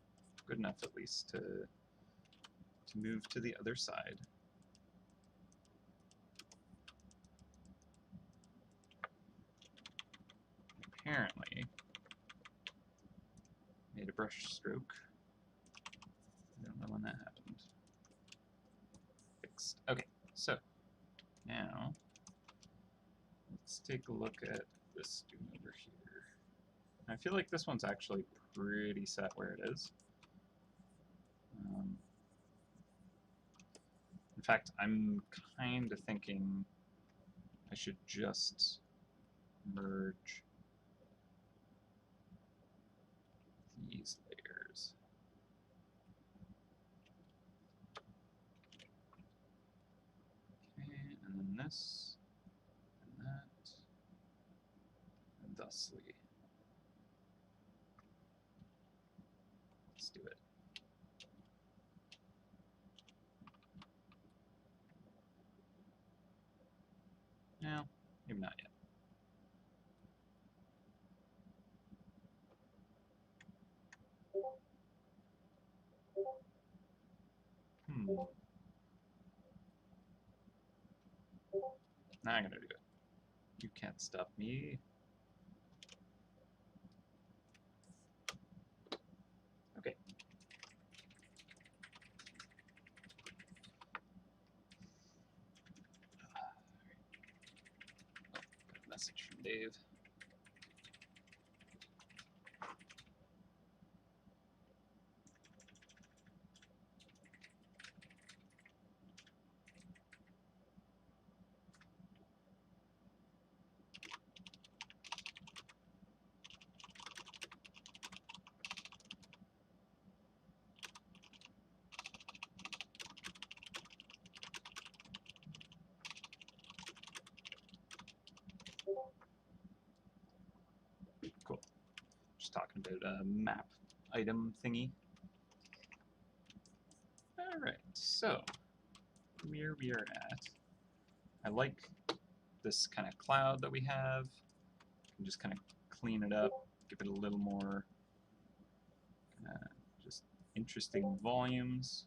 Good enough at least to move to the other side. Apparently made a brush stroke. I don't know when that happened. Fixed. Okay, so now let's take a look at this dune over here. I feel like this one's actually pretty set where it is. In fact, I'm kind of thinking I should just merge these layers. Okay, and then this, and that, and thusly. Let's do it. No, maybe not yet. Now I'm gonna do it. You can't stop me. Okay. Oh, got a message from Dave. Cool. Just talking about a map item thingy. So, where we are at, I like this kind of cloud that we have. And just kind of clean it up, give it a little more just interesting volumes.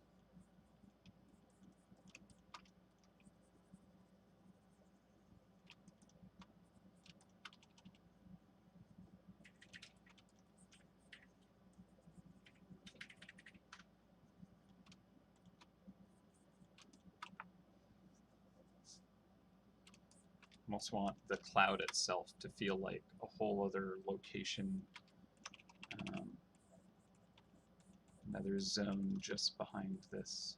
I also want the cloud itself to feel like a whole other location, another zone just behind this.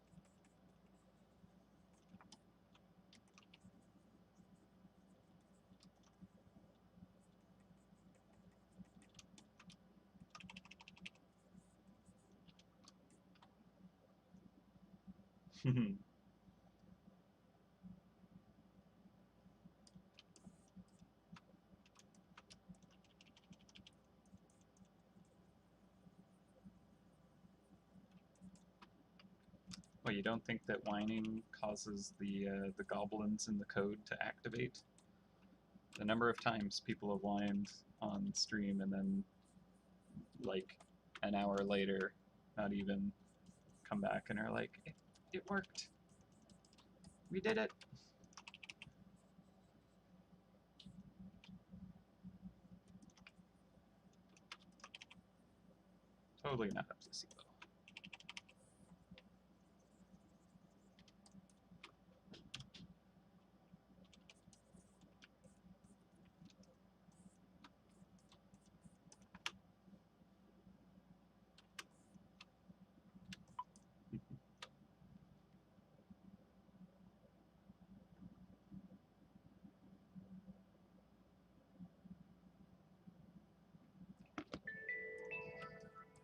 Well, you don't think that whining causes the goblins in the code to activate? The number of times people have whined on stream and then, like, an hour later, not even, come back and are like, it worked. We did it. Totally not a placebo.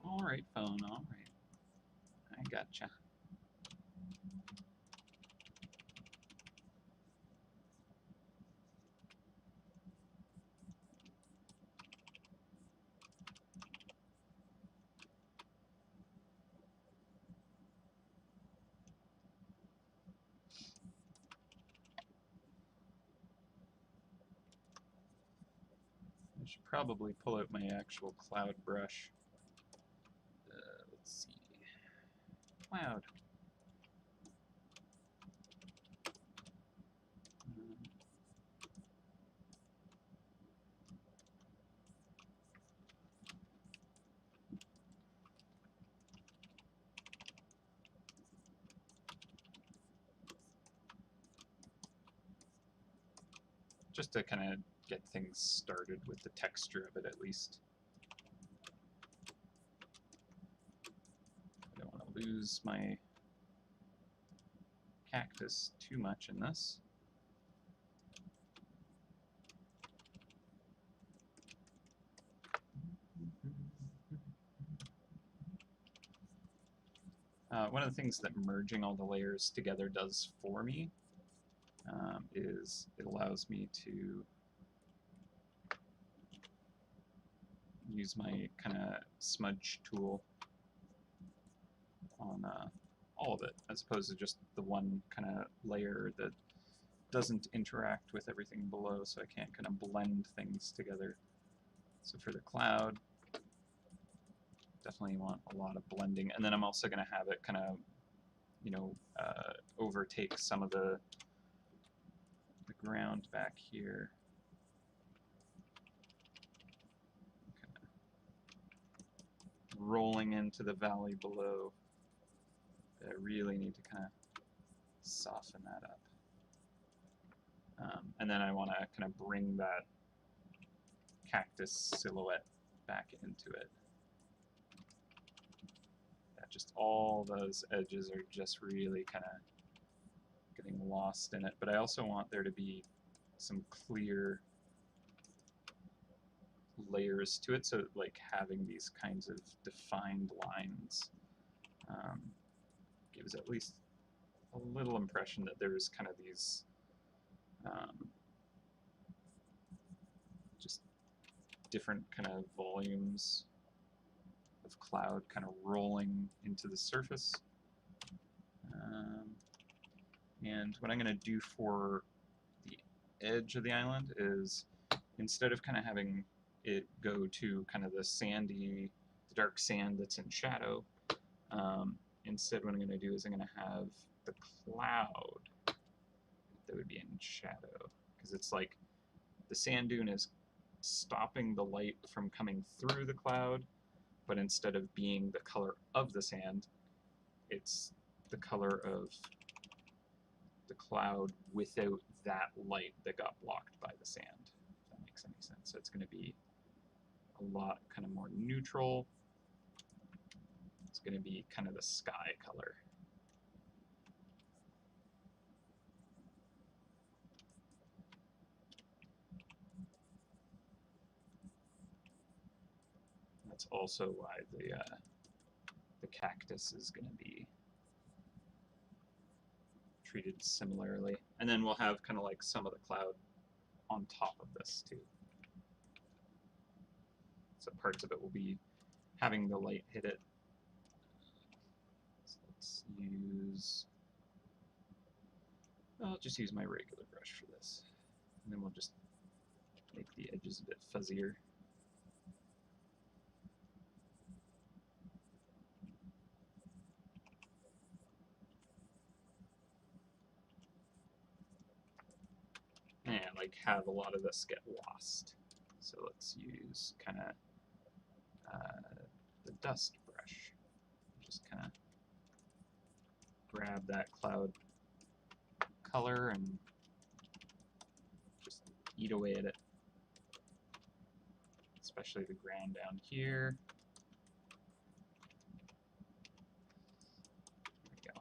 Alright, phone, alright. I gotcha. I should probably pull out my actual cloud brush. Let's see. Cloud. Just to kind of get things started with the texture of it at least. I don't want to lose my cactus too much in this. One of the things that merging all the layers together does for me is it allows me to use my kind of smudge tool on all of it, as opposed to just the one kind of layer that doesn't interact with everything below, so I can't kind of blend things together. So for the cloud, definitely want a lot of blending, and then I'm also going to have it kind of, you know, overtake some of the ground back here. Rolling into the valley below. I really need to kind of soften that up. And then I want to kind of bring that cactus silhouette back into it. Yeah, just all those edges are just really kind of getting lost in it. But I also want there to be some clear layers to it, so like having these kinds of defined lines gives at least a little impression that there's kind of these just different kind of volumes of cloud kind of rolling into the surface. And what I'm going to do for the edge of the island is, instead of kind of having it go to kind of the sandy, the dark sand that's in shadow, instead what I'm going to do is I'm going to have the cloud that would be in shadow, because it's like the sand dune is stopping the light from coming through the cloud, but instead of being the color of the sand, it's the color of the cloud without that light that got blocked by the sand, if that makes any sense. So it's going to be a lot kind of more neutral. It's going to be kind of the sky color. That's also why the cactus is going to be treated similarly. And then we'll have kind of like some of the cloud on top of this too. So parts of it will be having the light hit it. So let's use, I'll just use my regular brush for this. And then we'll just make the edges a bit fuzzier. And like have a lot of this get lost. So let's use kind of the dust brush. Just kind of grab that cloud color and just eat away at it. Especially the ground down here. There we go.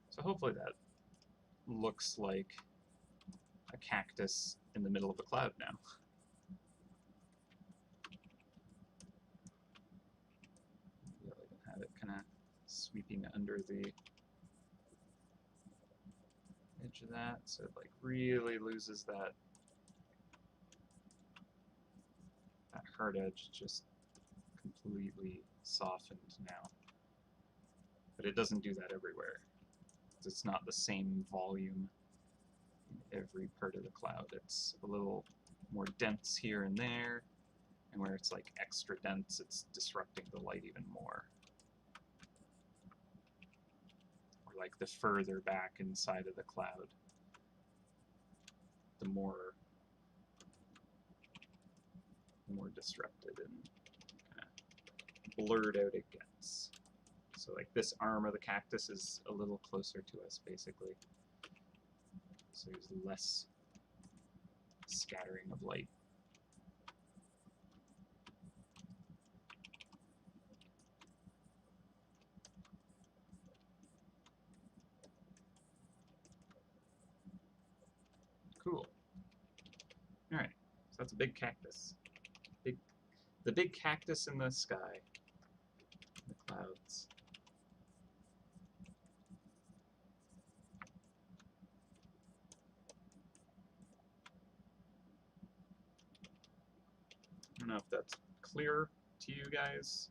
So hopefully that looks like a cactus in the middle of a cloud now. Maybe I'll even have it kind of sweeping under the edge of that, so it like really loses that hard edge, just completely softened now. But it doesn't do that everywhere. It's not the same volume in every part of the cloud. It's a little more dense here and there, and where it's like extra dense, it's disrupting the light even more. Or like the further back inside of the cloud, the more disrupted and kind of blurred out it gets. So like this arm of the cactus is a little closer to us, basically. So there's less scattering of light. Cool. All right, so that's a big cactus. The big cactus in the sky, the clouds. I don't know if that's clear to you guys.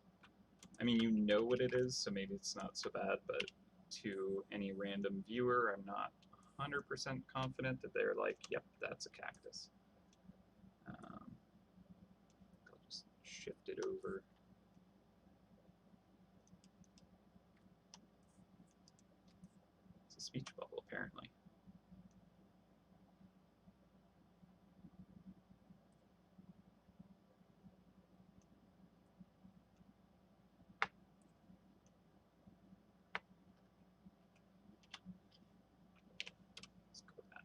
I mean, you know what it is, so maybe it's not so bad, but to any random viewer, I'm not 100% confident that they're like, yep, that's a cactus. I'll just shift it over. It's a speech bubble, apparently. Let's go with that.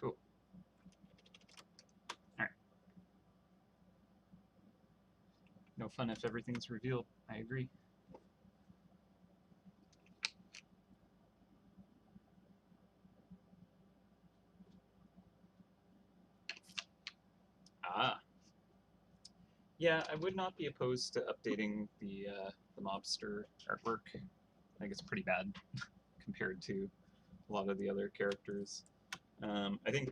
Cool. All right. No fun if everything's revealed. I agree. Yeah, I would not be opposed to updating the mobster artwork. I think it's pretty bad compared to a lot of the other characters. I think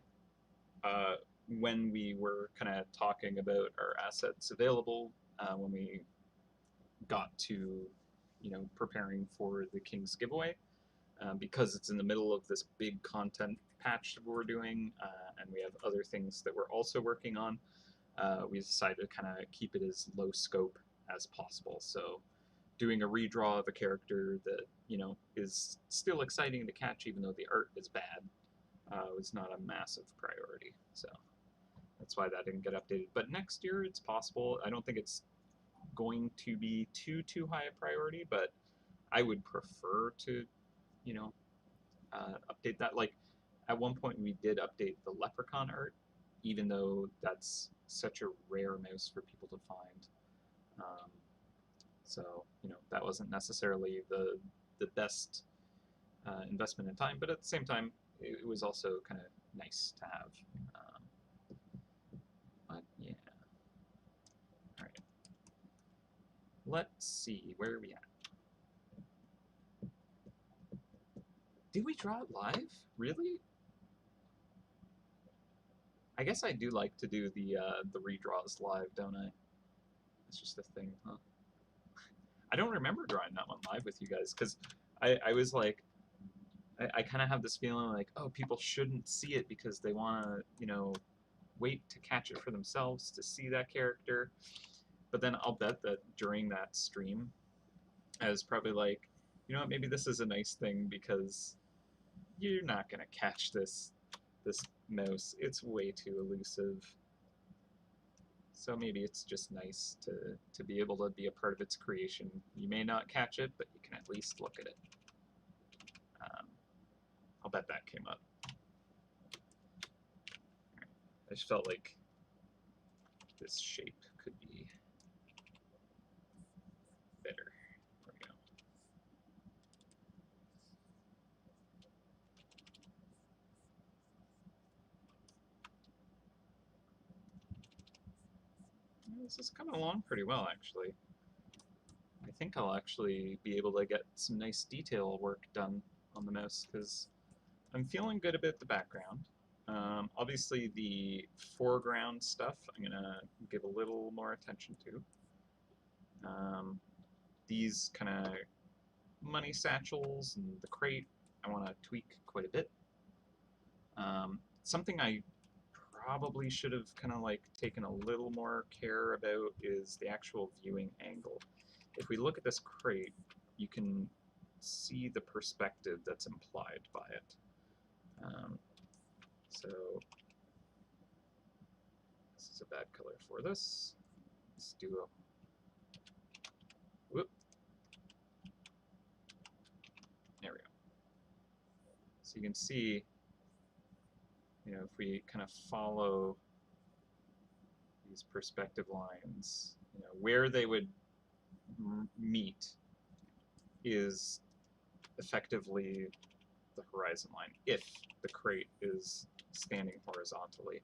uh, when we were kind of talking about our assets available, when we got to, preparing for the King's giveaway, because it's in the middle of this big content patch that we're doing, and we have other things that we're also working on, we decided to kind of keep it as low scope as possible. So doing a redraw of a character that, is still exciting to catch even though the art is bad, was not a massive priority. So that's why that didn't get updated. But next year it's possible. I don't think it's going to be too high a priority, but I would prefer to, you know, update that. Like at one point we did update the leprechaun art, even though that's such a rare mouse for people to find. So that wasn't necessarily the best investment in time, but at the same time, it was also kind of nice to have. But yeah, all right. Let's see, where are we at? Did we draw it live? Really? I guess I do like to do the redraws live, don't I? It's just a thing, huh? I don't remember drawing that one live with you guys because I was like, I kind of have this feeling like, oh, people shouldn't see it because they want to, wait to catch it for themselves to see that character. But then I'll bet that during that stream, I was probably like, you know what, maybe this is a nice thing because you're not gonna catch this mouse. It's way too elusive. So maybe it's just nice to be able to be a part of its creation. You may not catch it, but you can at least look at it. I'll bet that came up. I just felt like this shape could be better. There we go. This is coming along pretty well, actually. I think I'll actually be able to get some nice detail work done on the mouse because I'm feeling good about the background. Obviously, the foreground stuff I'm going to give a little more attention to. These kind of money satchels and the crate I want to tweak quite a bit. Something I probably should have kind of like taken a little more care about is the actual viewing angle. If we look at this crate, you can see the perspective that's implied by it. So this is a bad color for this. Let's do a whoop. There we go. So you can see, if we kind of follow these perspective lines, where they would meet is effectively the horizon line if the crate is standing horizontally.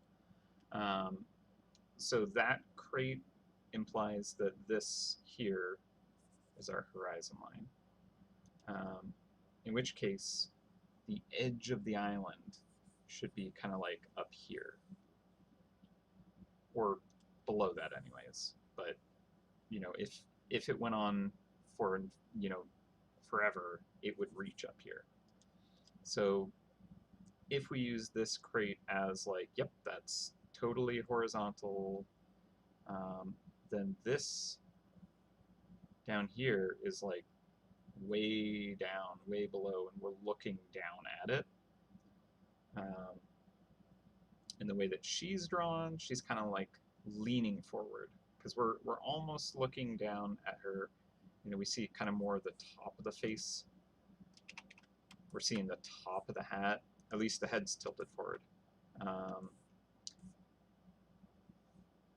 So that crate implies that this here is our horizon line, in which case the edge of the island should be kind of like up here, or below that anyways. But if it went on for forever, it would reach up here. So if we use this crate as like, yep, that's totally horizontal, then this down here is like way down, way below, and we're looking down at it. And the way that she's drawn, she's kind of like leaning forward because we're almost looking down at her. We see kind of more of the top of the face. We're seeing the top of the hat. At least the head's tilted forward.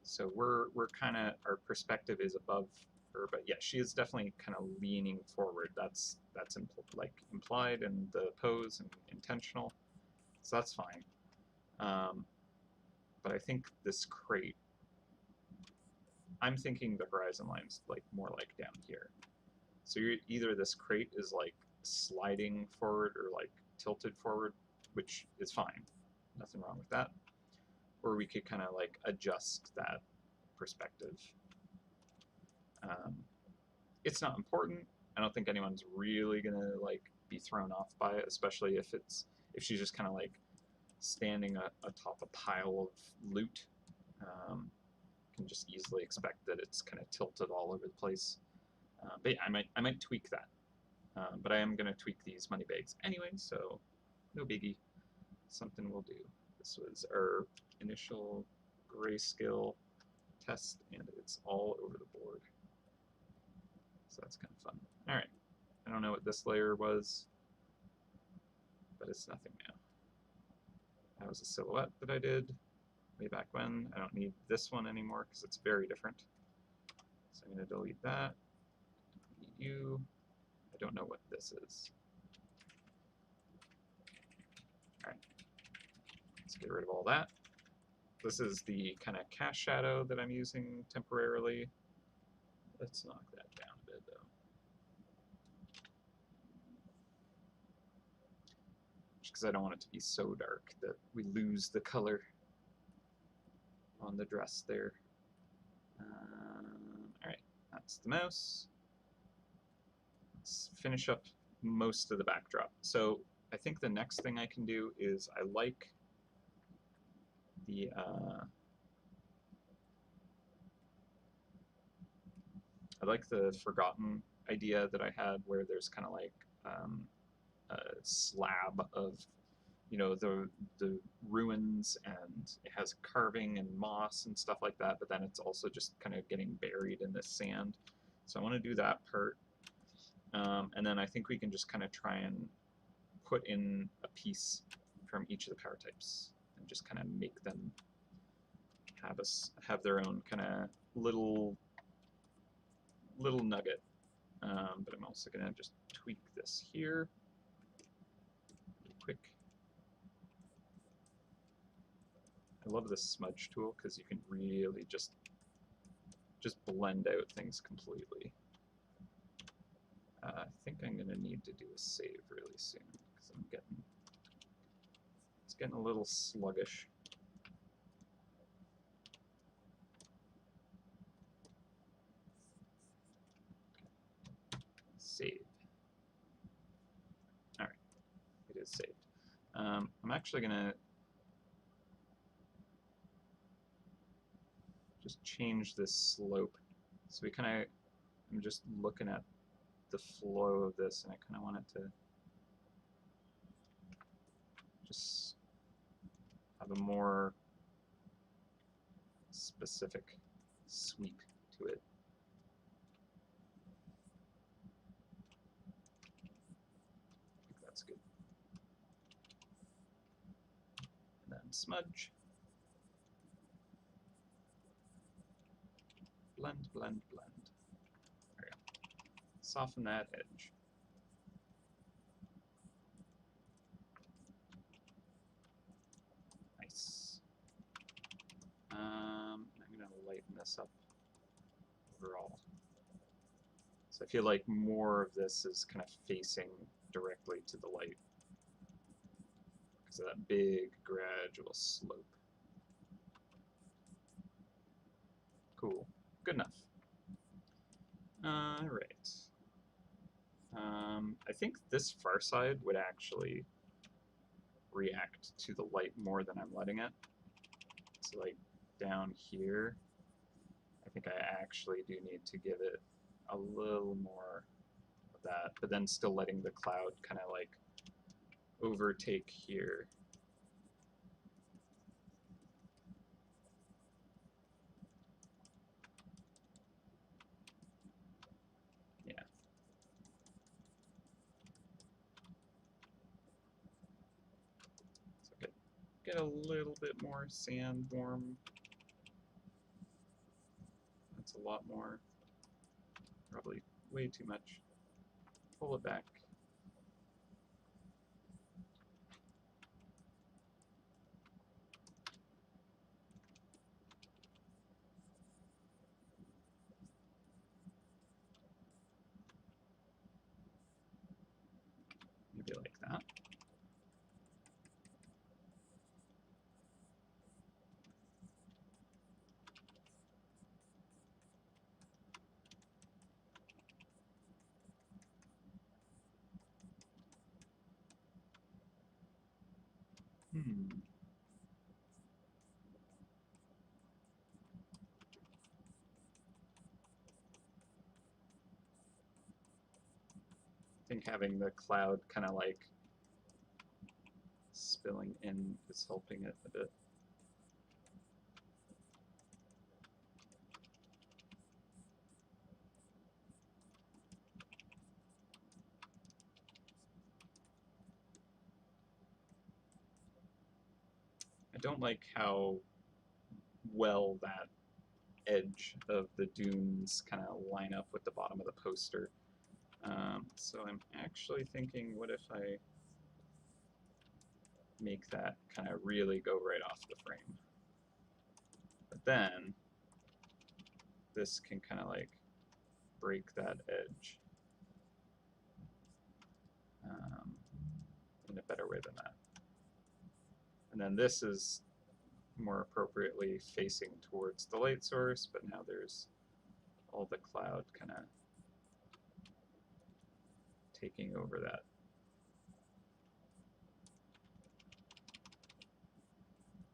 So we're kind of, our perspective is above her, but yeah, she is definitely kind of leaning forward. That's implied in the pose and intentional, so that's fine. But I think this crate I'm thinking the horizon line's like more like down here. So either this crate is like sliding forward or like tilted forward, which is fine, nothing wrong with that. Or we could kind of like adjust that perspective. It's not important. I don't think anyone's really gonna like be thrown off by it, especially if she's just kind of like standing atop a pile of loot. Can just easily expect that it's kind of tilted all over the place. But yeah, I might tweak that. But I am gonna tweak these money bags anyway, so no biggie. Something we'll do. This was our initial grayscale test, and it's all over the board. So that's kind of fun. All right, I don't know what this layer was, but it's nothing now. That was a silhouette that I did way back when. I don't need this one anymore because it's very different. So I'm going to delete that. Delete you. I don't know what this is. All right, let's get rid of all that. This is the kind of cast shadow that I'm using temporarily. Let's knock that down a bit though. Just because I don't want it to be so dark that we lose the color on the dress there. All right, that's the mouse. Let's finish up most of the backdrop. So I think the next thing I can do is I like the forgotten idea that I had, where there's kind of like a slab of, you know, the ruins, and it has carving and moss and stuff like that, but then it's also just kind of getting buried in the sand. So I want to do that part. And then I think we can just kind of try and put in a piece from each of the power types and just kind of make them have their own kind of little nugget. But I'm also going to just tweak this here really quick. I love this smudge tool because you can really just blend out things completely. I think I'm going to need to do a save really soon because it's getting a little sluggish. Save. All right, it is saved. I'm actually going to just change this slope. So I'm just looking at the flow of this, and I kind of want it to just have a more specific sweep to it. I think that's good. And then smudge. Blend, blend, blend. There we go. Soften that edge. Nice. I'm going to lighten this up overall. So I feel like more of this is kind of facing directly to the light because of that big gradual slope. Cool. Good enough. All right. I think this far side would actually react to the light more than I'm letting it. So like down here, I think I actually do need to give it a little more of that, but then still letting the cloud kind of like overtake here. Yeah. So get a little bit more sand warm. That's a lot more. Probably way too much. Pull it back. Maybe like that. I think having the cloud kind of like spilling in is helping it a bit. I don't like how well that edge of the dunes kind of line up with the bottom of the poster. So I'm actually thinking, what if I make that kind of really go right off the frame? But then this can kind of like break that edge in a better way than that. And then this is more appropriately facing towards the light source, but now there's all the cloud kind of taking over that.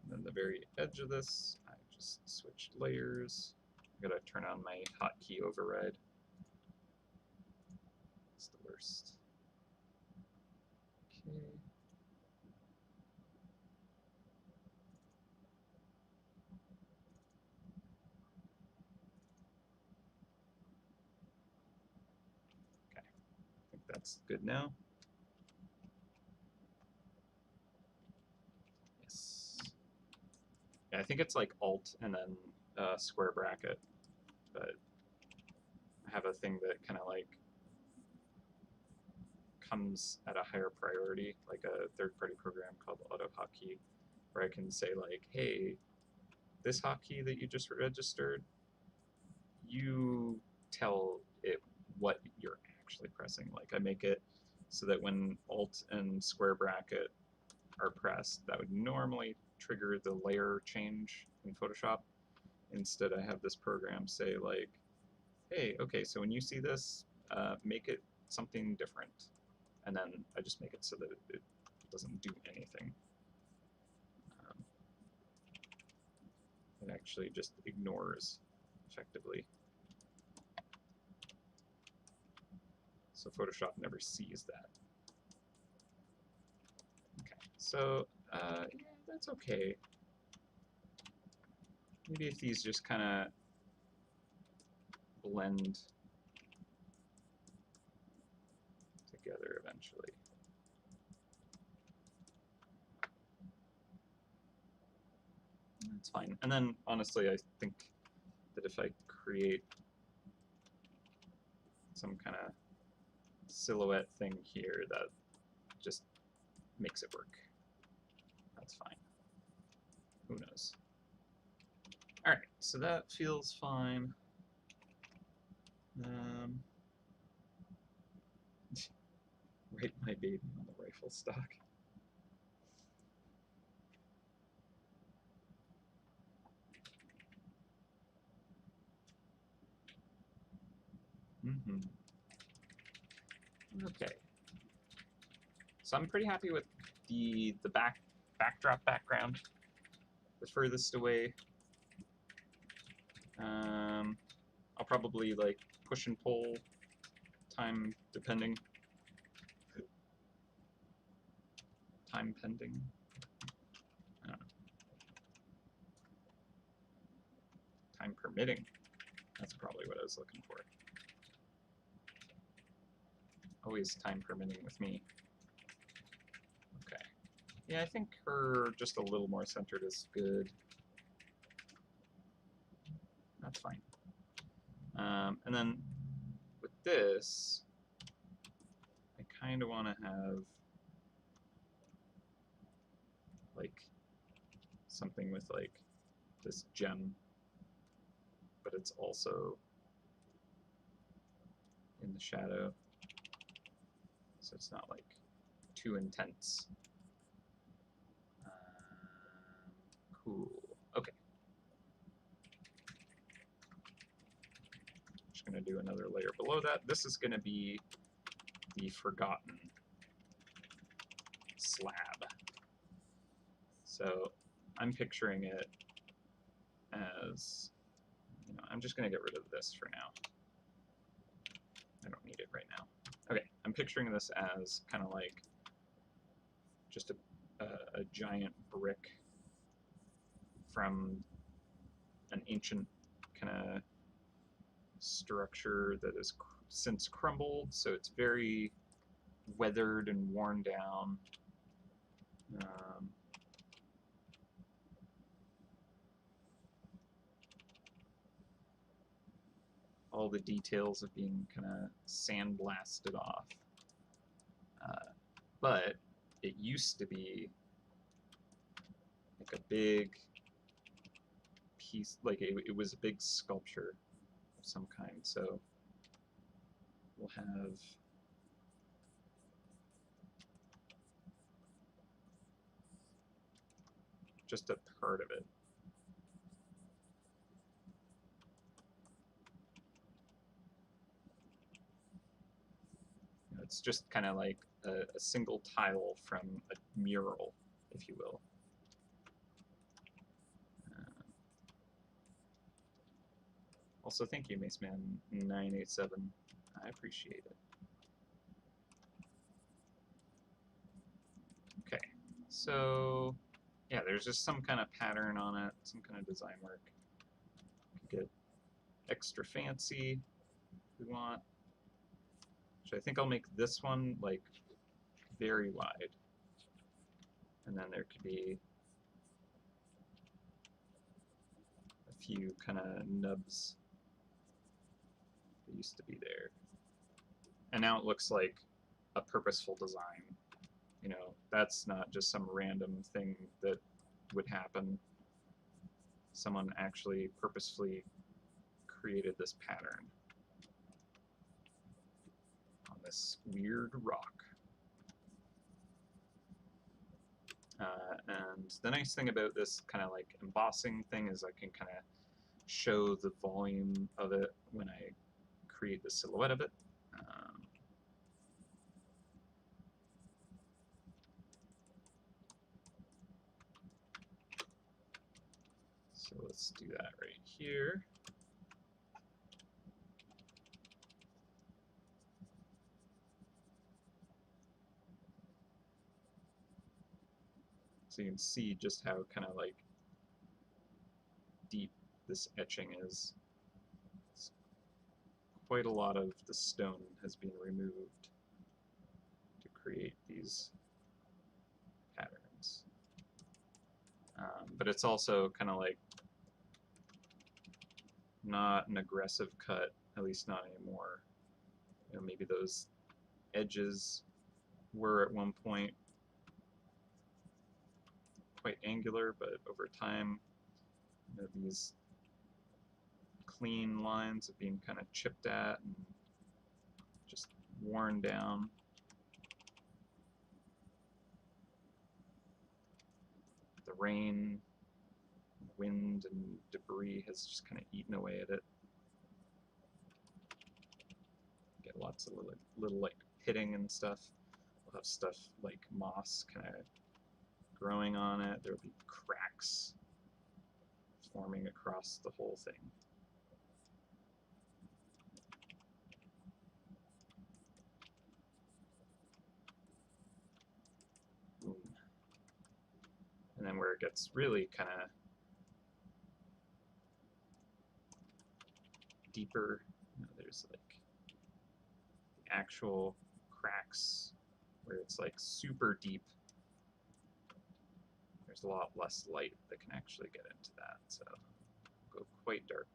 And then the very edge of this, I just switched layers. I gotta turn on my hotkey override. It's the worst. Okay. Okay, I think that's good now. Yes. Yeah, I think it's like Alt and then square bracket, but I have a thing that kind of like comes at a higher priority, like a third-party program called AutoHotkey, where I can say like, hey, this hotkey that you just registered, you tell it what you're actually pressing. Like I make it so that when Alt and square bracket are pressed, that would normally trigger the layer change in Photoshop. Instead, I have this program say like, hey, okay, so when you see this, make it something different. And then I just make it so that it doesn't do anything. It actually just ignores effectively. So Photoshop never sees that. Okay, so yeah, that's okay. Maybe if these just kind of blend together eventually. That's fine. And then honestly, I think that if I create some kind of silhouette thing here, that just makes it work. That's fine. Who knows? All right, so that feels fine. Write my baby on the rifle stock. Okay. So I'm pretty happy with the backdrop background. The furthest away. I'll probably like push and pull time depending. Time pending. I don't know. Time permitting. That's probably what I was looking for. Always time permitting with me. Okay. Yeah, I think her just a little more centered is good. That's fine. And then with this, I kind of want to have like something with like this gem, but it's also in the shadow, so it's not like too intense. Cool. Okay. Just going to do another layer below that. This is going to be the forgotten slab. So I'm picturing it as, I'm just going to get rid of this for now. I don't need it right now. Okay, I'm picturing this as kind of like just a giant brick from an ancient kind of structure that has since crumbled, so it's very weathered and worn down. All the details of being kind of sandblasted off. But it used to be like a big piece, like it was a big sculpture of some kind. So we'll have just a part of it. It's just kind of like a single tile from a mural, if you will. Also, thank you, Maceman987. I appreciate it. Okay, so yeah, there's just some kind of pattern on it, some kind of design work. Could get extra fancy if we want. So I think I'll make this one like very wide. And then there could be a few kind of nubs that used to be there. And now it looks like a purposeful design. That's not just some random thing that would happen. Someone actually purposefully created this pattern on this weird rock. And the nice thing about this kind of like embossing thing is I can kind of show the volume of it when I create the silhouette of it. So let's do that right here. So you can see just how kind of like deep this etching is. It's quite a lot of the stone has been removed to create these patterns. But it's also kind of like not an aggressive cut, at least not anymore. Maybe those edges were at one point quite angular, but over time, these clean lines have been kind of chipped at and just worn down. The rain, wind, and debris has just kind of eaten away at it. Get lots of little like pitting and stuff. We'll have stuff like moss kind of growing on it. There'll be cracks forming across the whole thing. Boom. And then where it gets really kind of deeper, there's like the actual cracks where it's like super deep. There's a lot less light that can actually get into that, so go quite dark.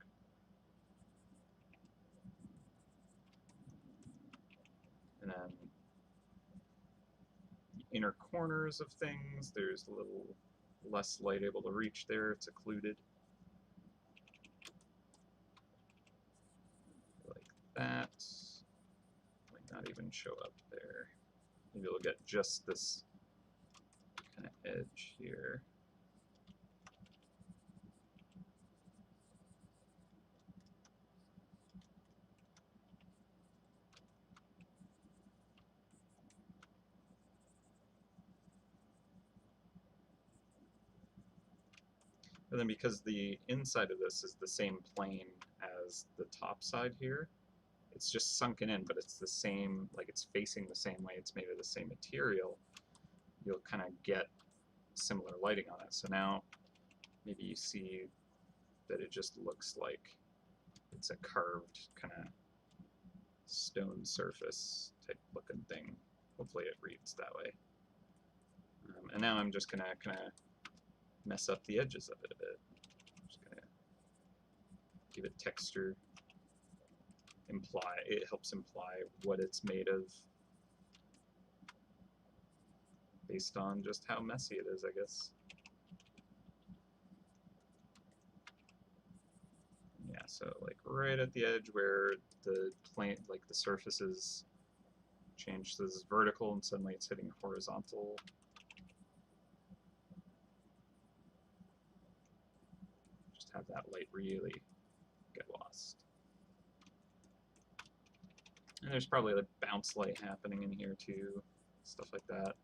And then the inner corners of things, there's a little less light able to reach there, it's occluded. Like that. Might not even show up there. maybe we'll get just this kind of edge here. And then because the inside of this is the same plane as the top side here, it's just sunken in, but it's the same, like it's facing the same way, it's made of the same material, you'll kind of get similar lighting on it. So now maybe you see that it just looks like it's a carved kind of stone surface type looking thing. Hopefully it reads that way. And now I'm just gonna kind of mess up the edges of it a bit. I'm just gonna give it texture. It helps imply what it's made of based on just how messy it is, I guess. Yeah, so like right at the edge where the plane, like the surface is changed to this vertical and suddenly it's hitting horizontal. Just have that light really get lost. And there's probably like bounce light happening in here too, stuff like that.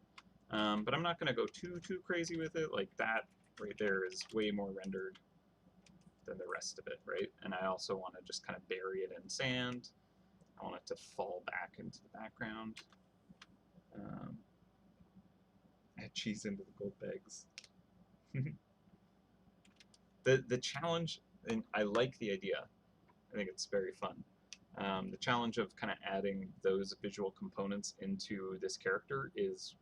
But I'm not going to go too crazy with it. Like that right there is way more rendered than the rest of it, right? And I also want to just kind of bury it in sand. I want it to fall back into the background. Add cheese into the gold bags. The challenge, and I like the idea. I think it's very fun. The challenge of kind of adding those visual components into this character is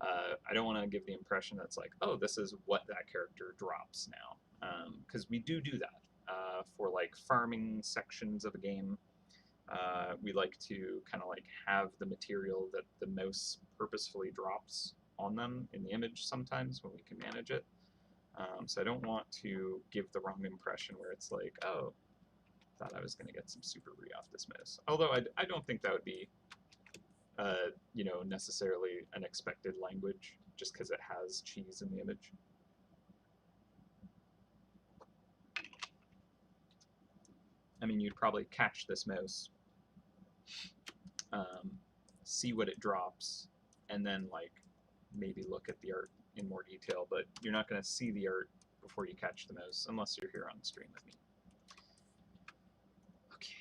I don't want to give the impression that's like, oh, this is what that character drops now. Because we do that for like farming sections of a game. We like to kind of like have the material that the mouse purposefully drops on them in the image sometimes when we can manage it. So I don't want to give the wrong impression where it's like, oh, thought I was going to get some super re off this mouse. Although I don't think that would be you know, necessarily an expected language just because it has cheese in the image. I mean, you'd probably catch this mouse, see what it drops, and then like maybe look at the art in more detail, but you're not going to see the art before you catch the mouse unless you're here on stream with me. Okay,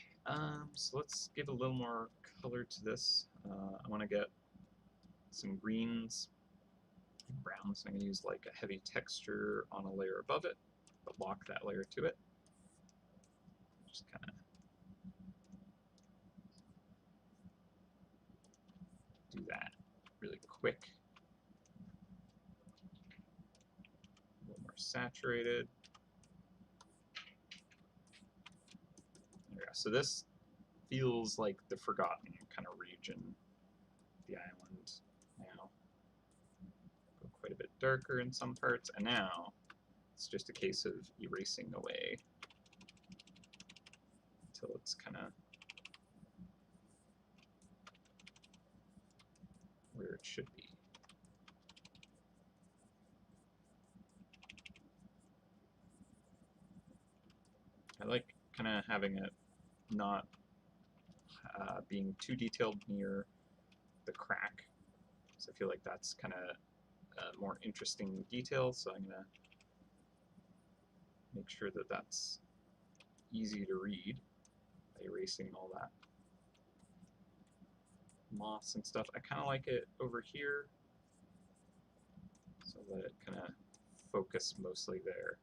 so let's give a little more color to this. I want to get some greens and browns. I'm going to use like a heavy texture on a layer above it, but lock that layer to it. Just kind of do that really quick. A little more saturated. There we go. So this feels like the forgotten kind of region, the island now. Go quite a bit darker in some parts, and now it's just a case of erasing away until it's kind of where it should be. I like kind of having it not being too detailed near the crack, so I feel like that's kind of more interesting detail, so I'm going to make sure that that's easy to read by erasing all that moss and stuff. I kind of like it over here, so let it kind of focus mostly there.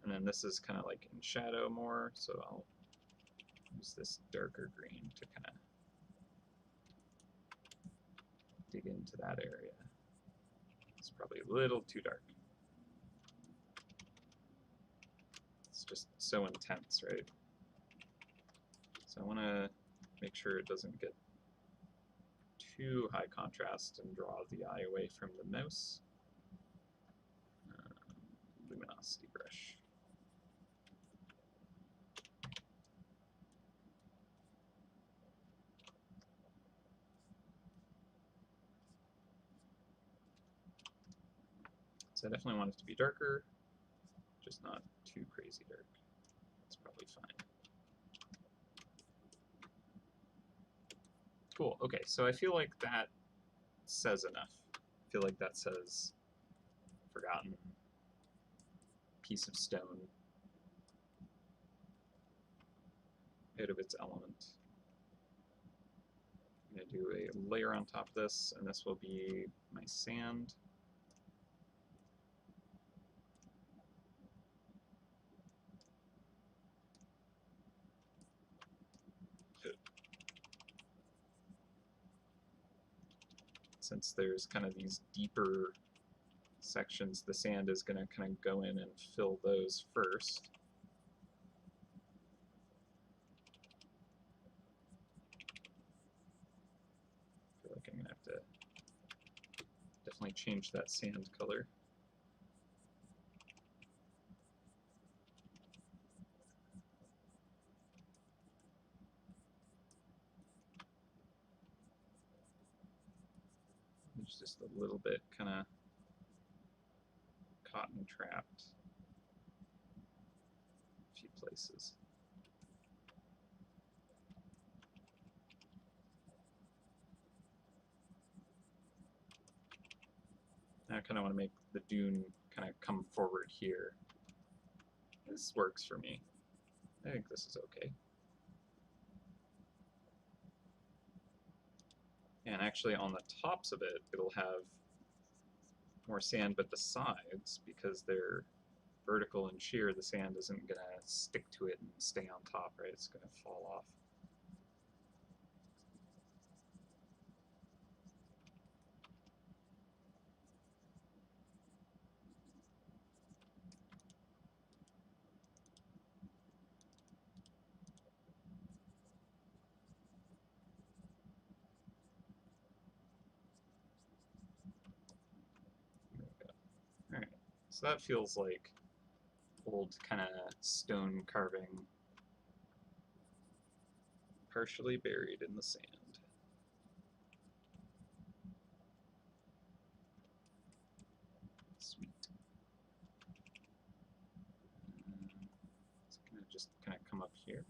And then this is kind of like in shadow more, so I'll use this darker green to kind of dig into that area. It's probably a little too dark. It's just so intense, right? So I want to make sure it doesn't get too high contrast and draw the eye away from the mouse. Luminosity brush. So I definitely want it to be darker, just not too crazy dark. It's probably fine. Cool, okay, so I feel like that says enough. I feel like that says forgotten piece of stone out of its element. I'm going to do a layer on top of this, and this will be my sand. Since there's kind of these deeper sections, the sand is going to kind of go in and fill those first. I feel like I'm going to have to definitely change that sand color. There's just a little bit kind of cotton trapped a few places. Now I kind of want to make the dune kind of come forward here. This works for me. I think this is okay. And actually on the tops of it, it'll have more sand, but the sides, because they're vertical and sheer, the sand isn't going to stick to it and stay on top, right? It's going to fall off. There we go. All right, so that feels like old kind of stone carving, partially buried in the sand. Sweet. It's gonna just kind of come up here.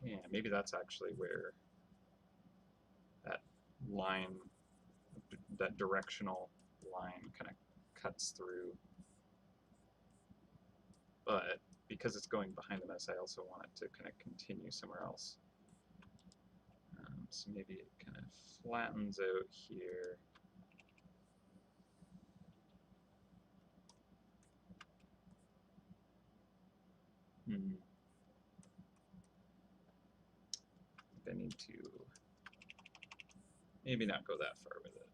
Yeah, maybe that's actually where that line, that directional line kind of cuts through. But because it's going behind the mouse, I also want it to kind of continue somewhere else. So maybe it kind of flattens out here. I need to maybe not go that far with it.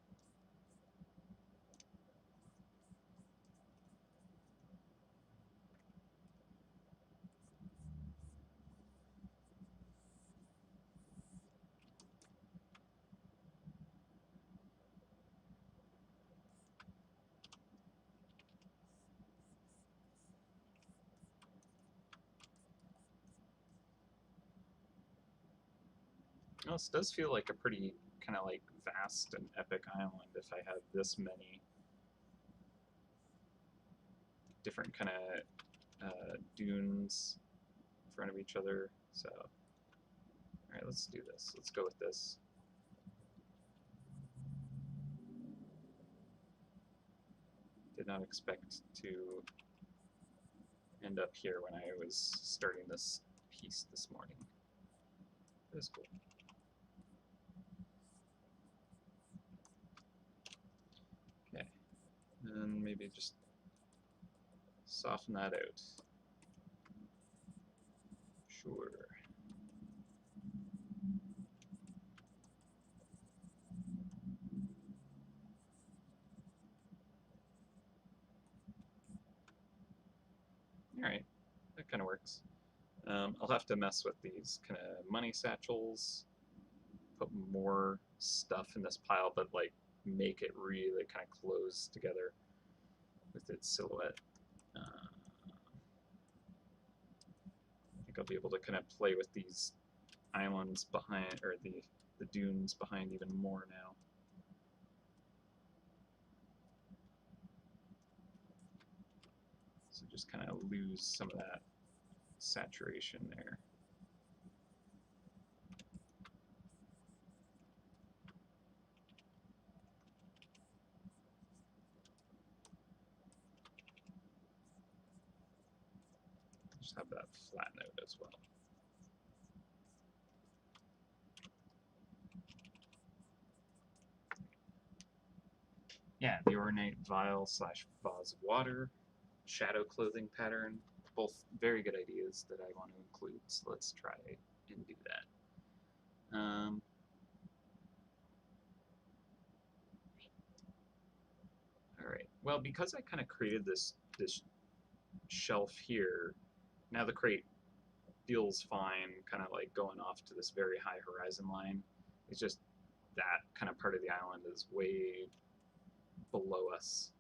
Well, this does feel like a pretty kind of like vast and epic island if I had this many different kind of dunes in front of each other. So, all right, let's do this. Let's go with this. Did not expect to end up here when I was starting this piece this morning. It was cool. Okay, and maybe just soften that out. Sure. All right, that kind of works. I'll have to mess with these kind of money satchels, put more stuff in this pile, but like make it really kind of close together with its silhouette. I think I'll be able to kind of play with these islands behind, or the dunes behind even more now. So just kind of lose some of that saturation there. Just have that flat note as well. Yeah, the ornate vial / vase of water, shadow clothing pattern, both very good ideas that I want to include. So let's try and do that. All right. Well, because I kind of created this shelf here, now the crate feels fine, kind of like going off to this very high horizon line. It's just that kind of part of the island is way below us,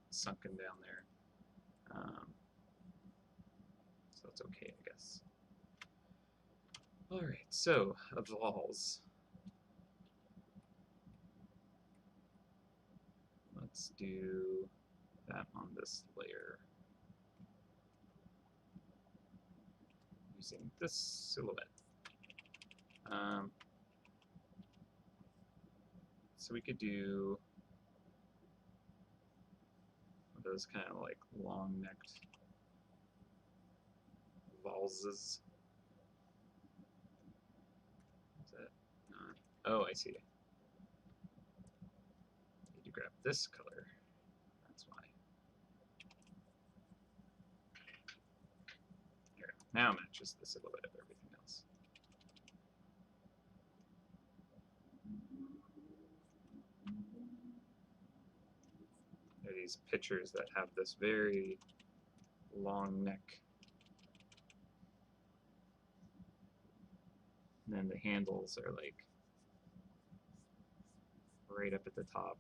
sunken down there. So it's okay, I guess. All right, so of walls. Let's do that on this layer using this silhouette. So we could do those kind of like long-necked vases. Is that not? Oh, I see. Need to grab this color. That's why. Here, now it matches the silhouette of everything else. There are these pictures that have this very long neck. And then the handles are like right up at the top.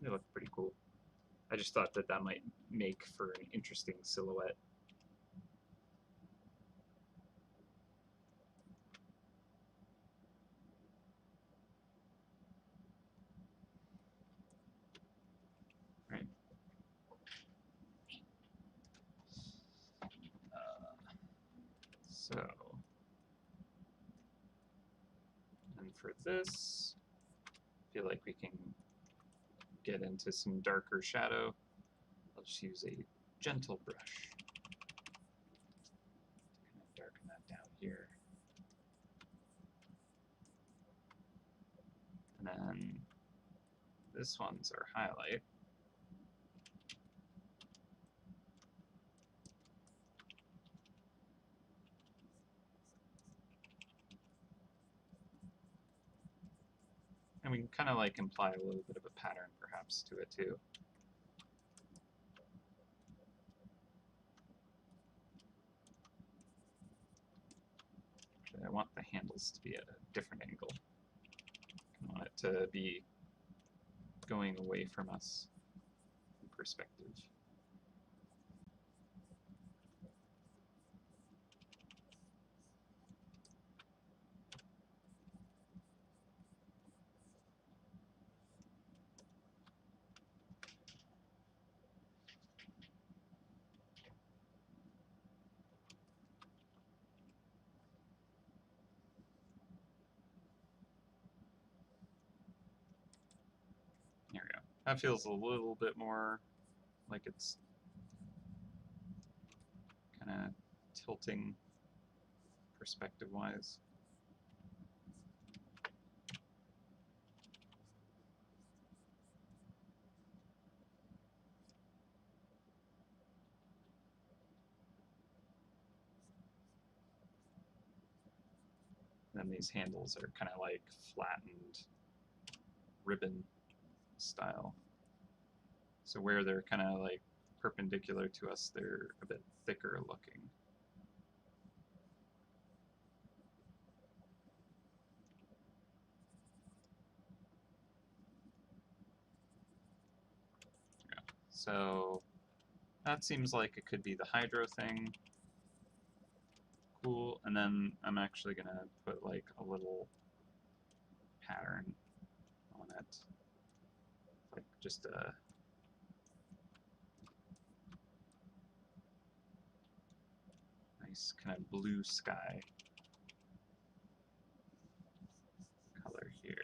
They look pretty cool. I just thought that that might make for an interesting silhouette. Right. So, and for this, I feel like we can get into some darker shadow. I'll just use a gentle brush to kind of darken that down here. And then this one's our highlight. And we can kind of like imply a little bit of a pattern perhaps to it too. Actually, I want the handles to be at a different angle. I want it to be going away from us in perspective. There we go. That feels a little bit more like it's kind of tilting perspective-wise. Then these handles are kind of like flattened ribbon style. So where they're kind of like perpendicular to us, they're a bit thicker looking. Yeah. So that seems like it could be the hydro thing. Cool. And then I'm actually going to put like a little pattern on it. like just a nice kind of blue sky color here.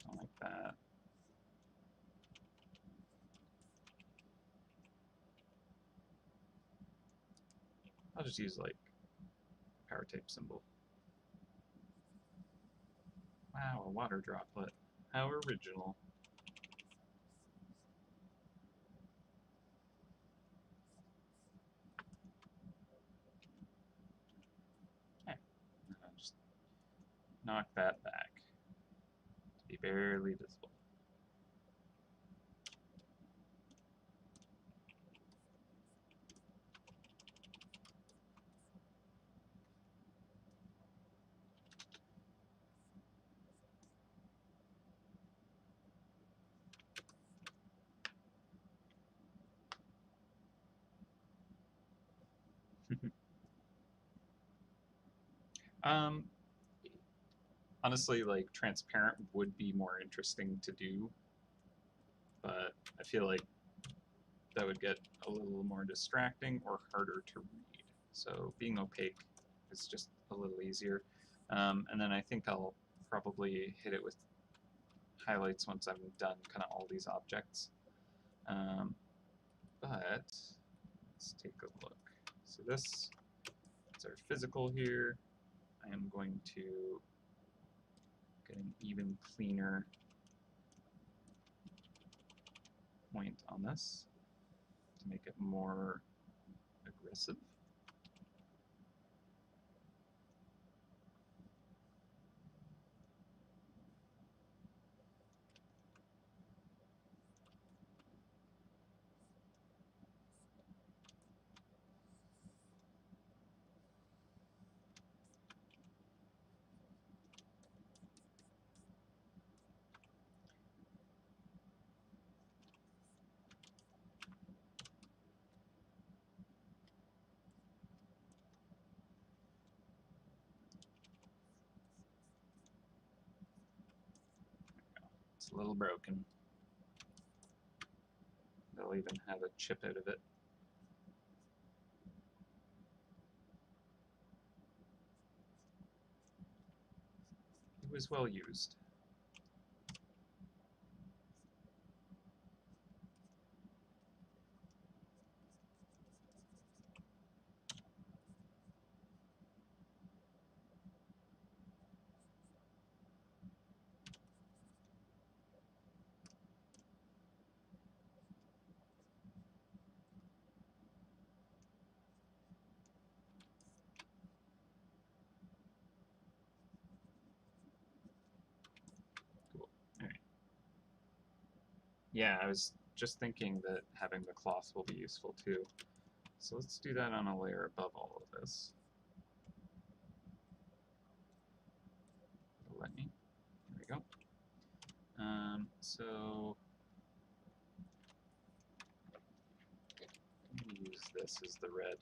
Don't like that. I'll just use like power tape symbol. Wow, a water droplet. How original. Okay. I'll just knock that back to be barely visible. um, Honestly, like transparent would be more interesting to do, but I feel like that would get a little more distracting or harder to read. So being opaque is just a little easier. And then I think I'll probably hit it with highlights once I'm done kind of all these objects. But let's take a look. So this is our physical here. I am going to get an even cleaner point on this to make it more aggressive. It's a little broken. They'll even have a chip out of it. It was well used. Cool. All right. Yeah, I was just thinking that having the cloth will be useful too. So let's do that on a layer above all of this. Let me. There we go. So I'm going to use this as the red.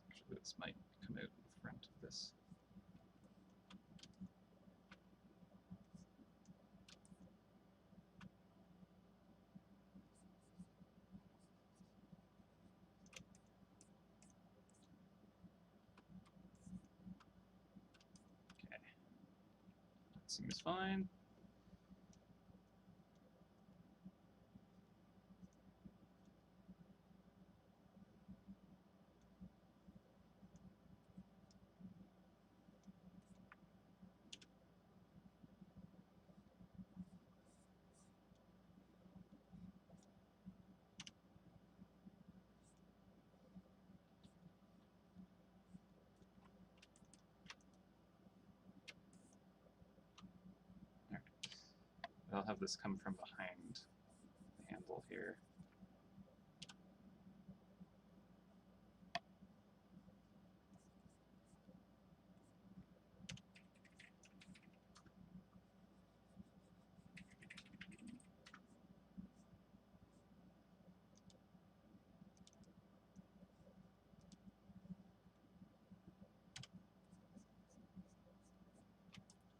Actually, this might come out in front of this. Okay. That seems fine. I'll have this come from behind the handle here.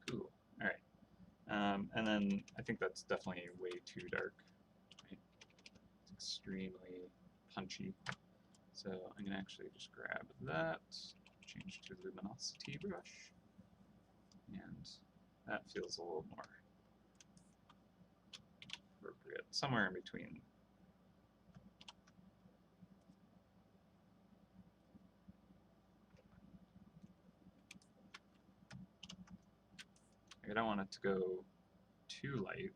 Cool. All right. And then I think that's definitely way too dark. Right? It's extremely punchy. So I'm going to actually just grab that, change to luminosity brush, and that feels a little more appropriate, somewhere in between. I don't want it to go too light.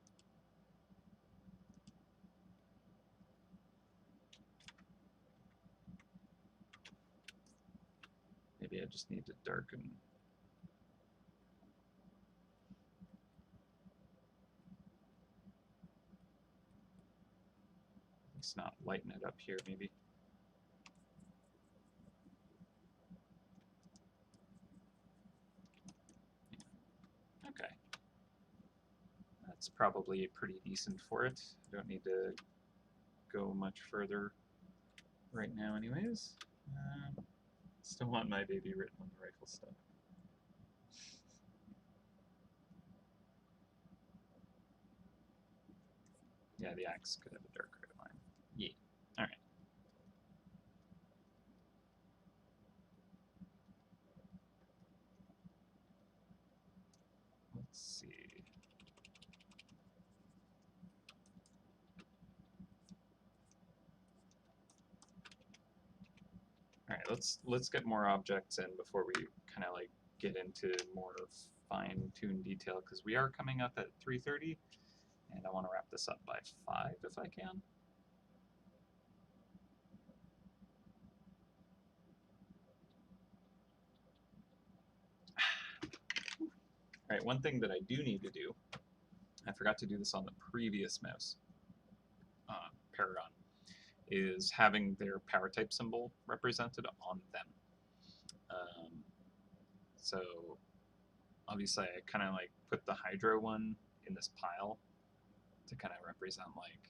Maybe I just need to darken. Let's not lighten it up here, maybe. Yeah. Okay. That's probably pretty decent for it. I don't need to go much further right now anyways. Still want my baby written on the rifle stuff. Yeah, the axe could have a darker line. Yeah. Alright. Let's see. Alright, let's get more objects in before we kind of like get into more fine-tuned detail, because we are coming up at 3:30 and I want to wrap this up by 5 if I can. Alright, one thing that I do need to do, I forgot to do this on the previous mouse, Paragon, is having their power type symbol represented on them. So obviously I kind of like put the Hydro one in this pile to kind of represent, like,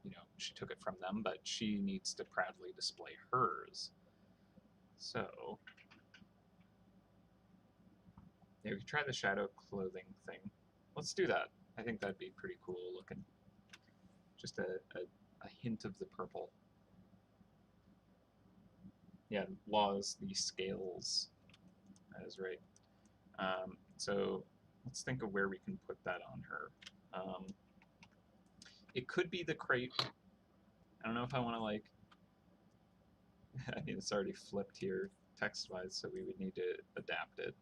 you know, she took it from them, but she needs to proudly display hers. So yeah, we could try the shadow clothing thing. Let's do that. I think that'd be pretty cool looking. Just a hint of the purple. Yeah, Laws, the scales. That is right. So let's think of where we can put that on her. It could be the crate. I don't know if I want to, like, I mean, it's already flipped here text-wise, so we would need to adapt it.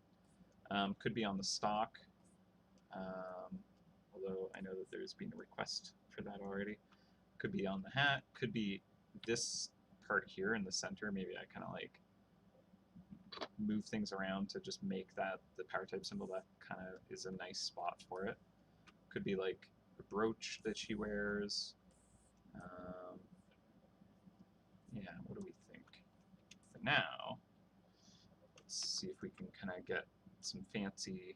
Could be on the stock, although I know that there's been a request for that already. Could be on the hat. Could be this part here in the center. Maybe I kind of like move things around to just make that the power type symbol. That kind of is a nice spot for it. Could be like a brooch that she wears. Yeah, what do we think? For now, let's see if we can kind of get some fancy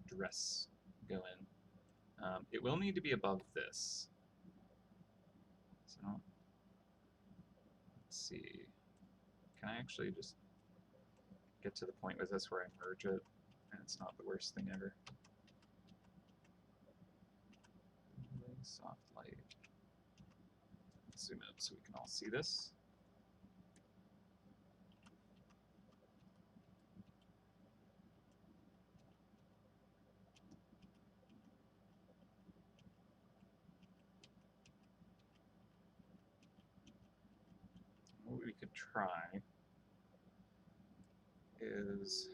dress going. It will need to be above this. So let's see. Can I actually just get to the point with this where I merge it and it's not the worst thing ever? Soft light. Let's zoom out so we can all see this. What we could try is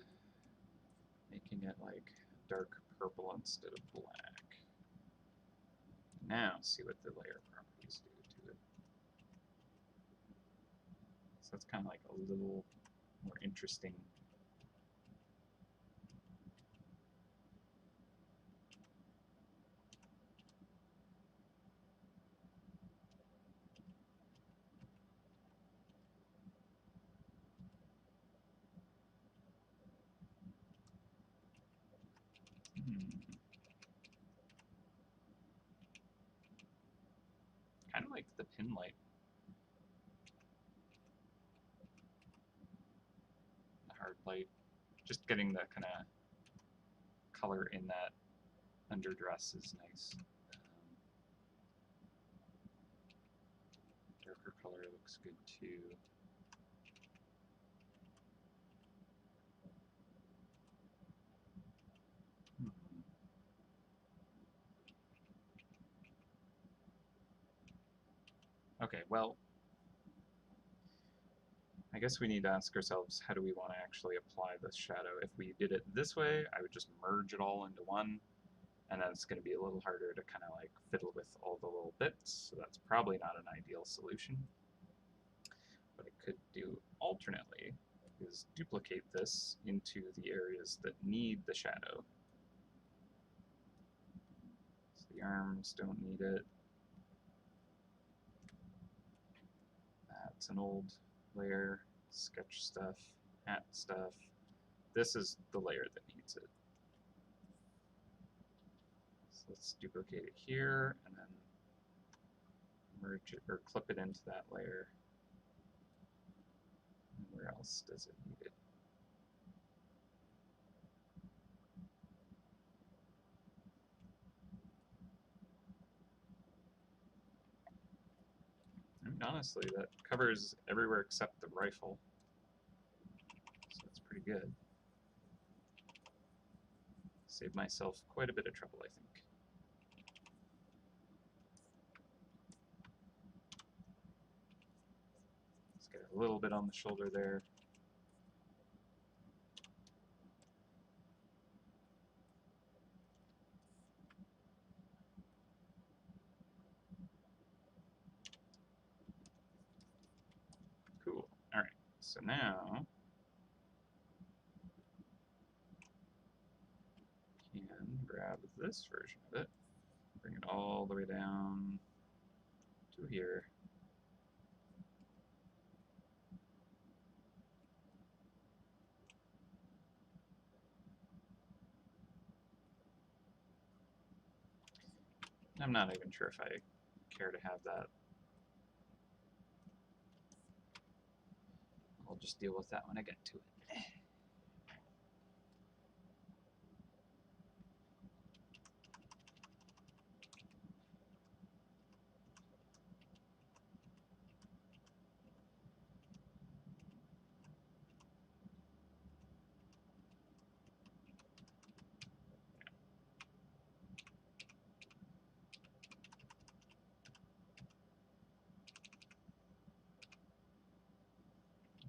making it like dark purple instead of black. Now see what the layer properties do to it. So it's kind of like a little more interesting. like the pin light. The hard light. Just getting the kind of color in that underdress is nice. Darker color looks good too. Okay, well, I guess we need to ask ourselves, how do we want to actually apply this shadow? If we did it this way, I would just merge it all into one, and then it's going to be a little harder to kind of like fiddle with all the little bits, so that's probably not an ideal solution. What I could do alternately is duplicate this into the areas that need the shadow. So the arms don't need it. That's an old layer, sketch stuff, hat stuff. This is the layer that needs it. So let's duplicate it here and then merge it or clip it into that layer. And where else does it need it? I mean, honestly, that covers everywhere except the rifle. So that's pretty good. Saved myself quite a bit of trouble, I think. Let's get a little bit on the shoulder there. Cool. All right. So now can grab this version of it, bring it all the way down to here. I'm not even sure if I care to have that. I'll just deal with that when I get to it.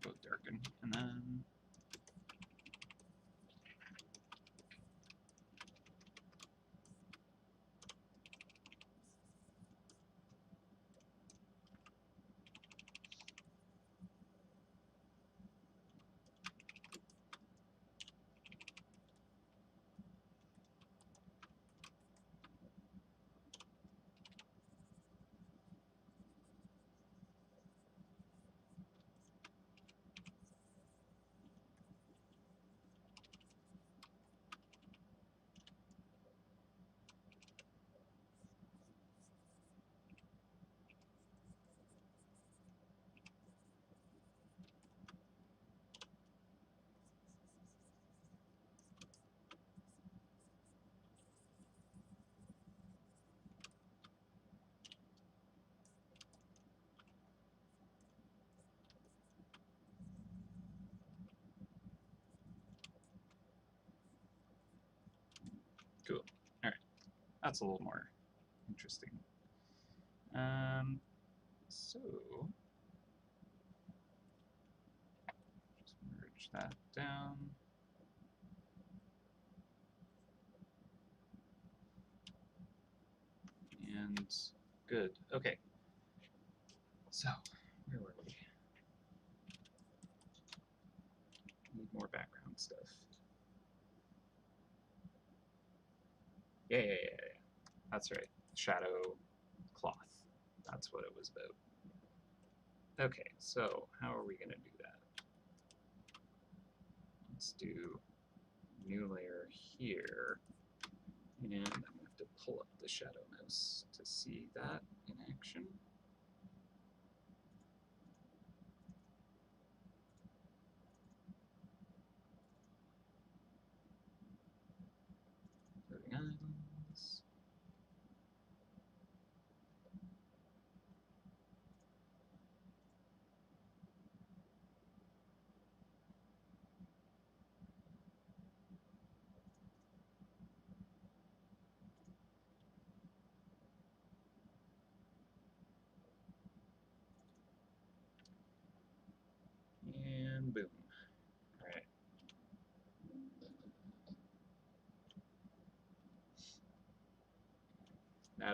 Go darken, and then cool. All right, that's a little more interesting. So just merge that down. And good. Okay. So where were we? Need more background stuff. Yeah. That's right. Shadow cloth. That's what it was about. Okay, so how are we going to do that? Let's do new layer here. And I'm going to have to pull up the shadow mouse to see that in action.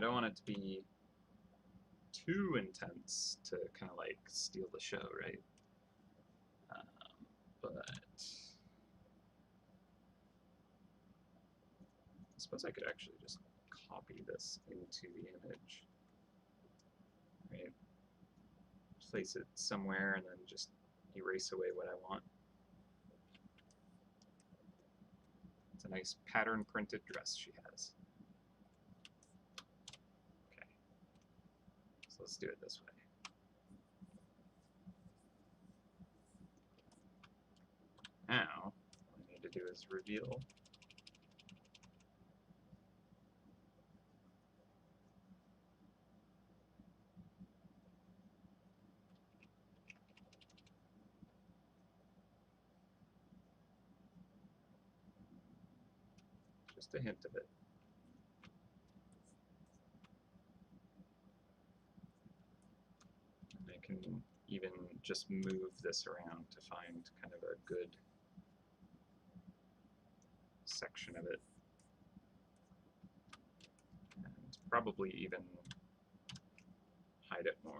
I don't want it to be too intense to kind of like steal the show, right? But I suppose I could actually just copy this into the image, right? Place it somewhere and then just erase away what I want. It's a nice pattern printed dress she has. Okay, so let's do it this way. Now, what I need to do is reveal just a hint of it. And I can even just move this around to find kind of a good section of it. And probably even hide it more.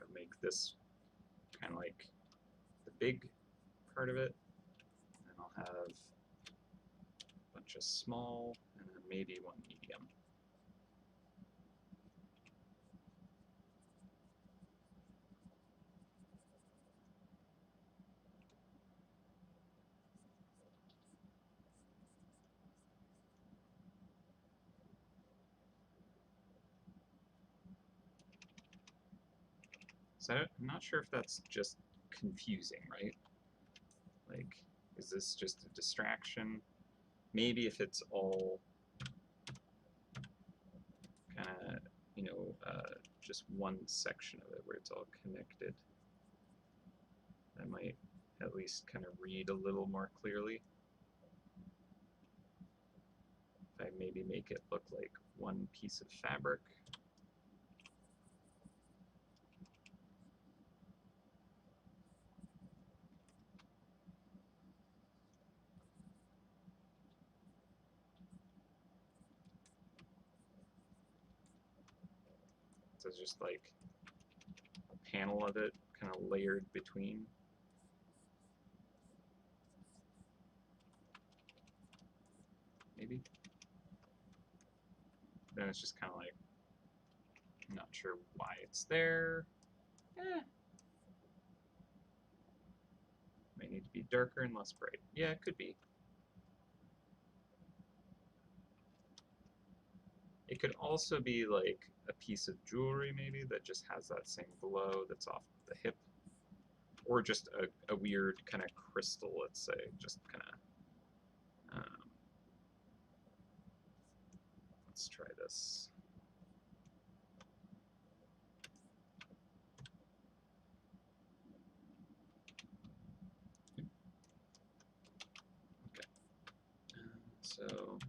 I'll make this kind of like the big part of it, and I'll have a bunch of small, and then maybe one medium. So I'm not sure if that's just confusing, right? Like, is this just a distraction? Maybe if it's all kind of, you know, just one section of it where it's all connected, that might at least kind of read a little more clearly. If I maybe make it look like one piece of fabric. So it's just like a panel of it kind of layered between. Maybe. Then it's just kind of like, I'm not sure why it's there. Might need to be darker and less bright. Yeah, it could be. It could also be like a piece of jewelry maybe that just has that same glow that's off the hip. Or just a weird kind of crystal, let's say, just kind of, let's try this. Okay, so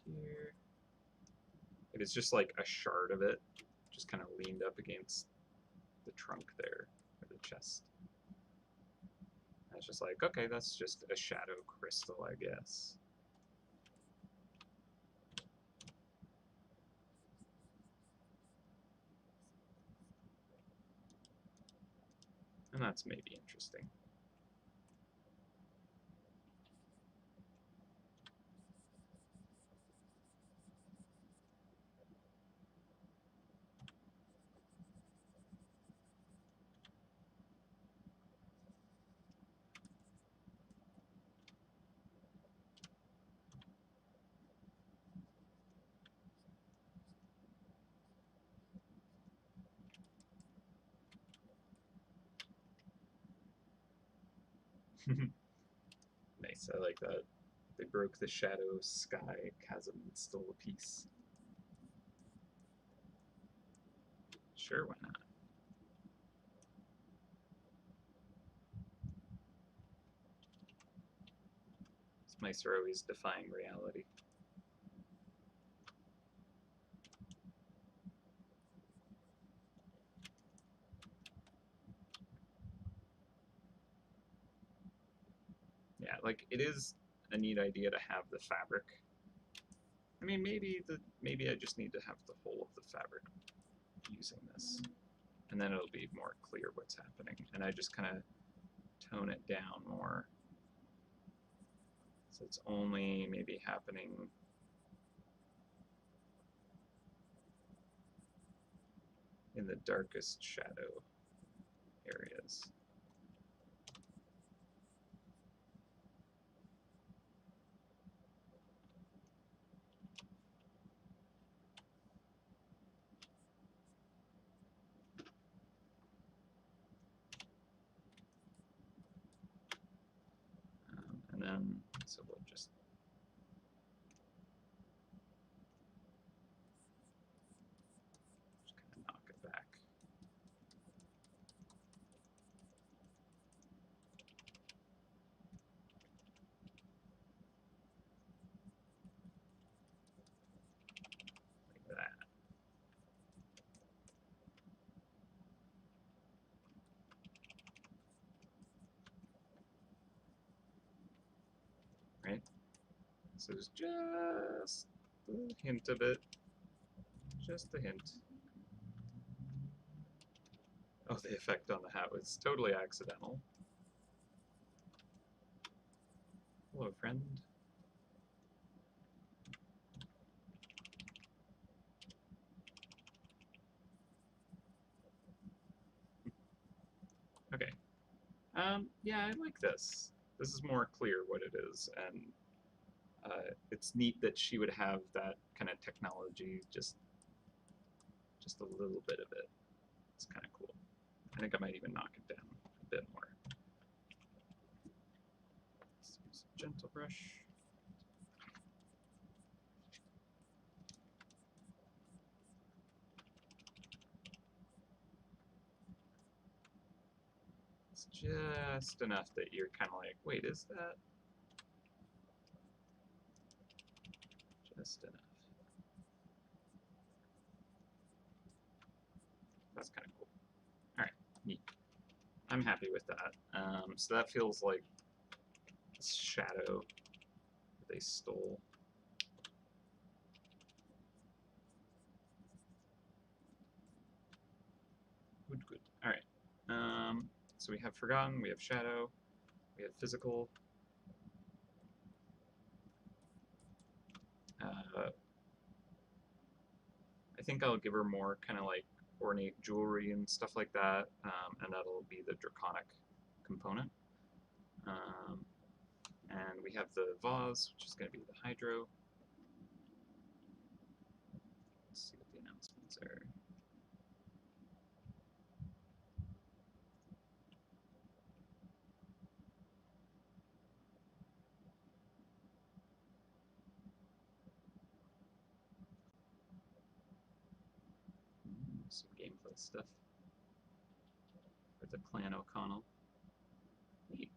here. If it's just like a shard of it, just kind of leaned up against the trunk there, or the chest. And it's just like, okay, that's just a shadow crystal, I guess. And that's maybe interesting. Nice, I like that. They broke the shadow sky chasm and stole a piece. Sure, why not? Mice are always defying reality. Yeah, like it is a neat idea to have the fabric. I mean, maybe I just need to have the whole of the fabric using this, and then it'll be more clear what's happening. And I just kind of tone it down more, so it's only maybe happening in the darkest shadow areas. And then, so we'll just kind of knock it back. Like that. Right? So there's just a hint of it. Just a hint. Oh, the effect on the hat was totally accidental. Hello, friend. Okay. Yeah, I like this. This is more clear what it is, and it's neat that she would have that kind of technology, just a little bit of it. It's kind of cool. I think I might even knock it down a bit more. Let's use a gentle brush. It's just enough that you're kind of like, wait, is that? Just enough. That's kind of cool. All right, neat. I'm happy with that. So that feels like this shadow that they stole. Good, good. All right. So we have forgotten, we have shadow, we have physical. I think I'll give her more kind of like ornate jewelry and stuff like that, and that'll be the draconic component. And we have the vase, which is going to be the hydro. Let's see what the announcements are. Some gameplay stuff for the Clan O'Connell. Neat.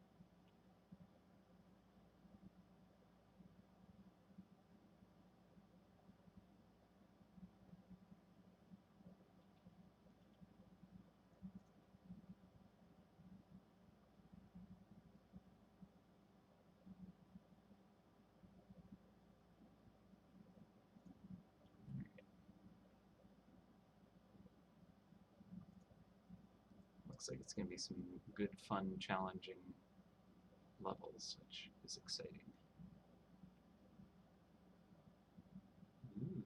Looks like it's going to be some good, fun, challenging levels, which is exciting. Ooh.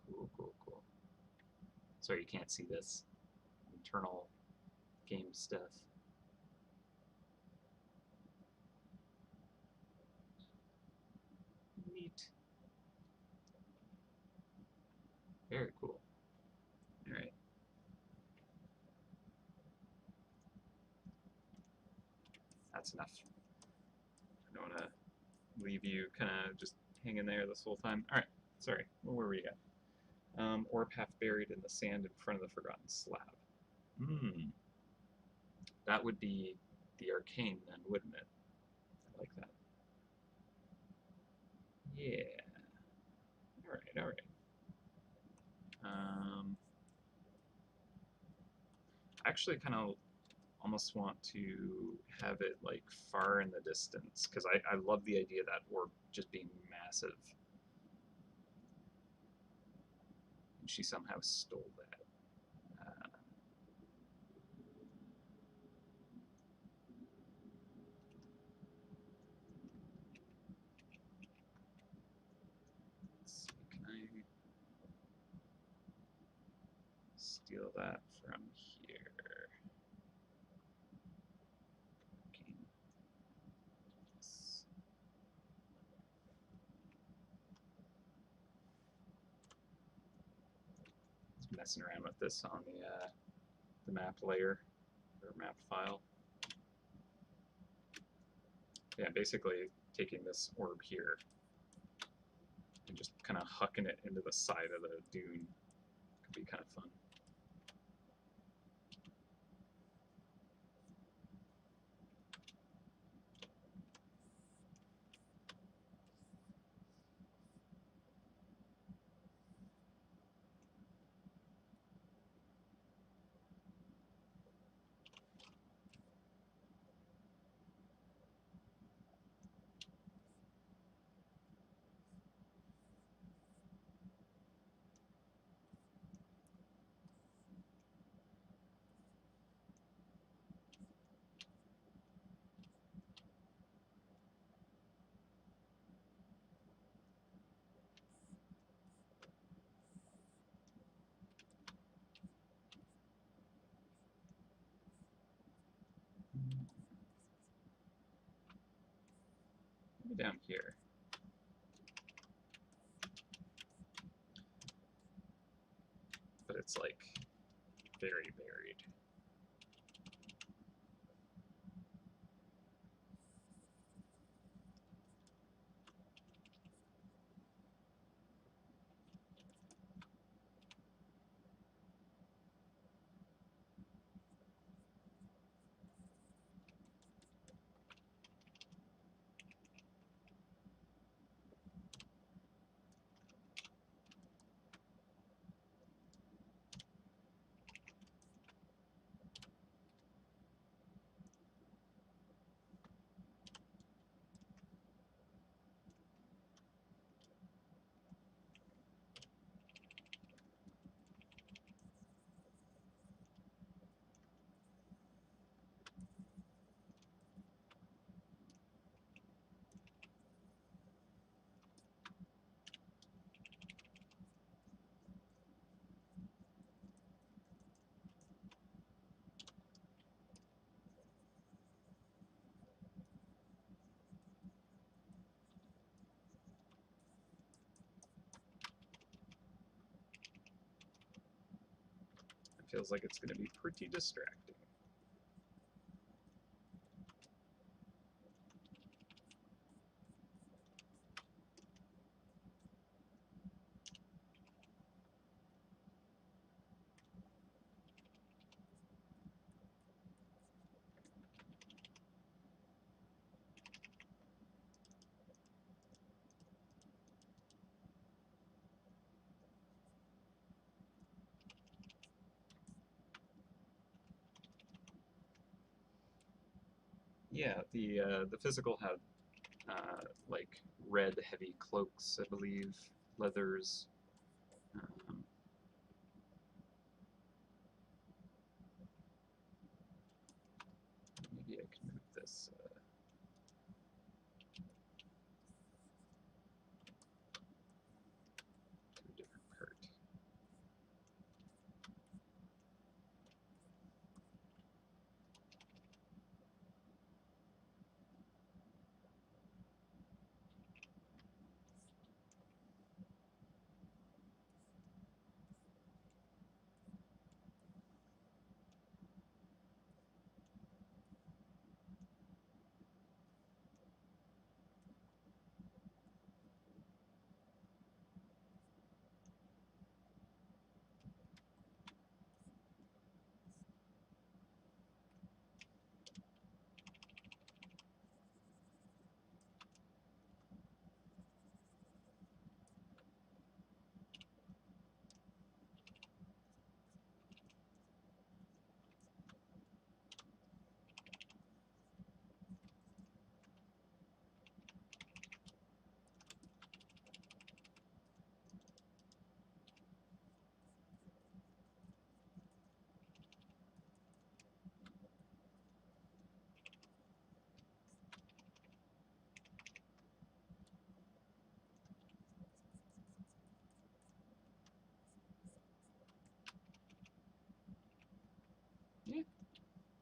Cool, cool, cool. Sorry, you can't see this internal game stuff. Neat. Very cool. All right. That's enough. I don't want to leave you kind of just hanging there this whole time. All right. Sorry, where were we at? Orb half buried in the sand in front of the forgotten slab. Hmm. That would be the arcane then, wouldn't it? I like that. Yeah. All right. I actually kind of almost want to have it like far in the distance because I love the idea of that orb just being massive. And she somehow stole that. Let's see, can I steal that from here? Okay. Yes. Just messing around with this on the map layer or map file. Yeah, basically taking this orb here and just kind of hucking it into the side of the dune could be kind of fun. Maybe down here. But it's like very buried. It feels like it's going to be pretty distracting. Yeah, the physical had like red heavy cloaks, I believe, leathers. Um, Maybe I can move this to a different part.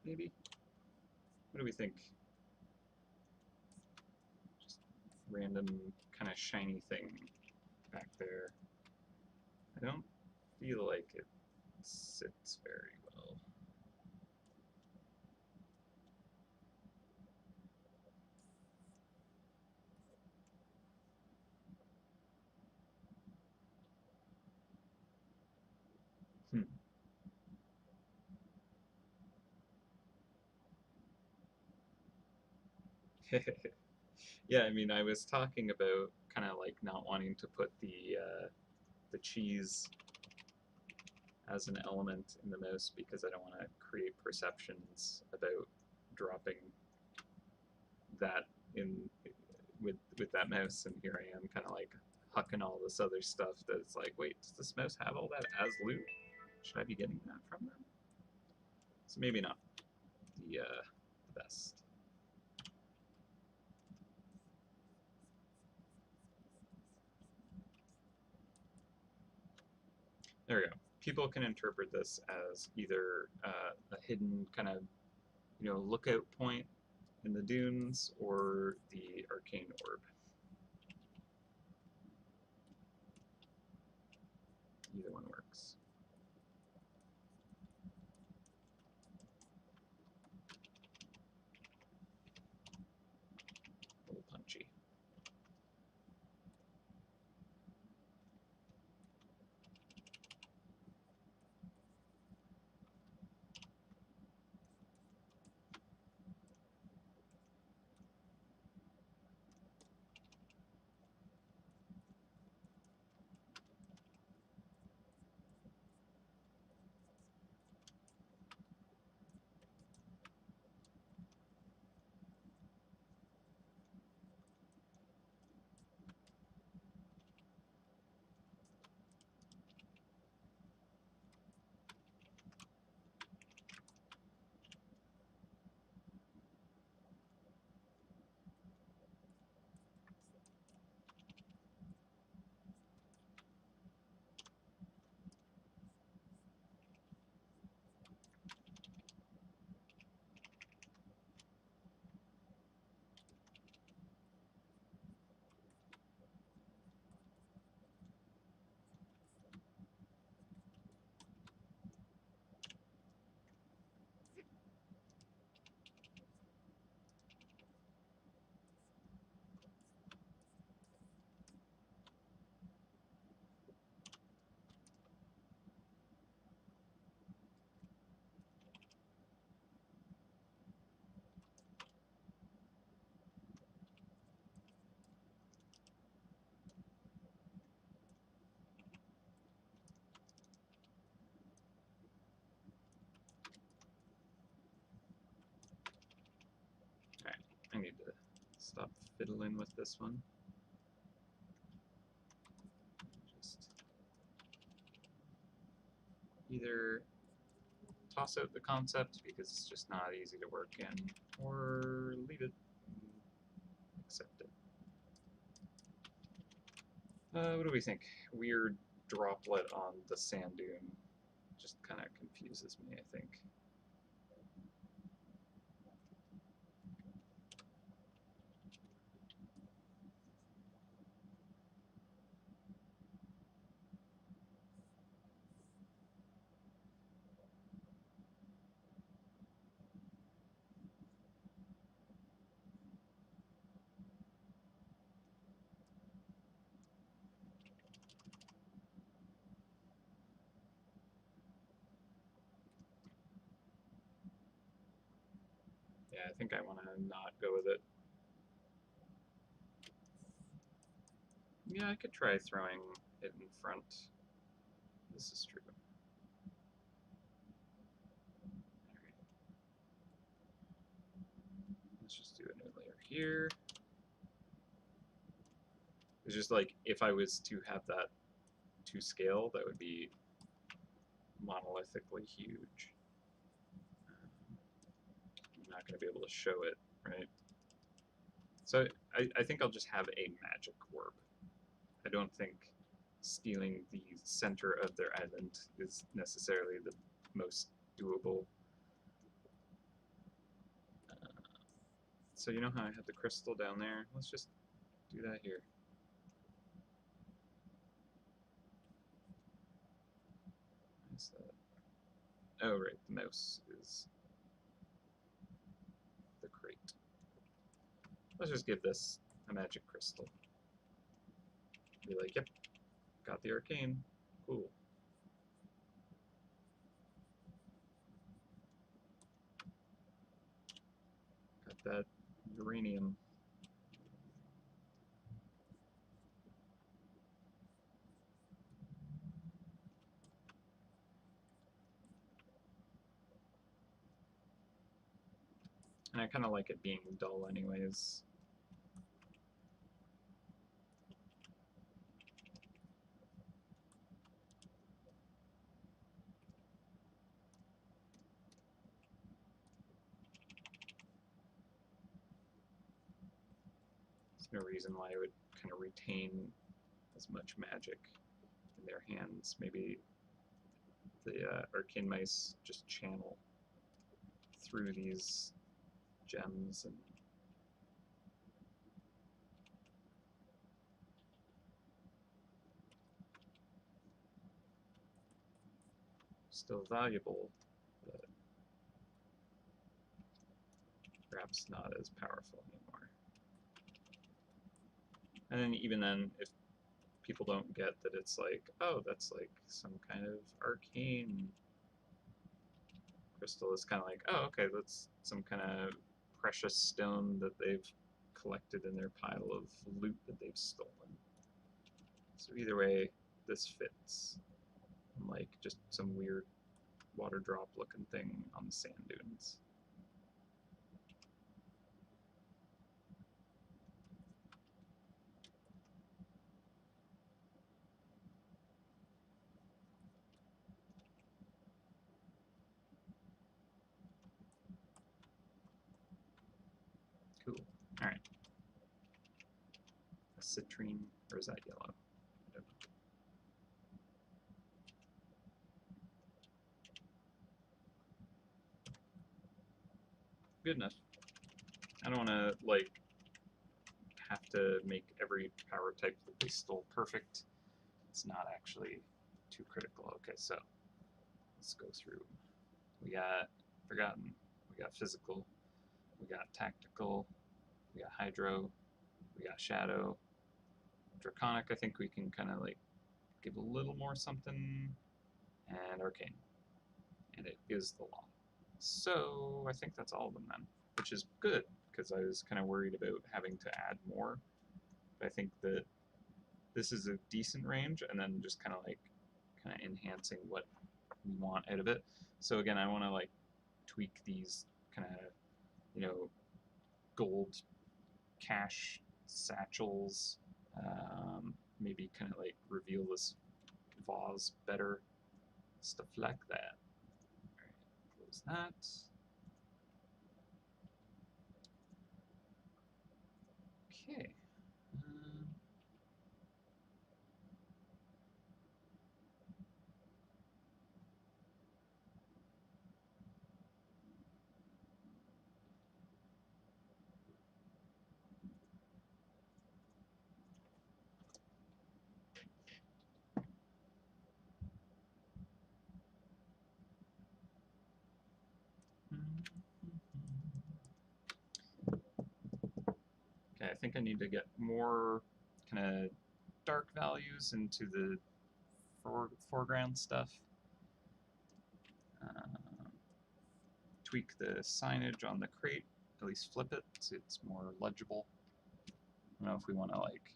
maybe? What do we think? Just random kind of shiny thing back there. I don't feel like it sits very well. Yeah, I mean, I was talking about kind of like not wanting to put the cheese as an element in the mouse because I don't want to create perceptions about dropping that in with that mouse, and here I am kind of like hucking all this other stuff that's like, wait, does this mouse have all that as loot? Should I be getting that from them? So maybe not the best. There we go. People can interpret this as either a hidden kind of, lookout point in the dunes or the arcane orb. Either one works. A little punchy. Alright, I need to stop fiddling with this one. Just either toss out the concept because it's just not easy to work in, or leave it and accept it. What do we think? Weird droplet on the sand dune just kind of confuses me, I think. Yeah, I think I want to not go with it. Yeah, I could try throwing it in front. This is true. Let's just do a new layer here. It's just like, if I was to have that to scale, that would be monolithically huge. I'm not going to be able to show it, right? So I think I'll just have a magic orb. I don't think stealing the center of their island is necessarily the most doable. So you know how I had the crystal down there? Let's just do that here. What's that? Oh, right, the mouse is the crate. Let's just give this a magic crystal. Be like, yep, got the arcane. Cool. Got that uranium. And I kind of like it being dull anyways. There's no reason why I would kind of retain as much magic in their hands. Maybe the arcane mice just channel through these gems and still valuable, but perhaps not as powerful anymore. And then even then, if people don't get that it's like, oh, that's like some kind of arcane crystal, it's kind of like, oh, okay, that's some kind of precious stone that they've collected in their pile of loot that they've stolen. So either way, this fits. Like just some weird water drop looking thing on the sand dunes. Cool. All right. A citrine, or is that yellow? I don't know. Good enough. I don't want to like have to make every power type that they stole perfect. It's not actually too critical. Okay, so let's go through. We got forgotten. We got physical. We got tactical. We got hydro. We got shadow. Draconic. I think we can kind of like give a little more something. And arcane. And it is the law. So I think that's all of them then, which is good because I was kind of worried about having to add more. But I think that this is a decent range, and then just kind of enhancing what we want out of it. So again, I want to like tweak these kind of gold cash satchels. Maybe kind of like reveal this vase better, stuff like that. All right, close that. Okay. Okay, I think I need to get more kind of dark values into the foreground stuff. Tweak the signage on the crate, at least flip it so it's more legible. I don't know if we want to like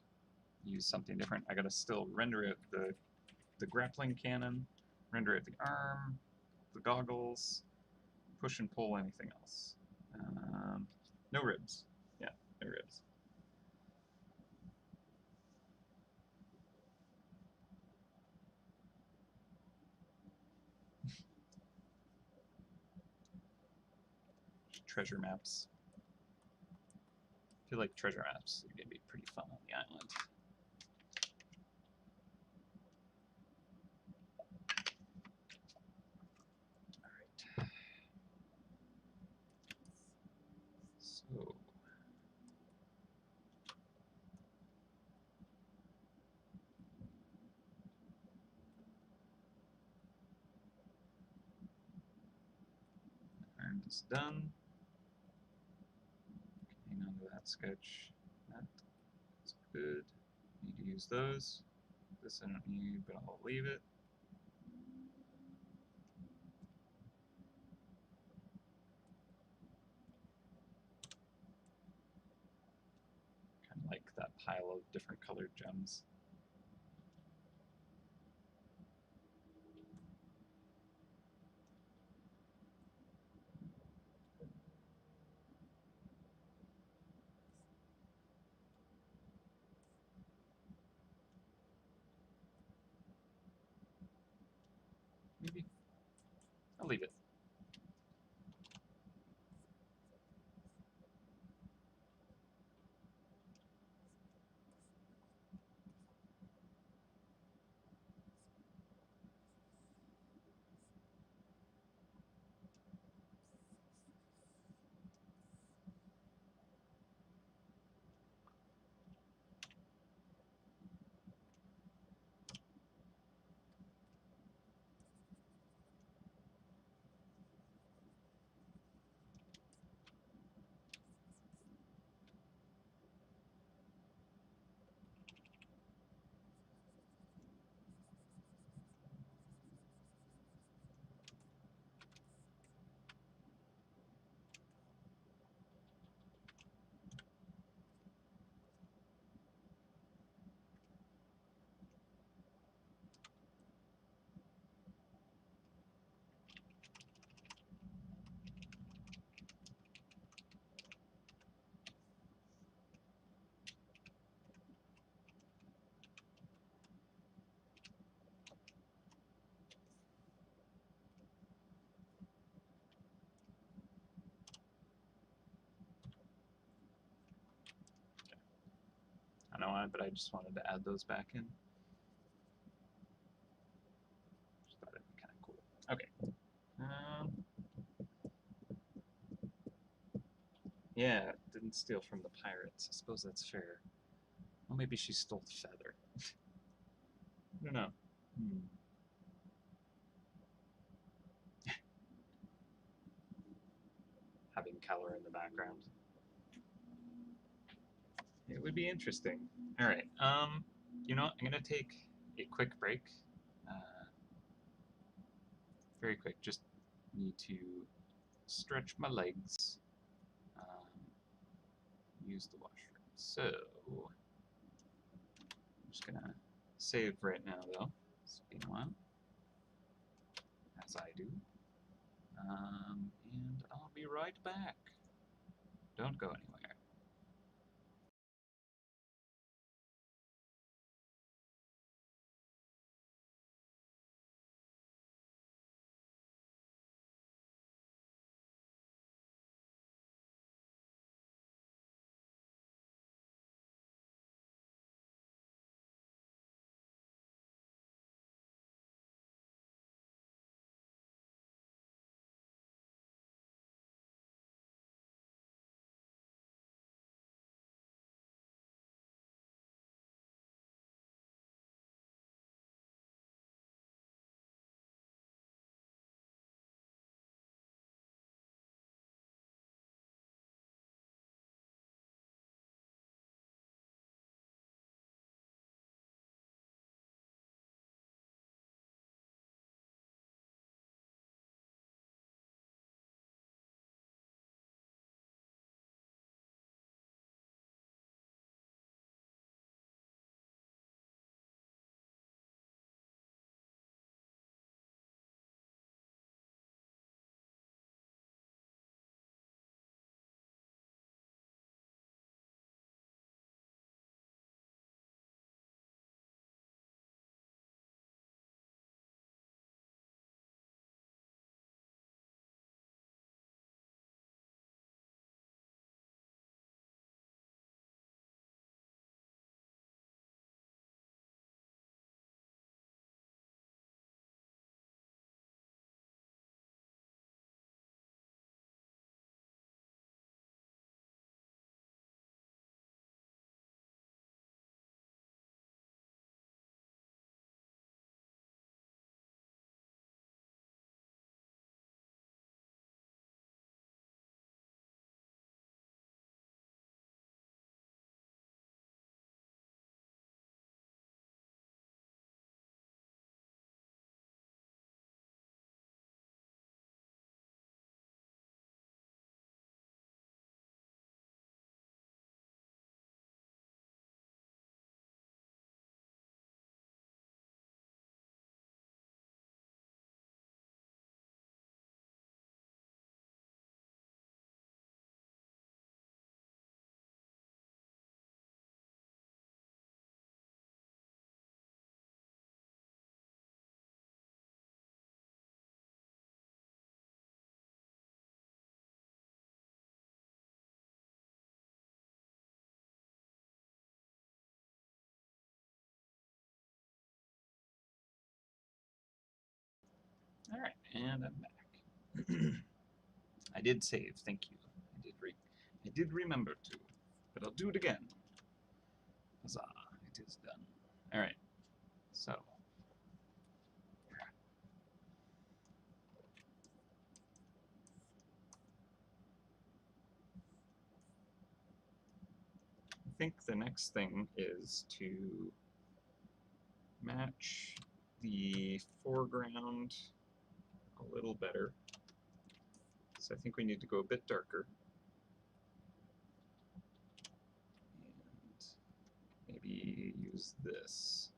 use something different. I gotta still render out the grappling cannon, render out the arm, the goggles, push and pull anything else. No ribs. Yeah, no ribs. Treasure maps. I feel like treasure maps are gonna be pretty fun on the island. Alright. So background is done. Hang on to that sketch. That's good. Need to use those. This I don't need, but I'll leave it. Kind of like that pile of different colored gems. Maybe. I'll leave it. I don't know why, but I just wanted to add those back in. Just thought it'd be kind of cool. Okay. Yeah, didn't steal from the pirates. I suppose that's fair. Well, maybe she stole the feather. I don't know. Having color in the background. It would be interesting. All right. You know what? I'm gonna take a quick break. Uh, very quick. Just need to stretch my legs. Use the washroom. So I'm just gonna save right now, though. It's been a while, as I do. And I'll be right back. Don't go anywhere. All right, and I'm back. I did save. Thank you. I did remember to, but I'll do it again. Huzzah! It is done. All right. So. I think the next thing is to match the foreground a little better. So I think we need to go a bit darker. And maybe use this.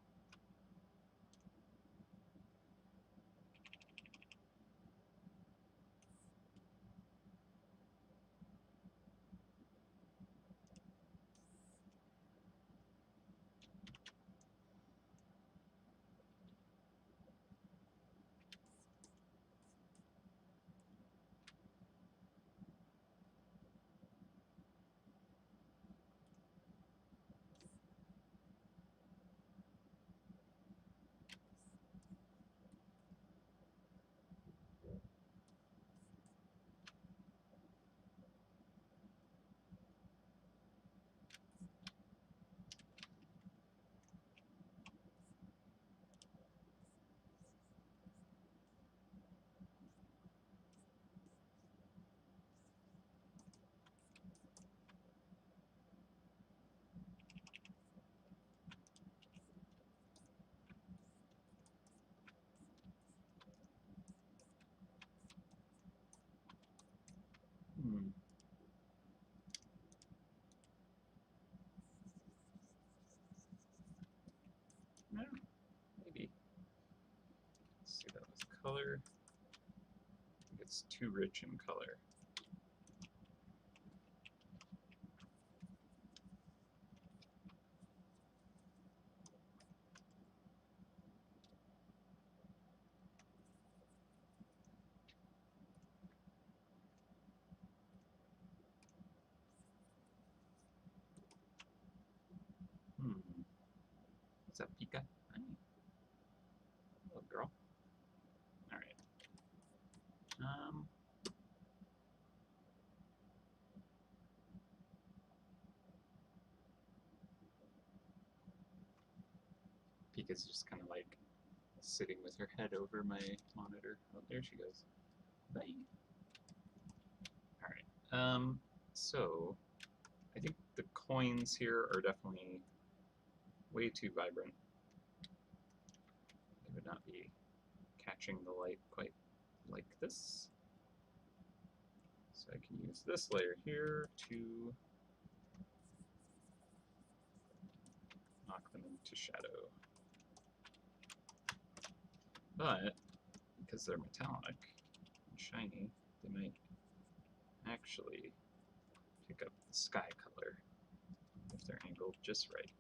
No, maybe. Let's see that with color. I think it's too rich in color. Is that Pika? Hi. Hello, girl. All right. Pika's just kind of like sitting with her head over my monitor. Oh, there she goes. Bye. All right. So I think the coins here are definitely way too vibrant. They would not be catching the light quite like this. So I can use this layer here to knock them into shadow. But because they're metallic and shiny, they might actually pick up the sky color if they're angled just right.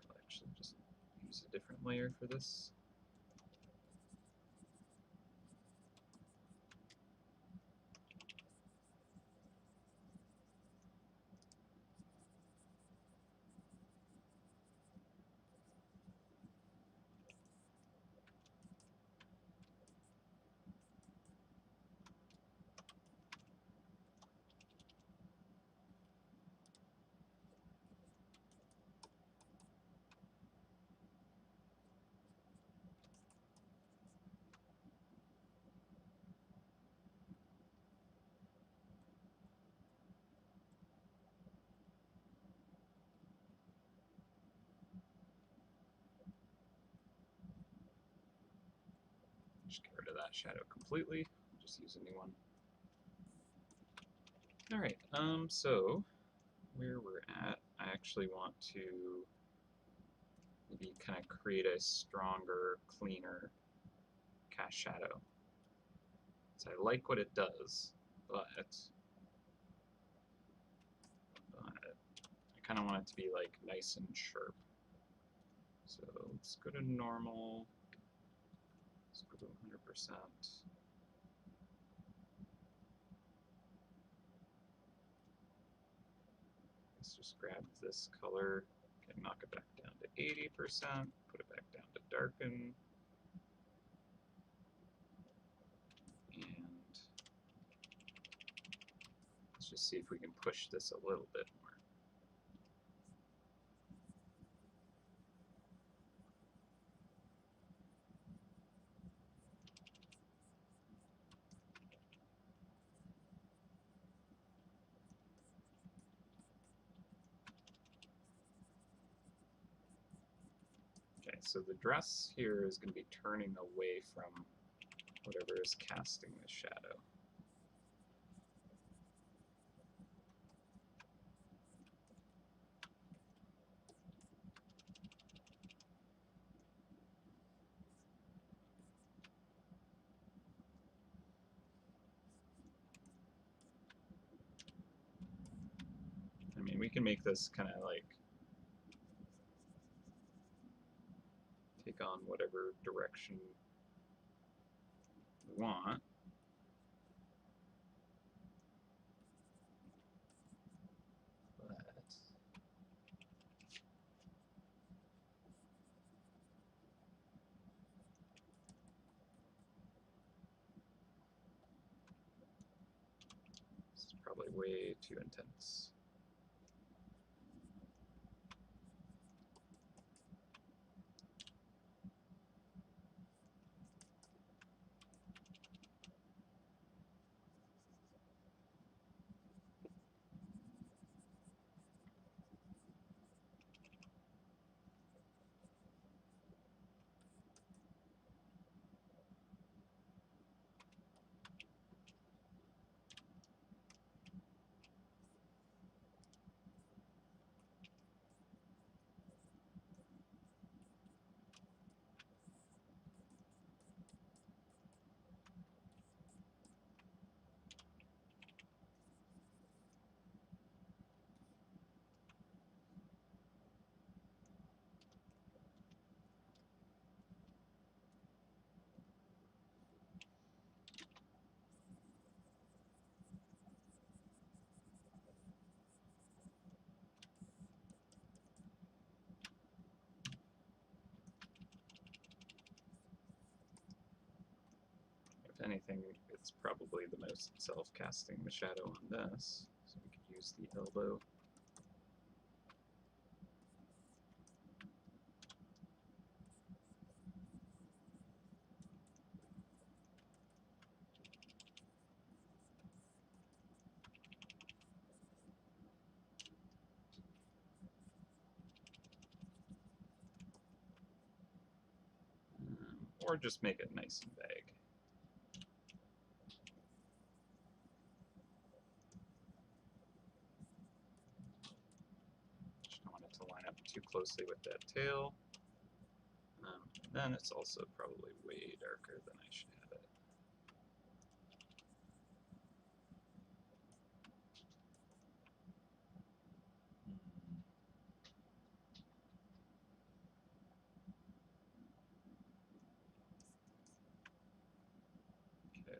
I'll actually just use a different layer for this. Just get rid of that shadow completely. Just use a new one. All right. So where we're at, I actually want to maybe kind of create a stronger, cleaner cast shadow. So I like what it does, but I kind of want it to be like nice and sharp. So let's go to normal. Let's go to 100%. Let's just grab this color, Okay, knock it back down to 80%, put it back down to darken, and let's just see if we can push this a little bit more. Okay, so the dress here is going to be turning away from whatever is casting the shadow. I mean, we can make this kind of like take on whatever direction we want. But this is probably way too intense. If anything, it's probably the most self-casting the shadow on this, so we could use the elbow. Or just make it nice and vague. Just don't want it to line up too closely with that tail. Then it's also probably way darker than I should have it. Okay.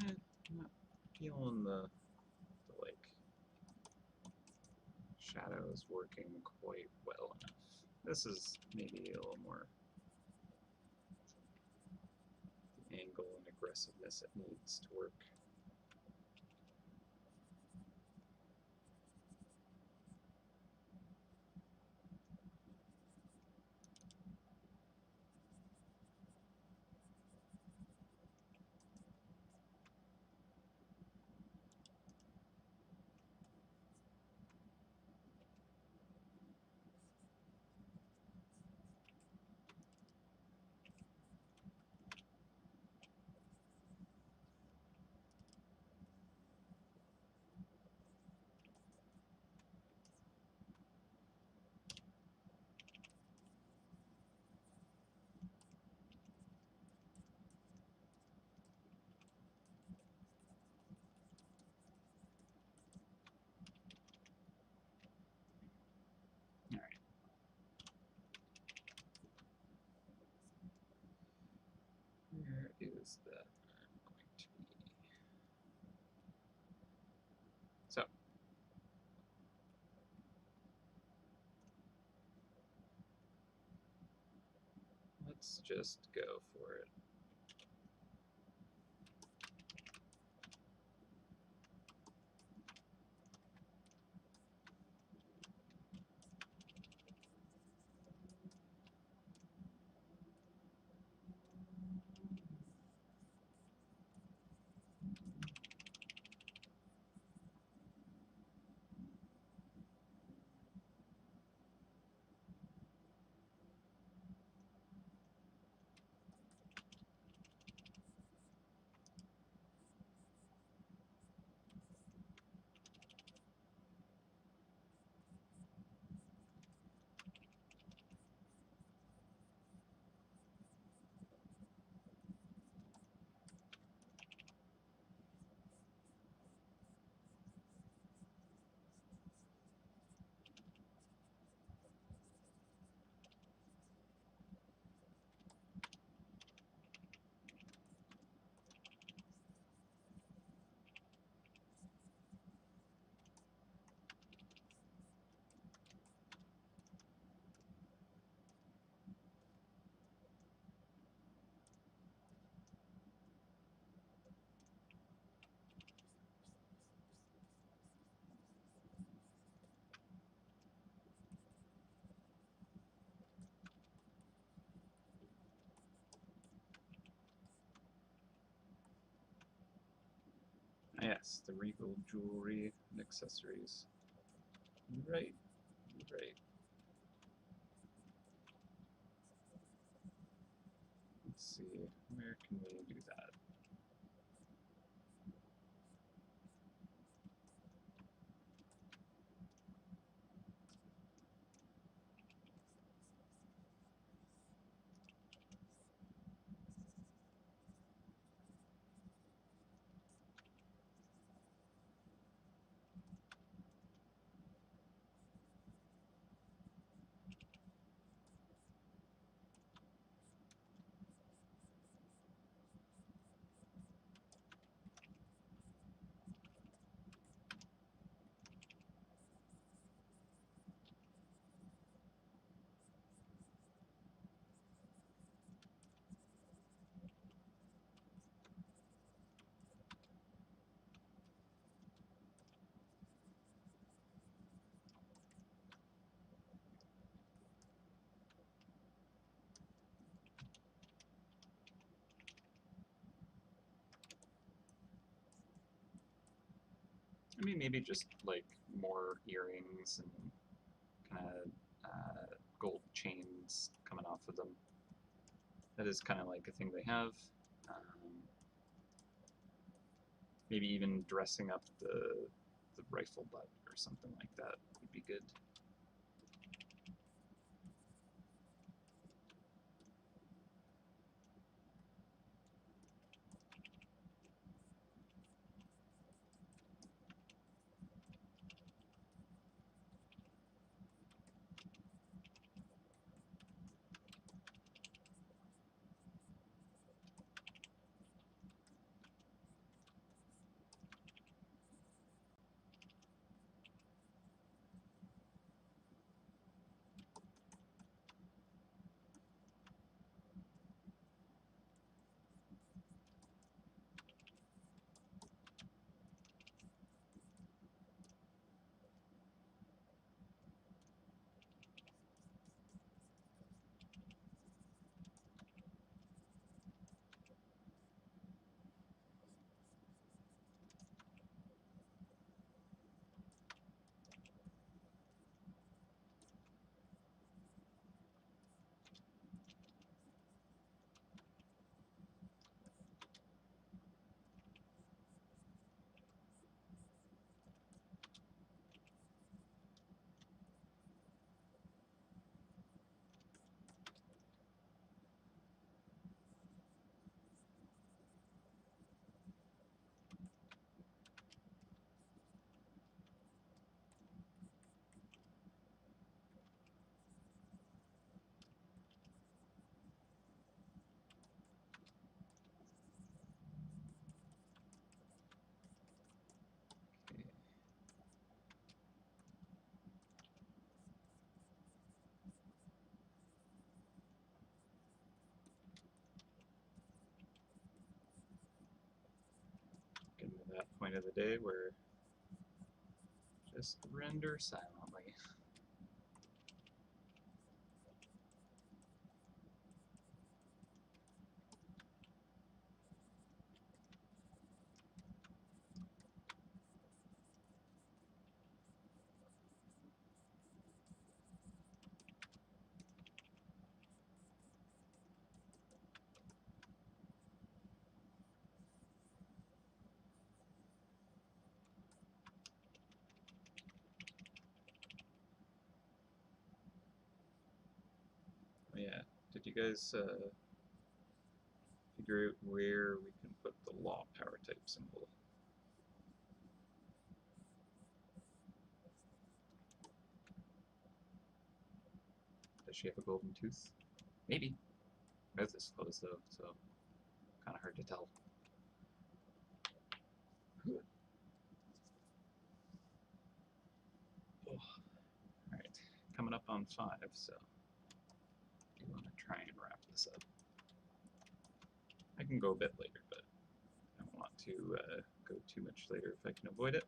Not feeling the like shadows working quite well enough. This is maybe a little more the angle and aggressiveness it needs to work. Where is that I'm going to be? So, let's just go for it. Yes, the regal jewelry and accessories. Right, right. Let's see, where can we do that? I mean, maybe just like more earrings and kind of gold chains coming off of them. That is kind of like a thing they have. Maybe even dressing up the rifle butt or something like that would be good. point of the day where just render silently. Oh yeah, did you guys figure out where we can put the law power type symbol? Does she have a golden tooth? Maybe. It's this close though, so kind of hard to tell. Oh. Alright, coming up on 5, so I want to try and wrap this up. I can go a bit later, but I don't want to go too much later if I can avoid it.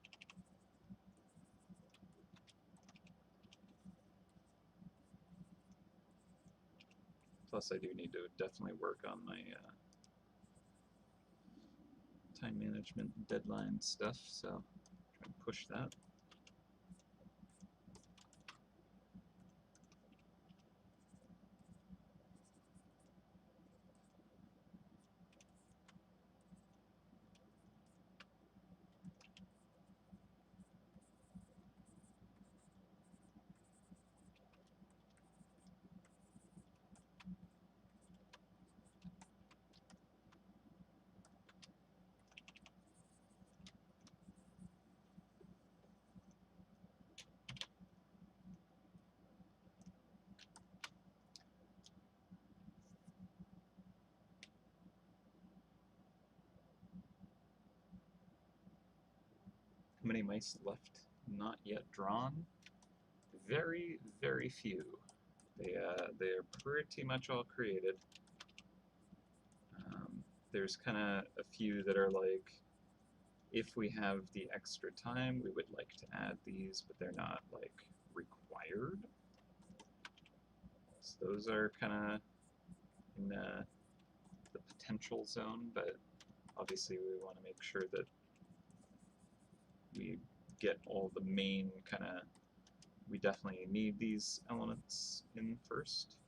Plus, I do need to definitely work on my time management deadline stuff, so try and push that. How many mice left not yet drawn? Very, very few. They're pretty much all created. There's kind of a few that are like, if we have the extra time, we would like to add these, but they're not like required. So those are kind of in the potential zone, but obviously we want to make sure that we get all the main kind of, we definitely need these elements in first.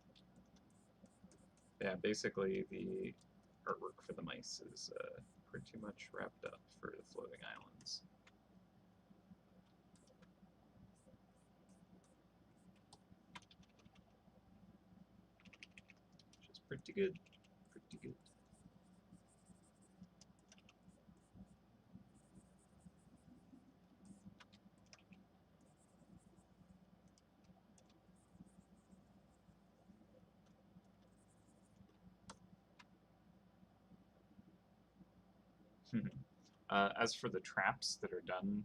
Yeah, basically the artwork for the mice is pretty much wrapped up for the floating islands. Which is pretty good, pretty good. As for the traps that are done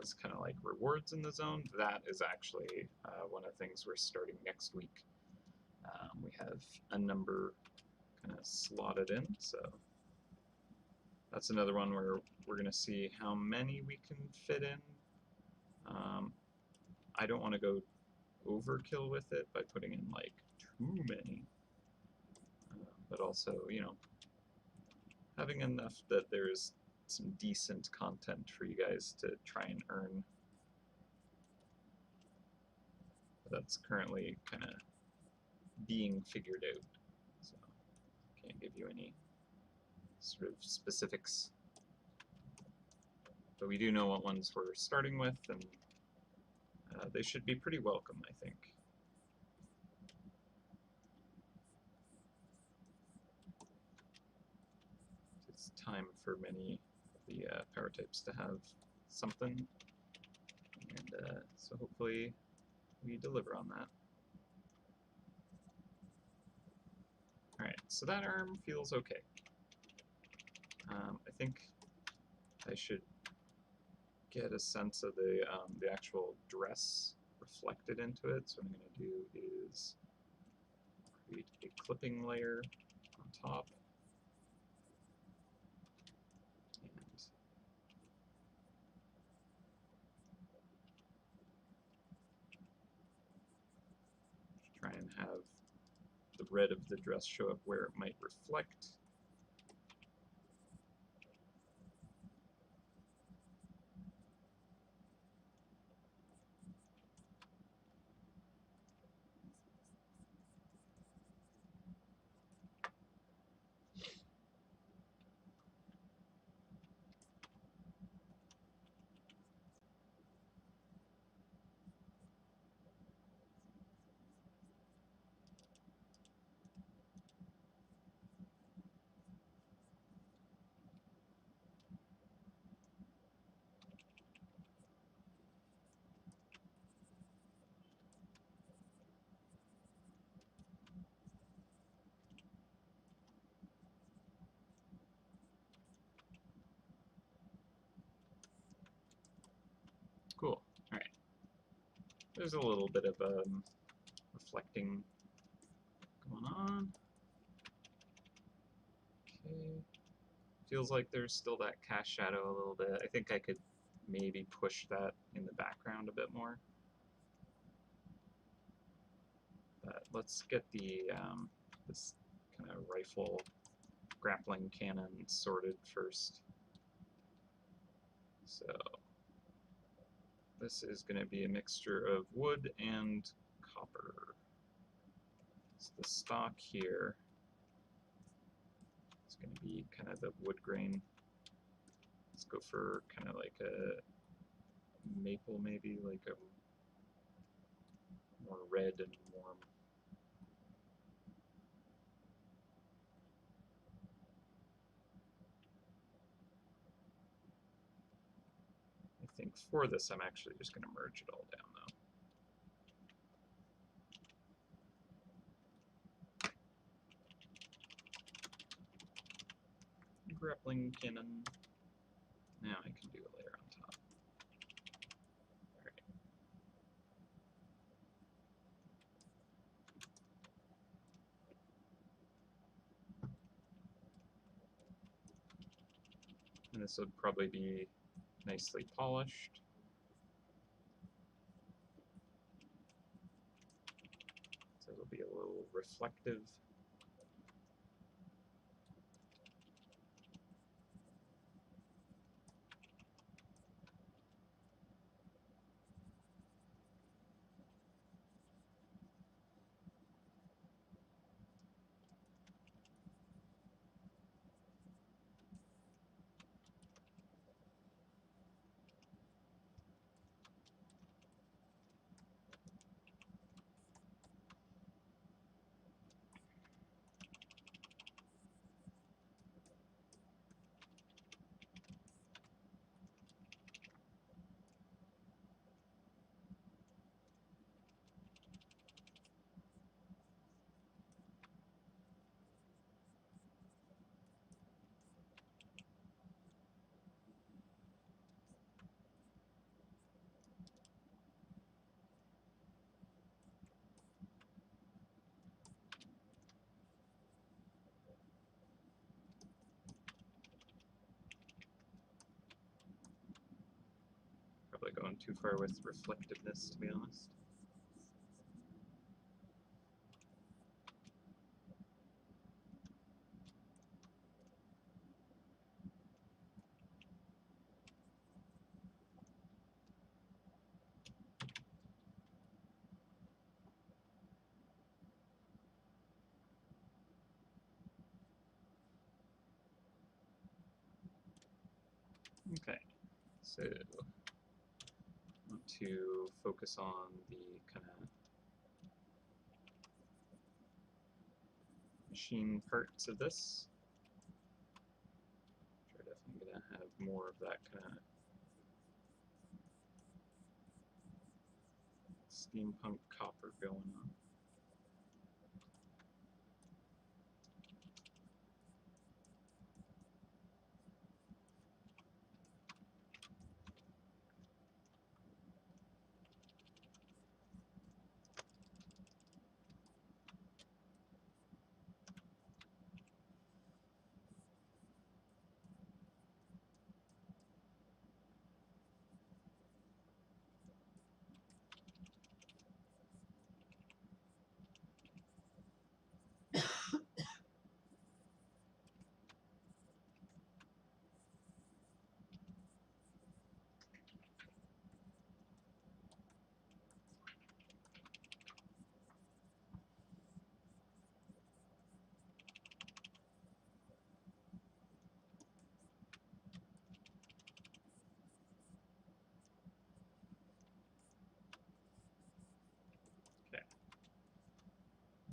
as kind of like rewards in the zone, that is actually one of the things we're starting next week. We have a number kind of slotted in, so that's another one where we're going to see how many we can fit in. I don't want to go overkill with it by putting in like too many, but also, you know, having enough that there's some decent content for you guys to try and earn. That's currently kind of being figured out, so can't give you any sort of specifics. But we do know what ones we're starting with, and they should be pretty welcome, I think. It's time for many of the power types to have something, and so hopefully we deliver on that. Alright, so that arm feels okay. I think I should get a sense of the actual dress reflected into it, so what I'm going to do is create a clipping layer on top, and try and have the red of the dress show up where it might reflect. Cool. All right. There's a little bit of reflecting going on. Okay. Feels like there's still that cast shadow a little bit. I think I could maybe push that in the background a bit more. But let's get the this kind of rifle grappling cannon sorted first. So this is going to be a mixture of wood and copper. So the stock here is going to be kind of the wood grain. Let's go for kind of like a maple, maybe like a more red and warm. I think for this I'm actually just going to merge it all down though. Grappling cannon. Now I can do a layer on top. Alright. And this would probably be nicely polished. So it'll be a little reflective. Probably going too far with reflectiveness, to be honest. Okay, so I want to focus on the kind of machine parts of this. We're definitely going to have more of that kind of steampunk copper going on.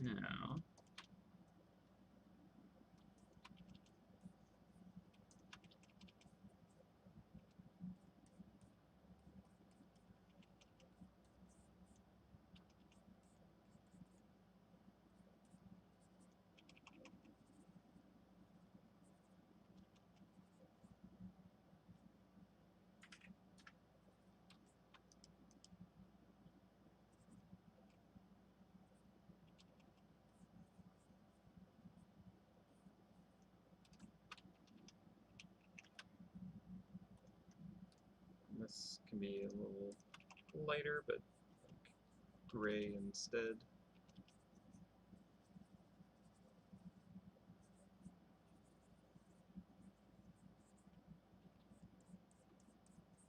Now, this can be a little lighter, but gray instead.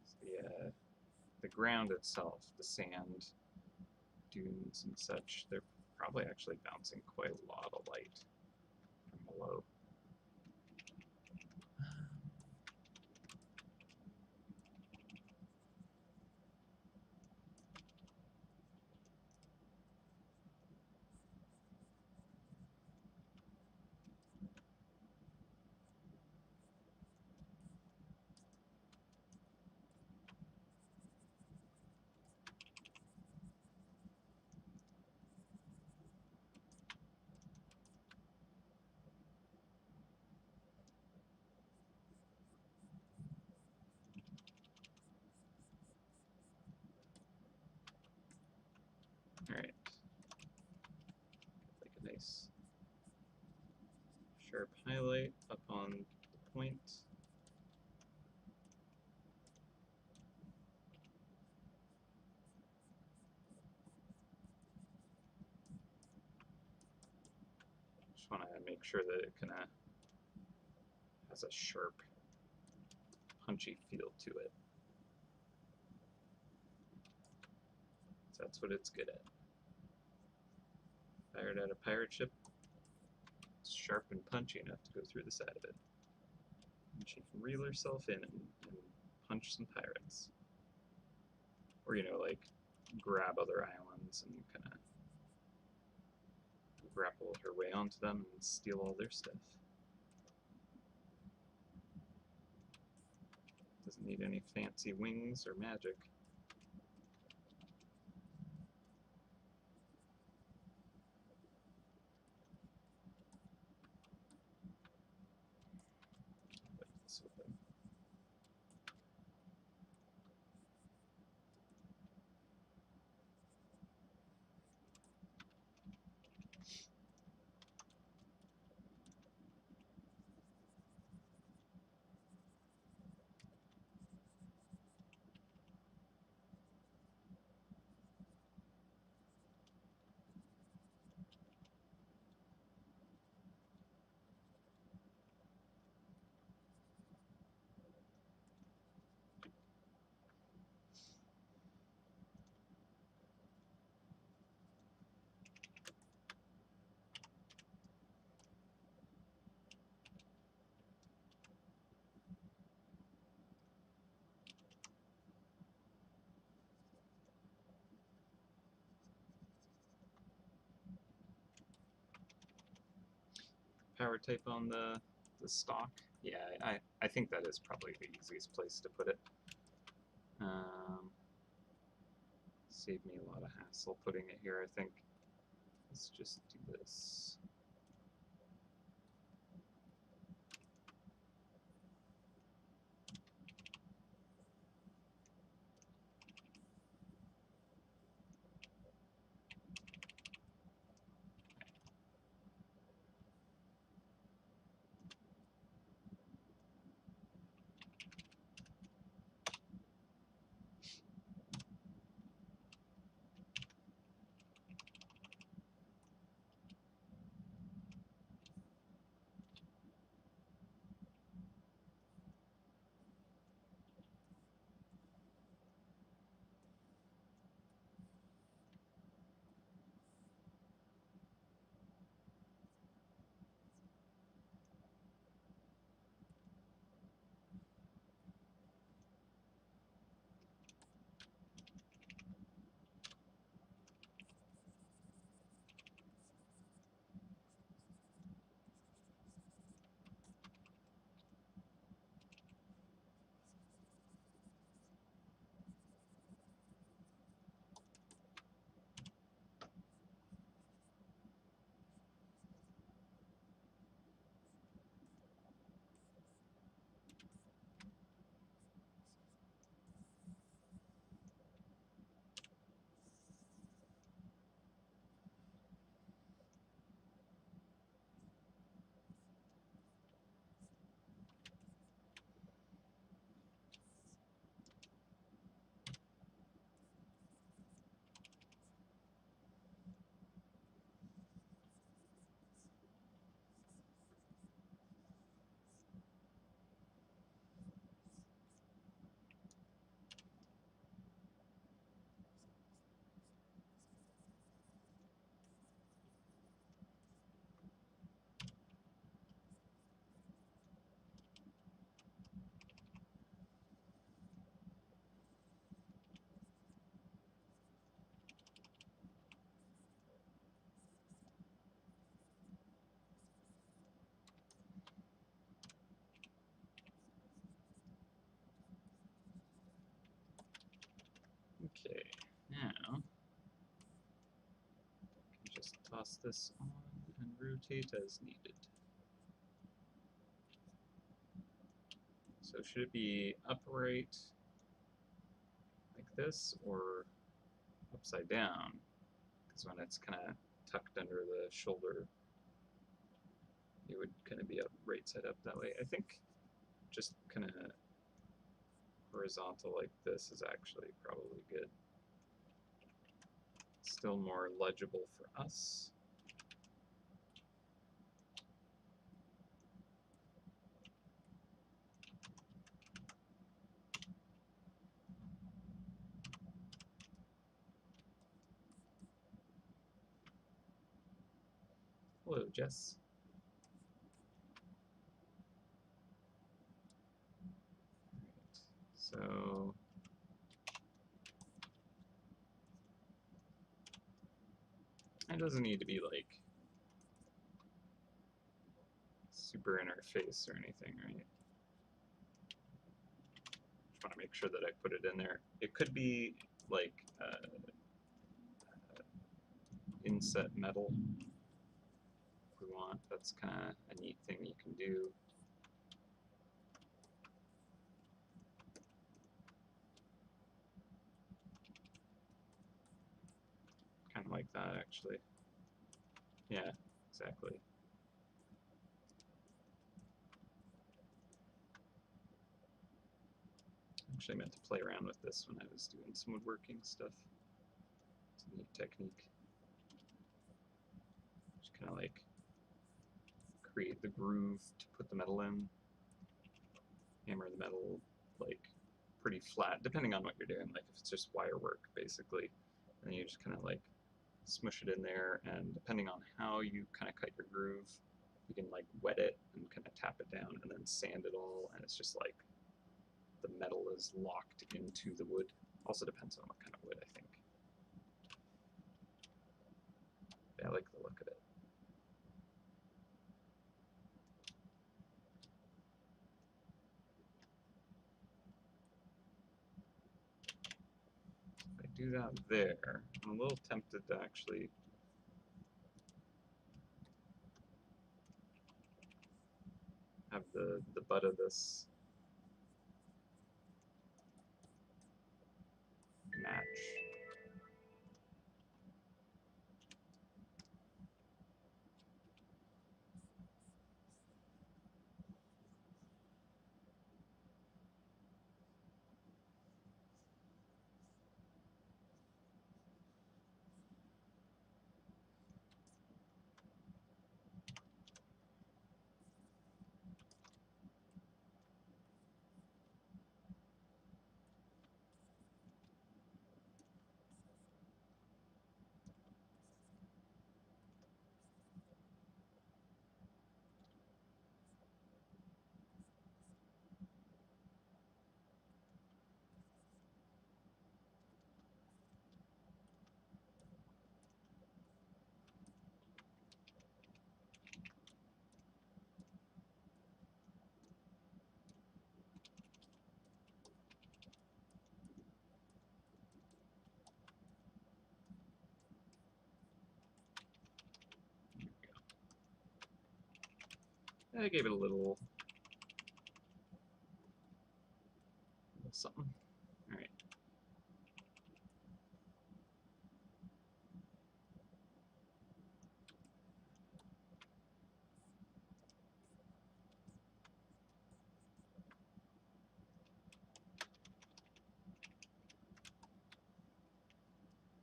So the ground itself, the sand, dunes and such, they're probably actually bouncing quite a lot of light from below. Alright. Like a nice sharp highlight up on the point. Just want to make sure that it kind of has a sharp, punchy feel to it. So that's what it's good at. Fired at a pirate ship, it's sharp and punchy enough to go through the side of it. And she can reel herself in and punch some pirates. Or, you know, like, grab other islands and kind of grapple her way onto them and steal all their stuff. Doesn't need any fancy wings or magic. But this open. Power type on the stock. Yeah, I think that is probably the easiest place to put it. Saved me a lot of hassle putting it here, I think. Let's just do this. Okay, now I can just toss this on and rotate as needed. So should it be upright like this or upside down? Because when it's kind of tucked under the shoulder, it would kind of be up right side up that way. I think just kind of horizontal like this is actually probably good. Still more legible for us. Hello, Jess. So it doesn't need to be like super in our face or anything, right? Just want to make sure that I put it in there. It could be like inset metal if we want. That's kind of a neat thing you can do. Kind of like that, actually. Yeah, exactly. Actually meant to play around with this when I was doing some woodworking stuff. It's a neat technique. Just kind of like create the groove to put the metal in. Hammer the metal like pretty flat, depending on what you're doing. Like if it's just wire work, basically, and then you just kind of like smush it in there, and depending on how you kind of cut your groove, you can like wet it and kind of tap it down and then sand it all, and it's just like the metal is locked into the wood. Also depends on what kind of wood, I think. Yeah, I like the look of it. If I do that there, I'm a little tempted to actually have the butt of this match. I gave it a little something. All right.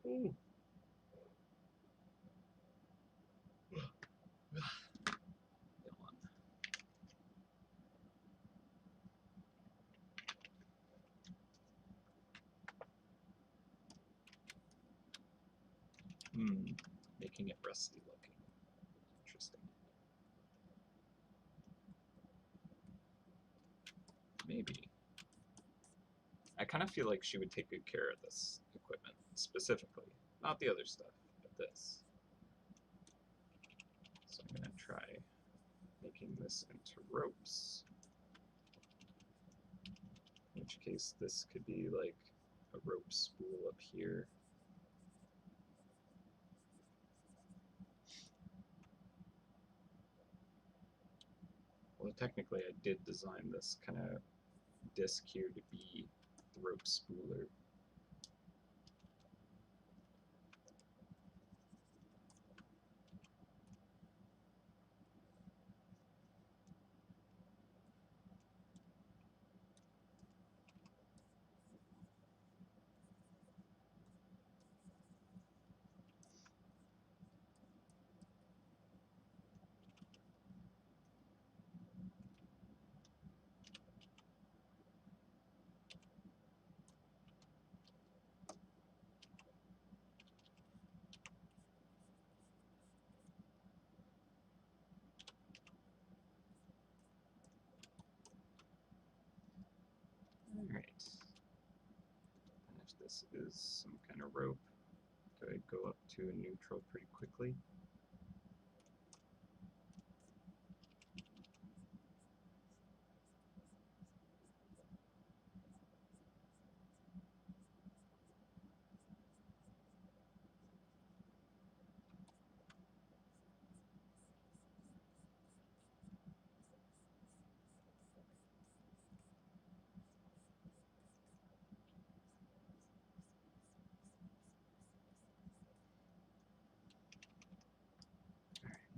Ooh. Making it rusty looking. Interesting. Maybe. I kind of feel like she would take good care of this equipment, specifically. Not the other stuff, but this. So I'm going to try making this into ropes. In which case this could be like a rope spool up here. Well, technically I did design this kind of disc here to be the rope spooler. Alright. And if this is some kind of rope, do I go up to a neutral pretty quickly?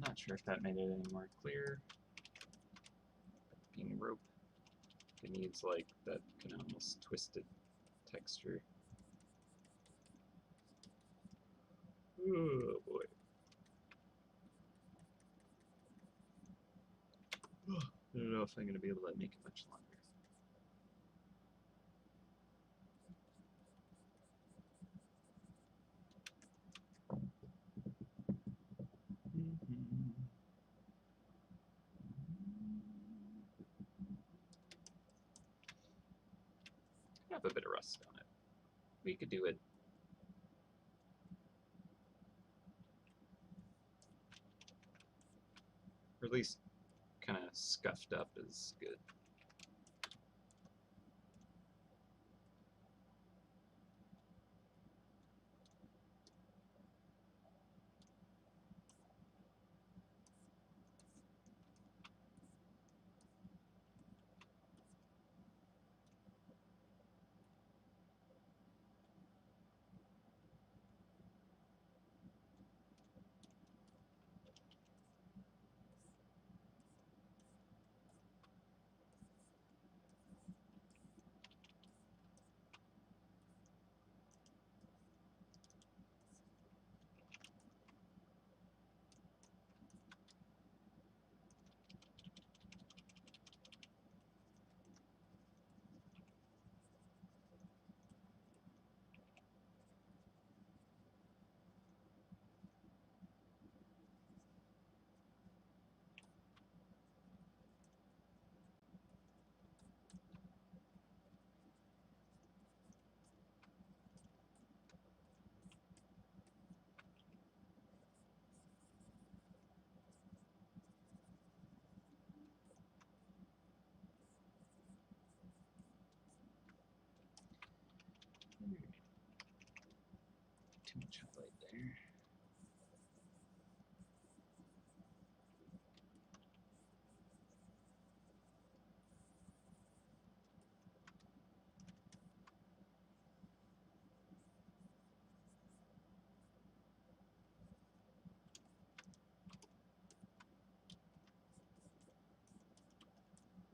Not sure if that made it any more clear. Being rope, it needs like that kind of almost twisted texture. Oh boy. I don't know if I'm going to be able to make it much longer. I have a bit of rust on it. We could do it. Or at least kind of scuffed up is good. Too much highlight there.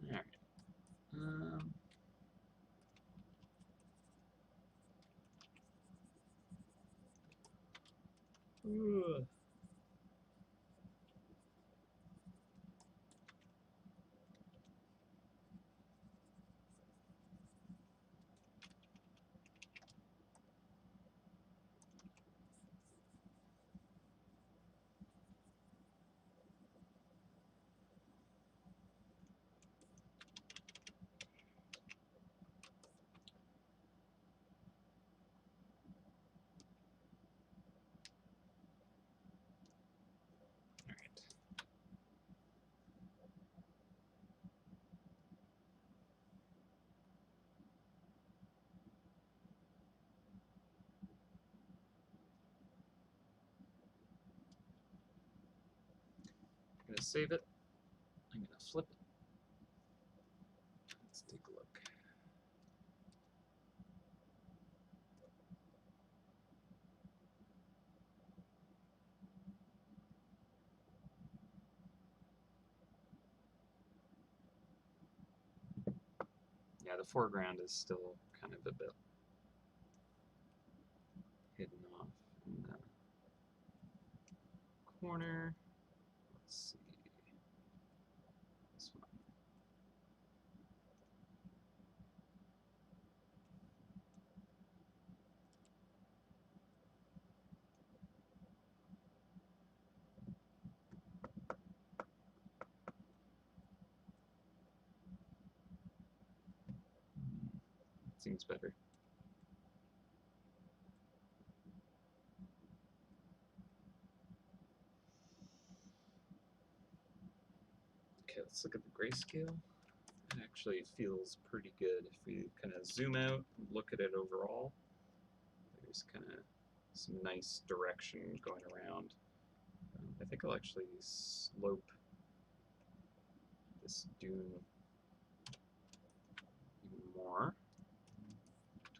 Alright. Ugh. to save it. I'm going to flip it. Let's take a look. Yeah, the foreground is still kind of a bit hidden off in the corner. Let's see. This one. Seems better. Okay, let's look at the grayscale. It actually feels pretty good. If we kind of zoom out and look at it overall, there's kind of some nice direction going around. I think I'll actually slope this dune even more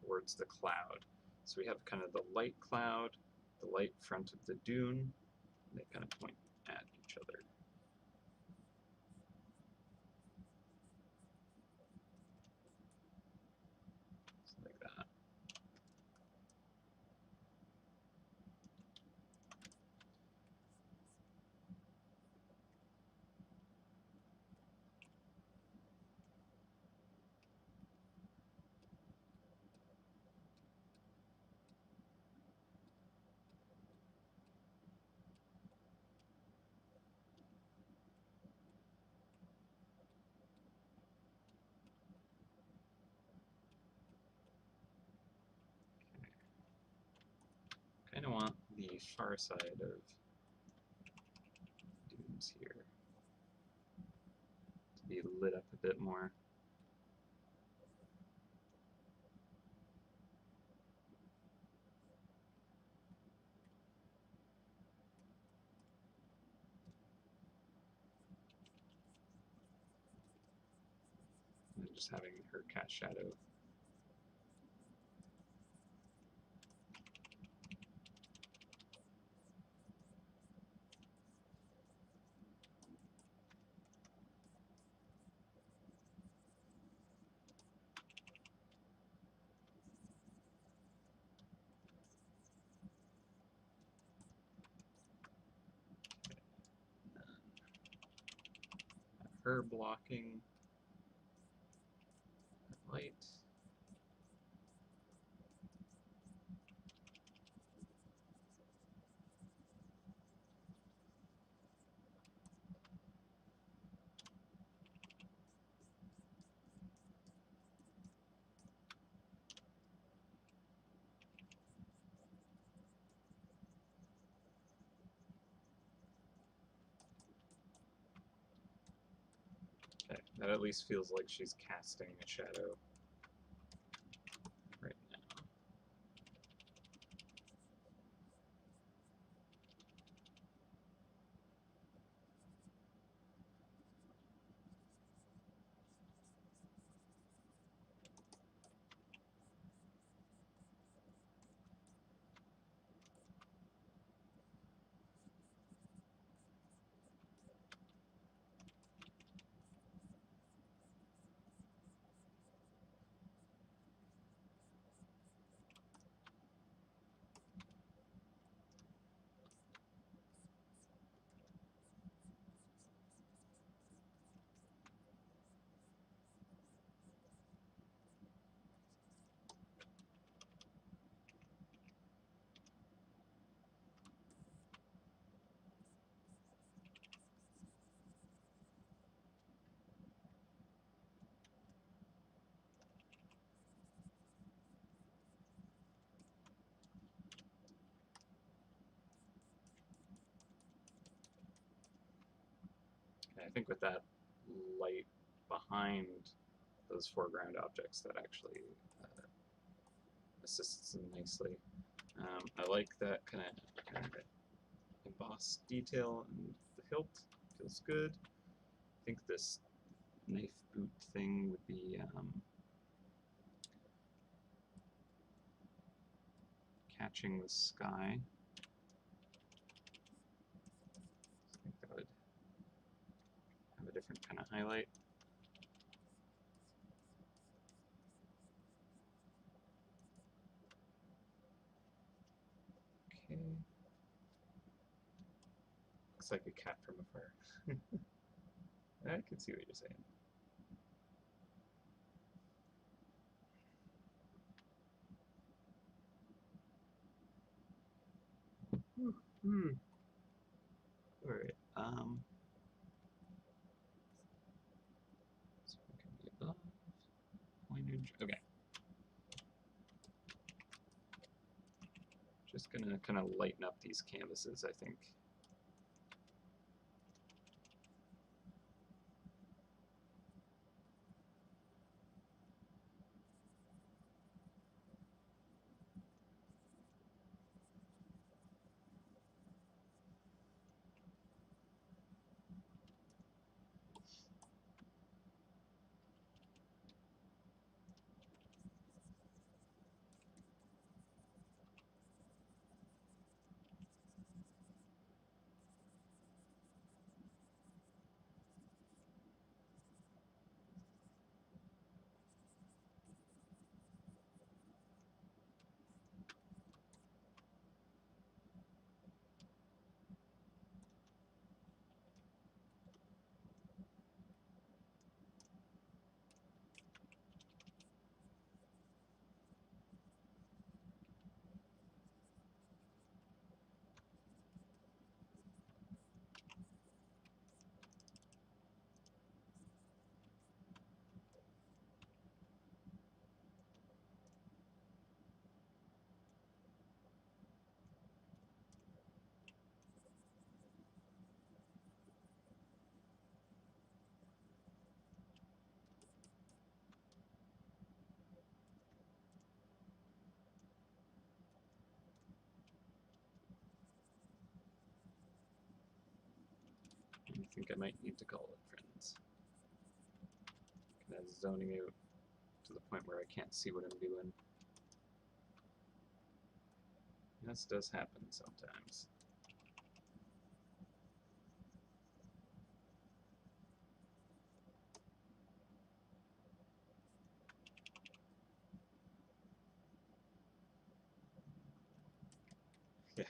towards the cloud. So we have kind of the light cloud, the light front of the dune, and they kind of point at each other. So like that. Kind of want the far side of dunes here to be lit up a bit more. And just having her cast shadow. Her blocking that light. Okay, that at least feels like she's casting a shadow right now. And I think with that light behind those foreground objects, that actually assists them nicely. I like that kind of embossed detail in the hilt. Feels good. I think this knife boot thing would be catching the sky. I think that would have a different kind of highlight. Okay. Looks like a cat from afar. I can see what you're saying. All right. So it can be above pointage. Okay. Just gonna kind of lighten up these canvases, I think. I think I might need to call it friends. Kind of zoning out to the point where I can't see what I'm doing. This does happen sometimes. Yeah.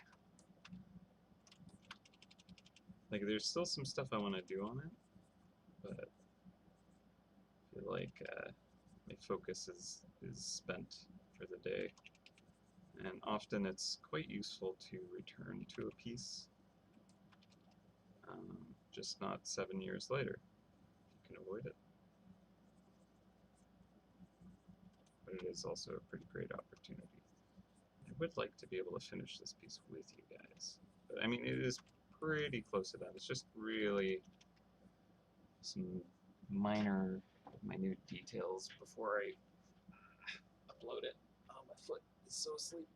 Like, there's still some stuff I want to do on it, but I feel like my focus is spent for the day. And often it's quite useful to return to a piece, just not 7 years later, if you can avoid it. But it is also a pretty great opportunity. I would like to be able to finish this piece with you guys. But I mean, it is pretty close to that. It's just really some minor, minute details before I upload it. Oh, my foot is so asleep.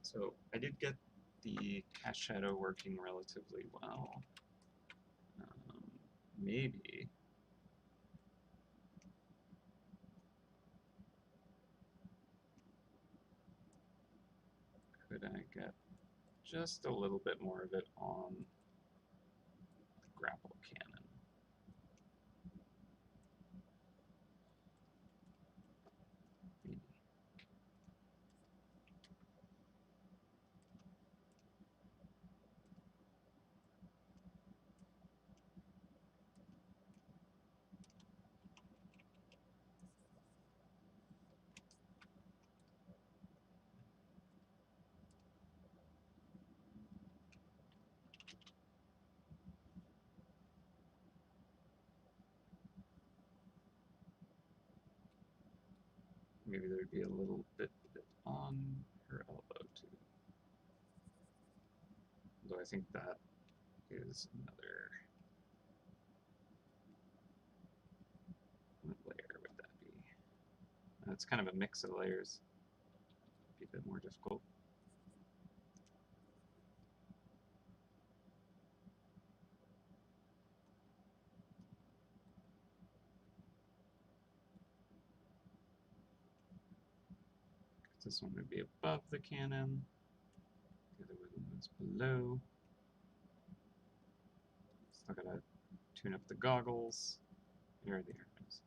So I did get the cast shadow working relatively well. Maybe could I get just a little bit more of it on the grapple cannon? Maybe. Maybe there'd be a little bit on her elbow too. Though I think that is another. What layer would that be? It's kind of a mix of layers. Be a bit more difficult. This one would be above the cannon. The other one was below. Still gotta tune up the goggles. Here are the arrows.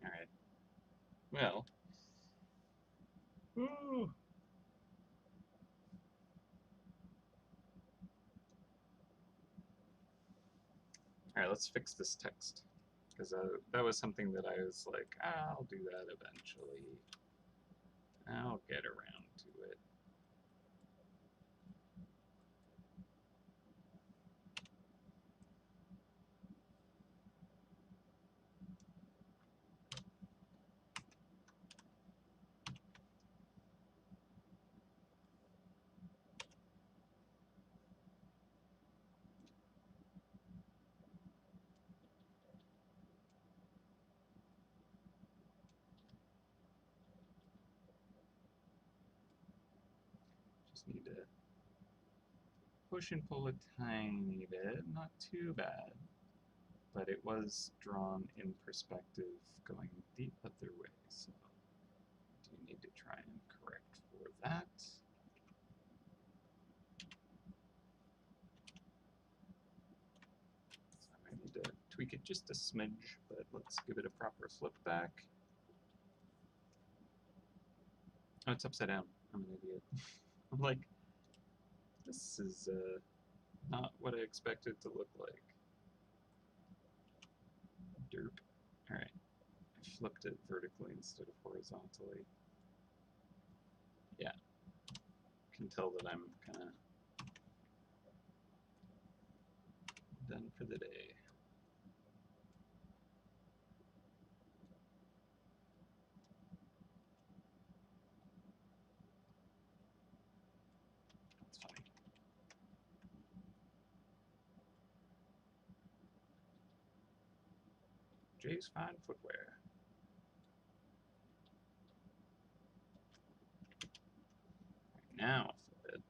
Alright. Well. Ooh. Alright, let's fix this text. Because that was something that I was like, I'll do that eventually. I'll get around to it. Just need to push and pull a tiny bit, not too bad. But it was drawn in perspective going the other way, so I do need to try and correct for that. So I might need to tweak it just a smidge, but let's give it a proper flip back. Oh, it's upside down. I'm an idiot. I'm like, this is not what I expected it to look like. Derp. Alright. I flipped it vertically instead of horizontally. Yeah. Can tell that I'm kind of done for the day. That's funny. Jay's Fine Footwear. Now flip it.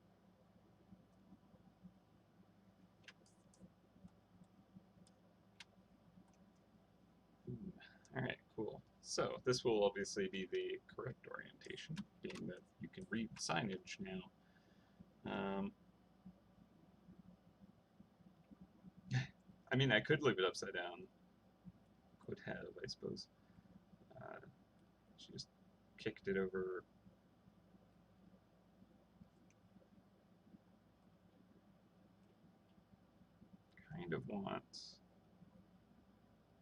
Alright, cool. So this will obviously be the correct orientation, being that you can read signage now. I mean, I could leave it upside down. Could have, I suppose. She just kicked it over. Kind of want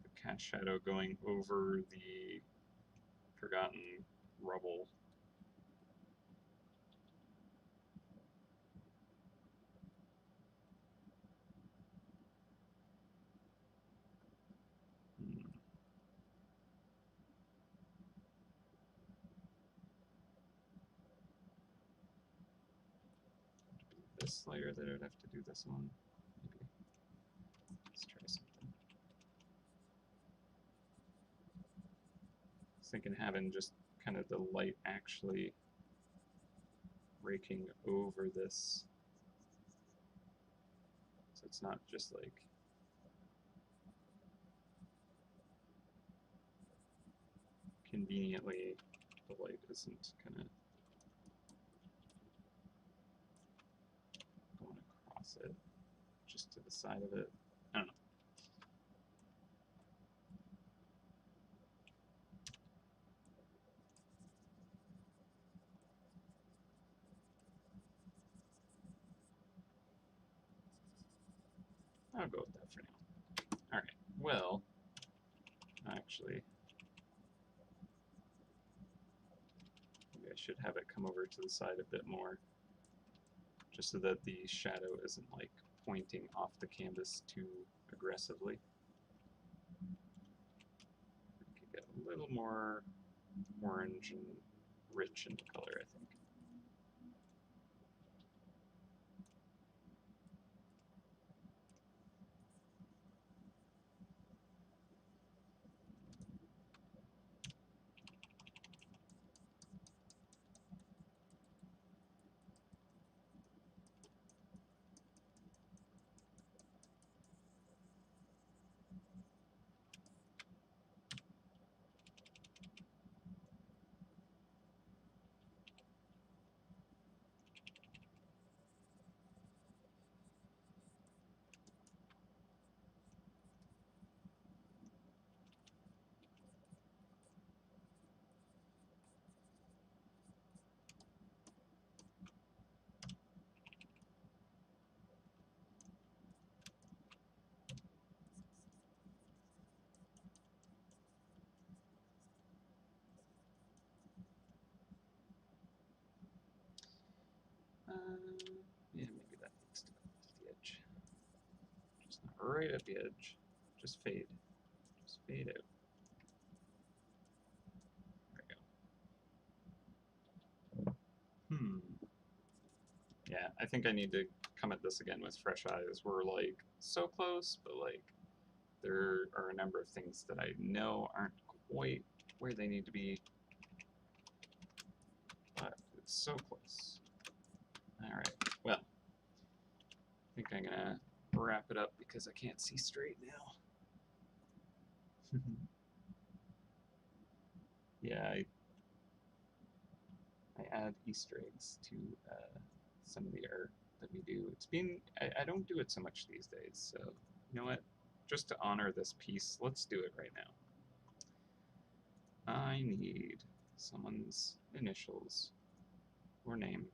the cat shadow going over the forgotten rubble. This layer that I'd have to do this on. Maybe. Let's try something. I was thinking having just kind of the light actually raking over this, so it's not just like conveniently the light isn't kind of going across it, just to the side of it. I don't know. I'll go with that for now. Alright, well, actually, maybe I should have it come over to the side a bit more, just so that the shadow isn't like pointing off the canvas too aggressively. We could get a little more orange and rich in the color, I think. right at the edge. Just fade. Just fade out. There we go. Yeah, I think I need to come at this again with fresh eyes. We're like so close, but like there are a number of things that I know aren't quite where they need to be. But it's so close. Alright, well, I think I'm gonna wrap it up because I can't see straight now. Yeah, I add Easter eggs to some of the art that we do. It's been, I don't do it so much these days, so you know what? Just to honor this piece, let's do it right now. I need someone's initials or name.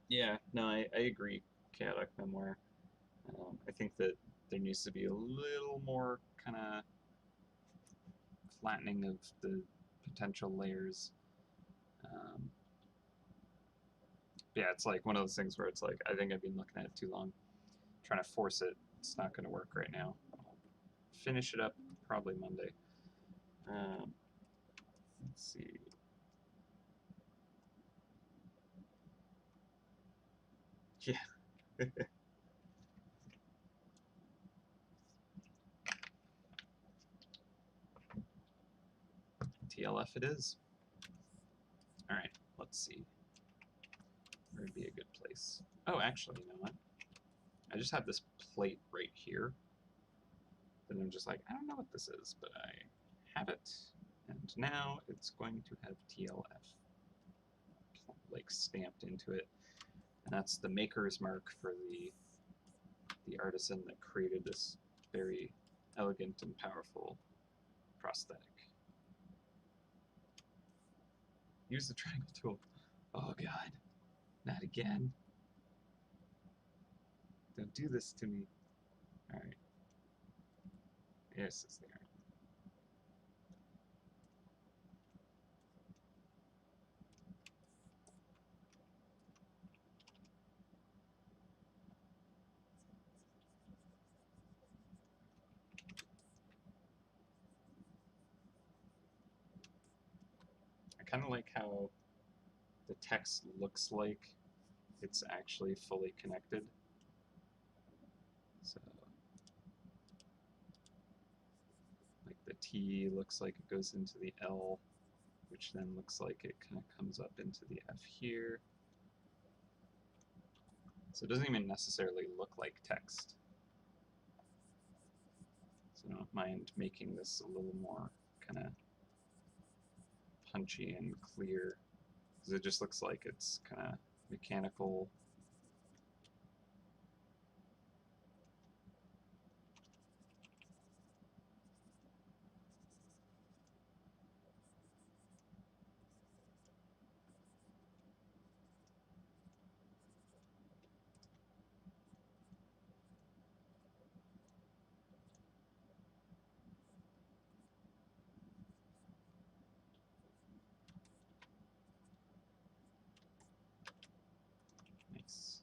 Yeah, no, I agree, Chaotic Memoir. I think that there needs to be a little more kind of flattening of the potential layers. Yeah, it's like one of those things where it's like, I think I've been looking at it too long. Trying to force it, it's not going to work right now. I'll finish it up probably Monday. Let's see. Yeah. TLF it is. All right, let's see. Where would be a good place? Oh, actually, you know what? I just have this plate right here. And I'm just like, I don't know what this is, but I have it. And now it's going to have TLF like stamped into it. And that's the maker's mark for the artisan that created this very elegant and powerful prosthetic. Use the triangle tool. Oh god, not again. Don't do this to me. Alright. Yes, it's there. I kind of like how the text looks like it's actually fully connected. So, like the T looks like it goes into the L, which then looks like it kind of comes up into the F here. So it doesn't even necessarily look like text. So I don't mind making this a little more kind of punchy and clear, because it just looks like it's kind of mechanical. Nice.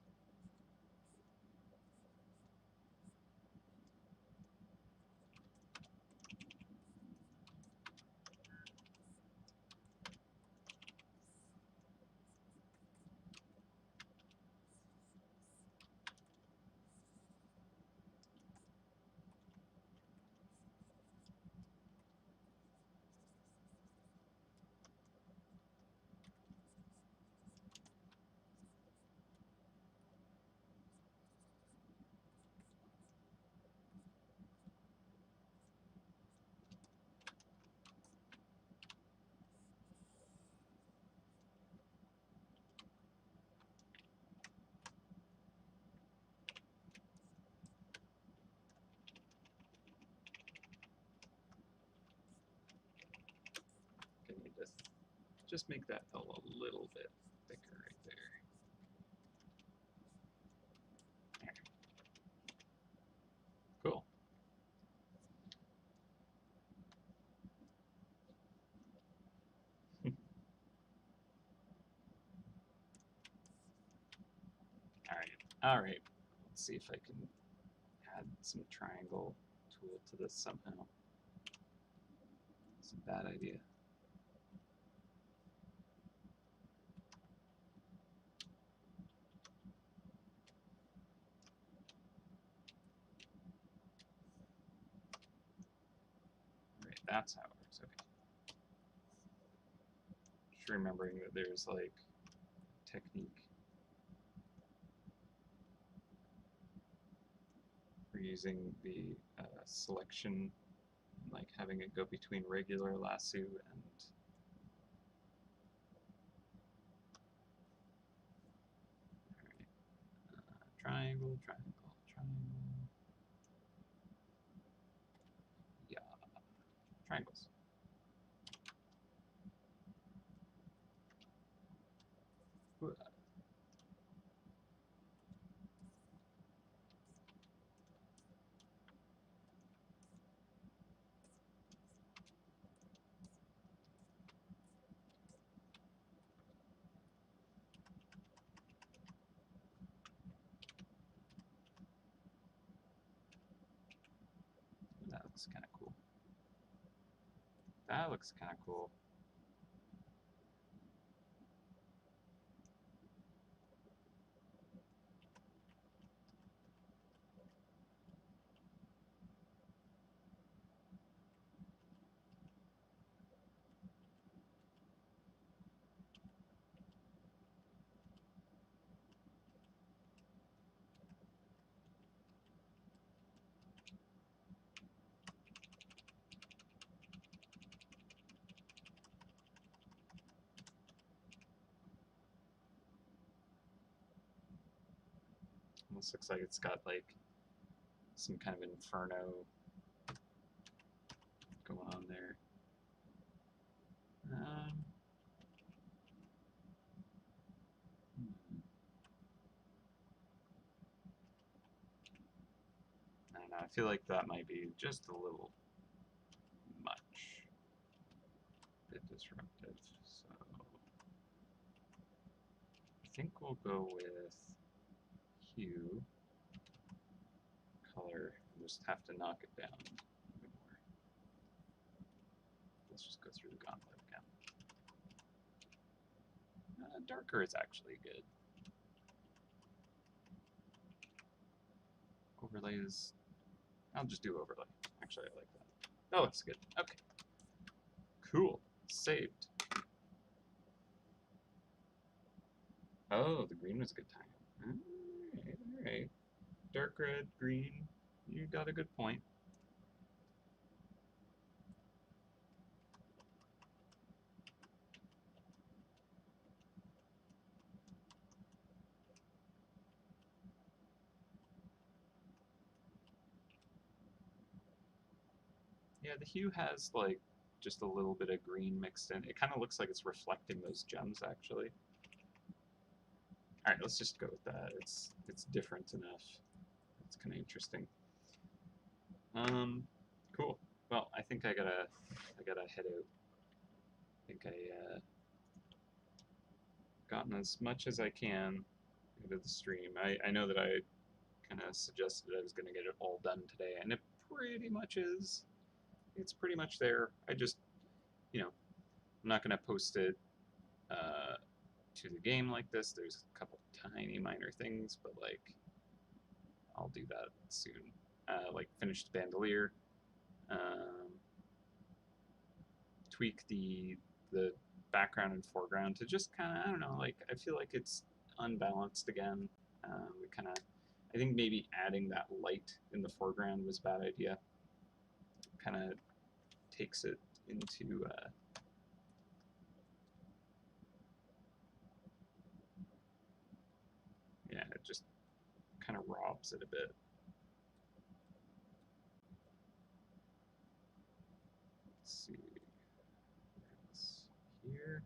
Can you just make that L a little bit thicker right there. Cool. All right, let's see if I can add some triangle tool to this somehow. It's a bad idea. All right, that's how it works. Okay. Just remembering that there's like technique for using the selection, like having it go between regular lasso and triangle, triangle, triangle. Yeah, triangles. That looks kind of cool. That looks kind of cool. Almost looks like it's got like some kind of inferno going on there. I don't know, I feel like that might be just a little much. A bit disruptive, so I think we'll go with hue, color, and just have to knock it down a bit more. Let's just go through the gauntlet again. Darker is actually good. Overlays, I'll just do overlay. Actually, I like that. That looks good. Okay. Cool. Saved. Oh, the green was a good time. Alright, alright. Dark red, green. You got a good point. Yeah, the hue has like just a little bit of green mixed in. It kind of looks like it's reflecting those gems actually. All right, let's just go with that. It's different enough. It's kind of interesting. Cool. Well, I think I gotta head out. I think I gotten as much as I can into the stream. I know that I kind of suggested I was gonna get it all done today, and it pretty much is. It's pretty much there. I just, you know, I'm not gonna post it to the game like this. There's a couple tiny minor things, but like I'll do that soon. Like finish the bandolier, tweak the background and foreground to just kind of, I don't know, like I feel like it's unbalanced again. We kind of, I think maybe adding that light in the foreground was a bad idea. Kind of takes it into yeah, it just kind of robs it a bit. Let's see. It's here.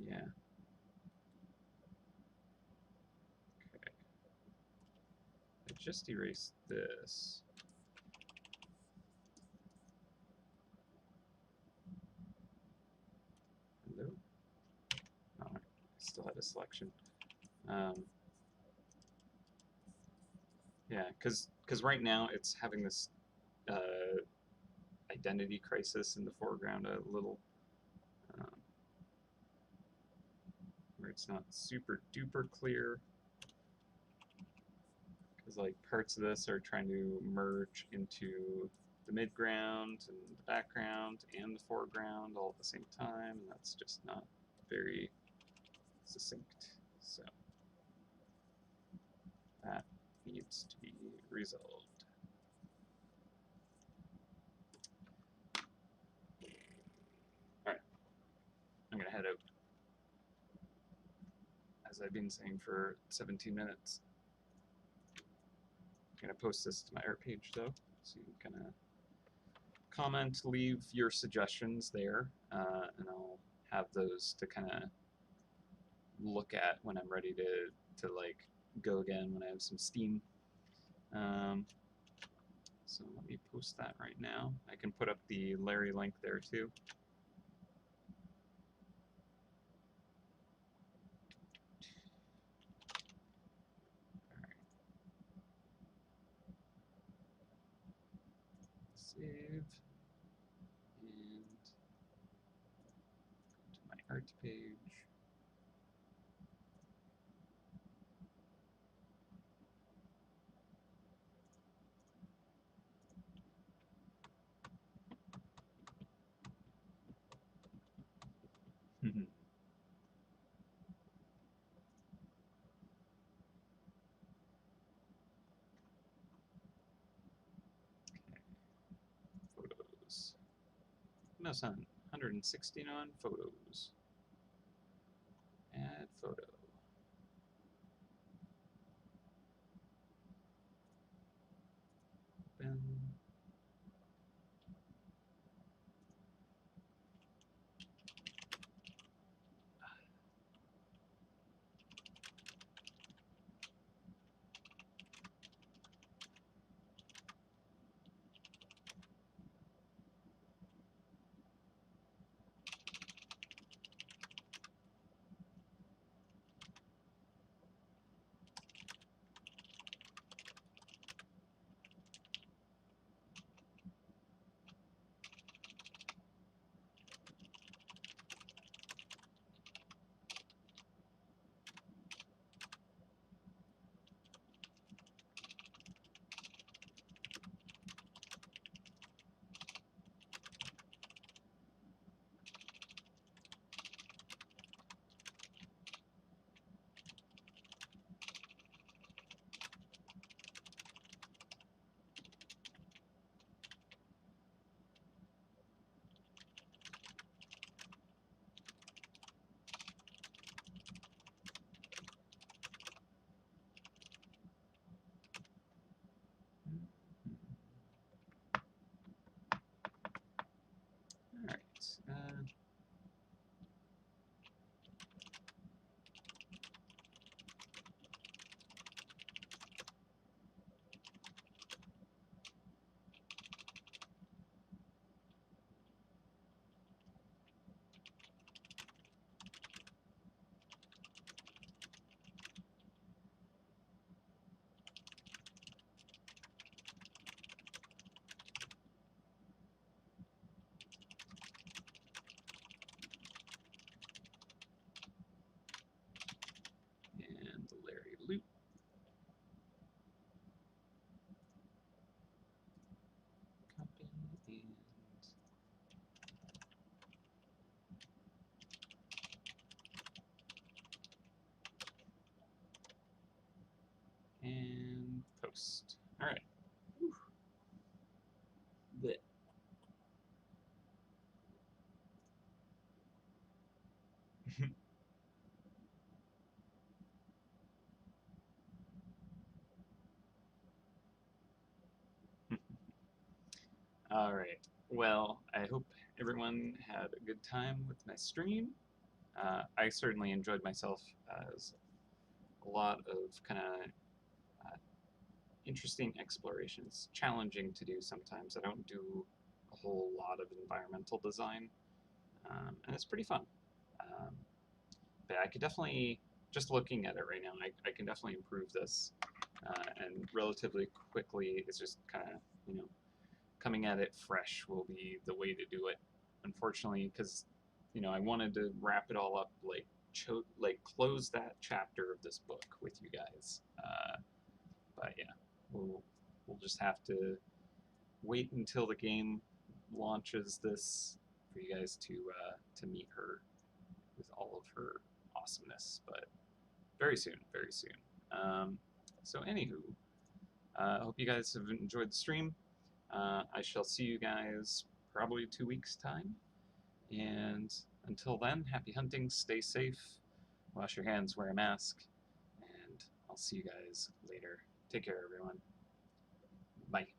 Yeah. Okay. I just erased this. Hello? still had a selection. Yeah, because right now it's having this identity crisis in the foreground a little, where it's not super duper clear. Because like parts of this are trying to merge into the midground and the background and the foreground all at the same time, and that's just not very succinct. So that needs to be resolved. Alright, I'm gonna head out. As I've been saying for 17 minutes. I'm gonna post this to my art page though, so you can kind of comment, leave your suggestions there, and I'll have those to kind of look at when I'm ready to like go again when I have some steam. So let me post that right now. I can put up the Larry link there too. Save and go to my art page. Photos. MouseHunt 169 photos. Add photo. Open. Alright. And the Larry loop. Copy and post. All right. Blech. All right. Well, I hope everyone had a good time with my stream. I certainly enjoyed myself as a lot of kind of interesting explorations, challenging to do sometimes. I don't do a whole lot of environmental design, and it's pretty fun. Um, But I could definitely, just looking at it right now, I can definitely improve this, and relatively quickly. It's just kind of, you know, coming at it fresh will be the way to do it. Unfortunately, because, you know, I wanted to wrap it all up, like close that chapter of this book with you guys. But yeah, we'll just have to wait until the game launches this for you guys to meet her with all of her awesomeness. But very soon, very soon. So anywho, I hope you guys have enjoyed the stream. I shall see you guys probably 2 weeks' time. And until then, happy hunting, stay safe, wash your hands, wear a mask, and I'll see you guys later. Take care, everyone. Bye.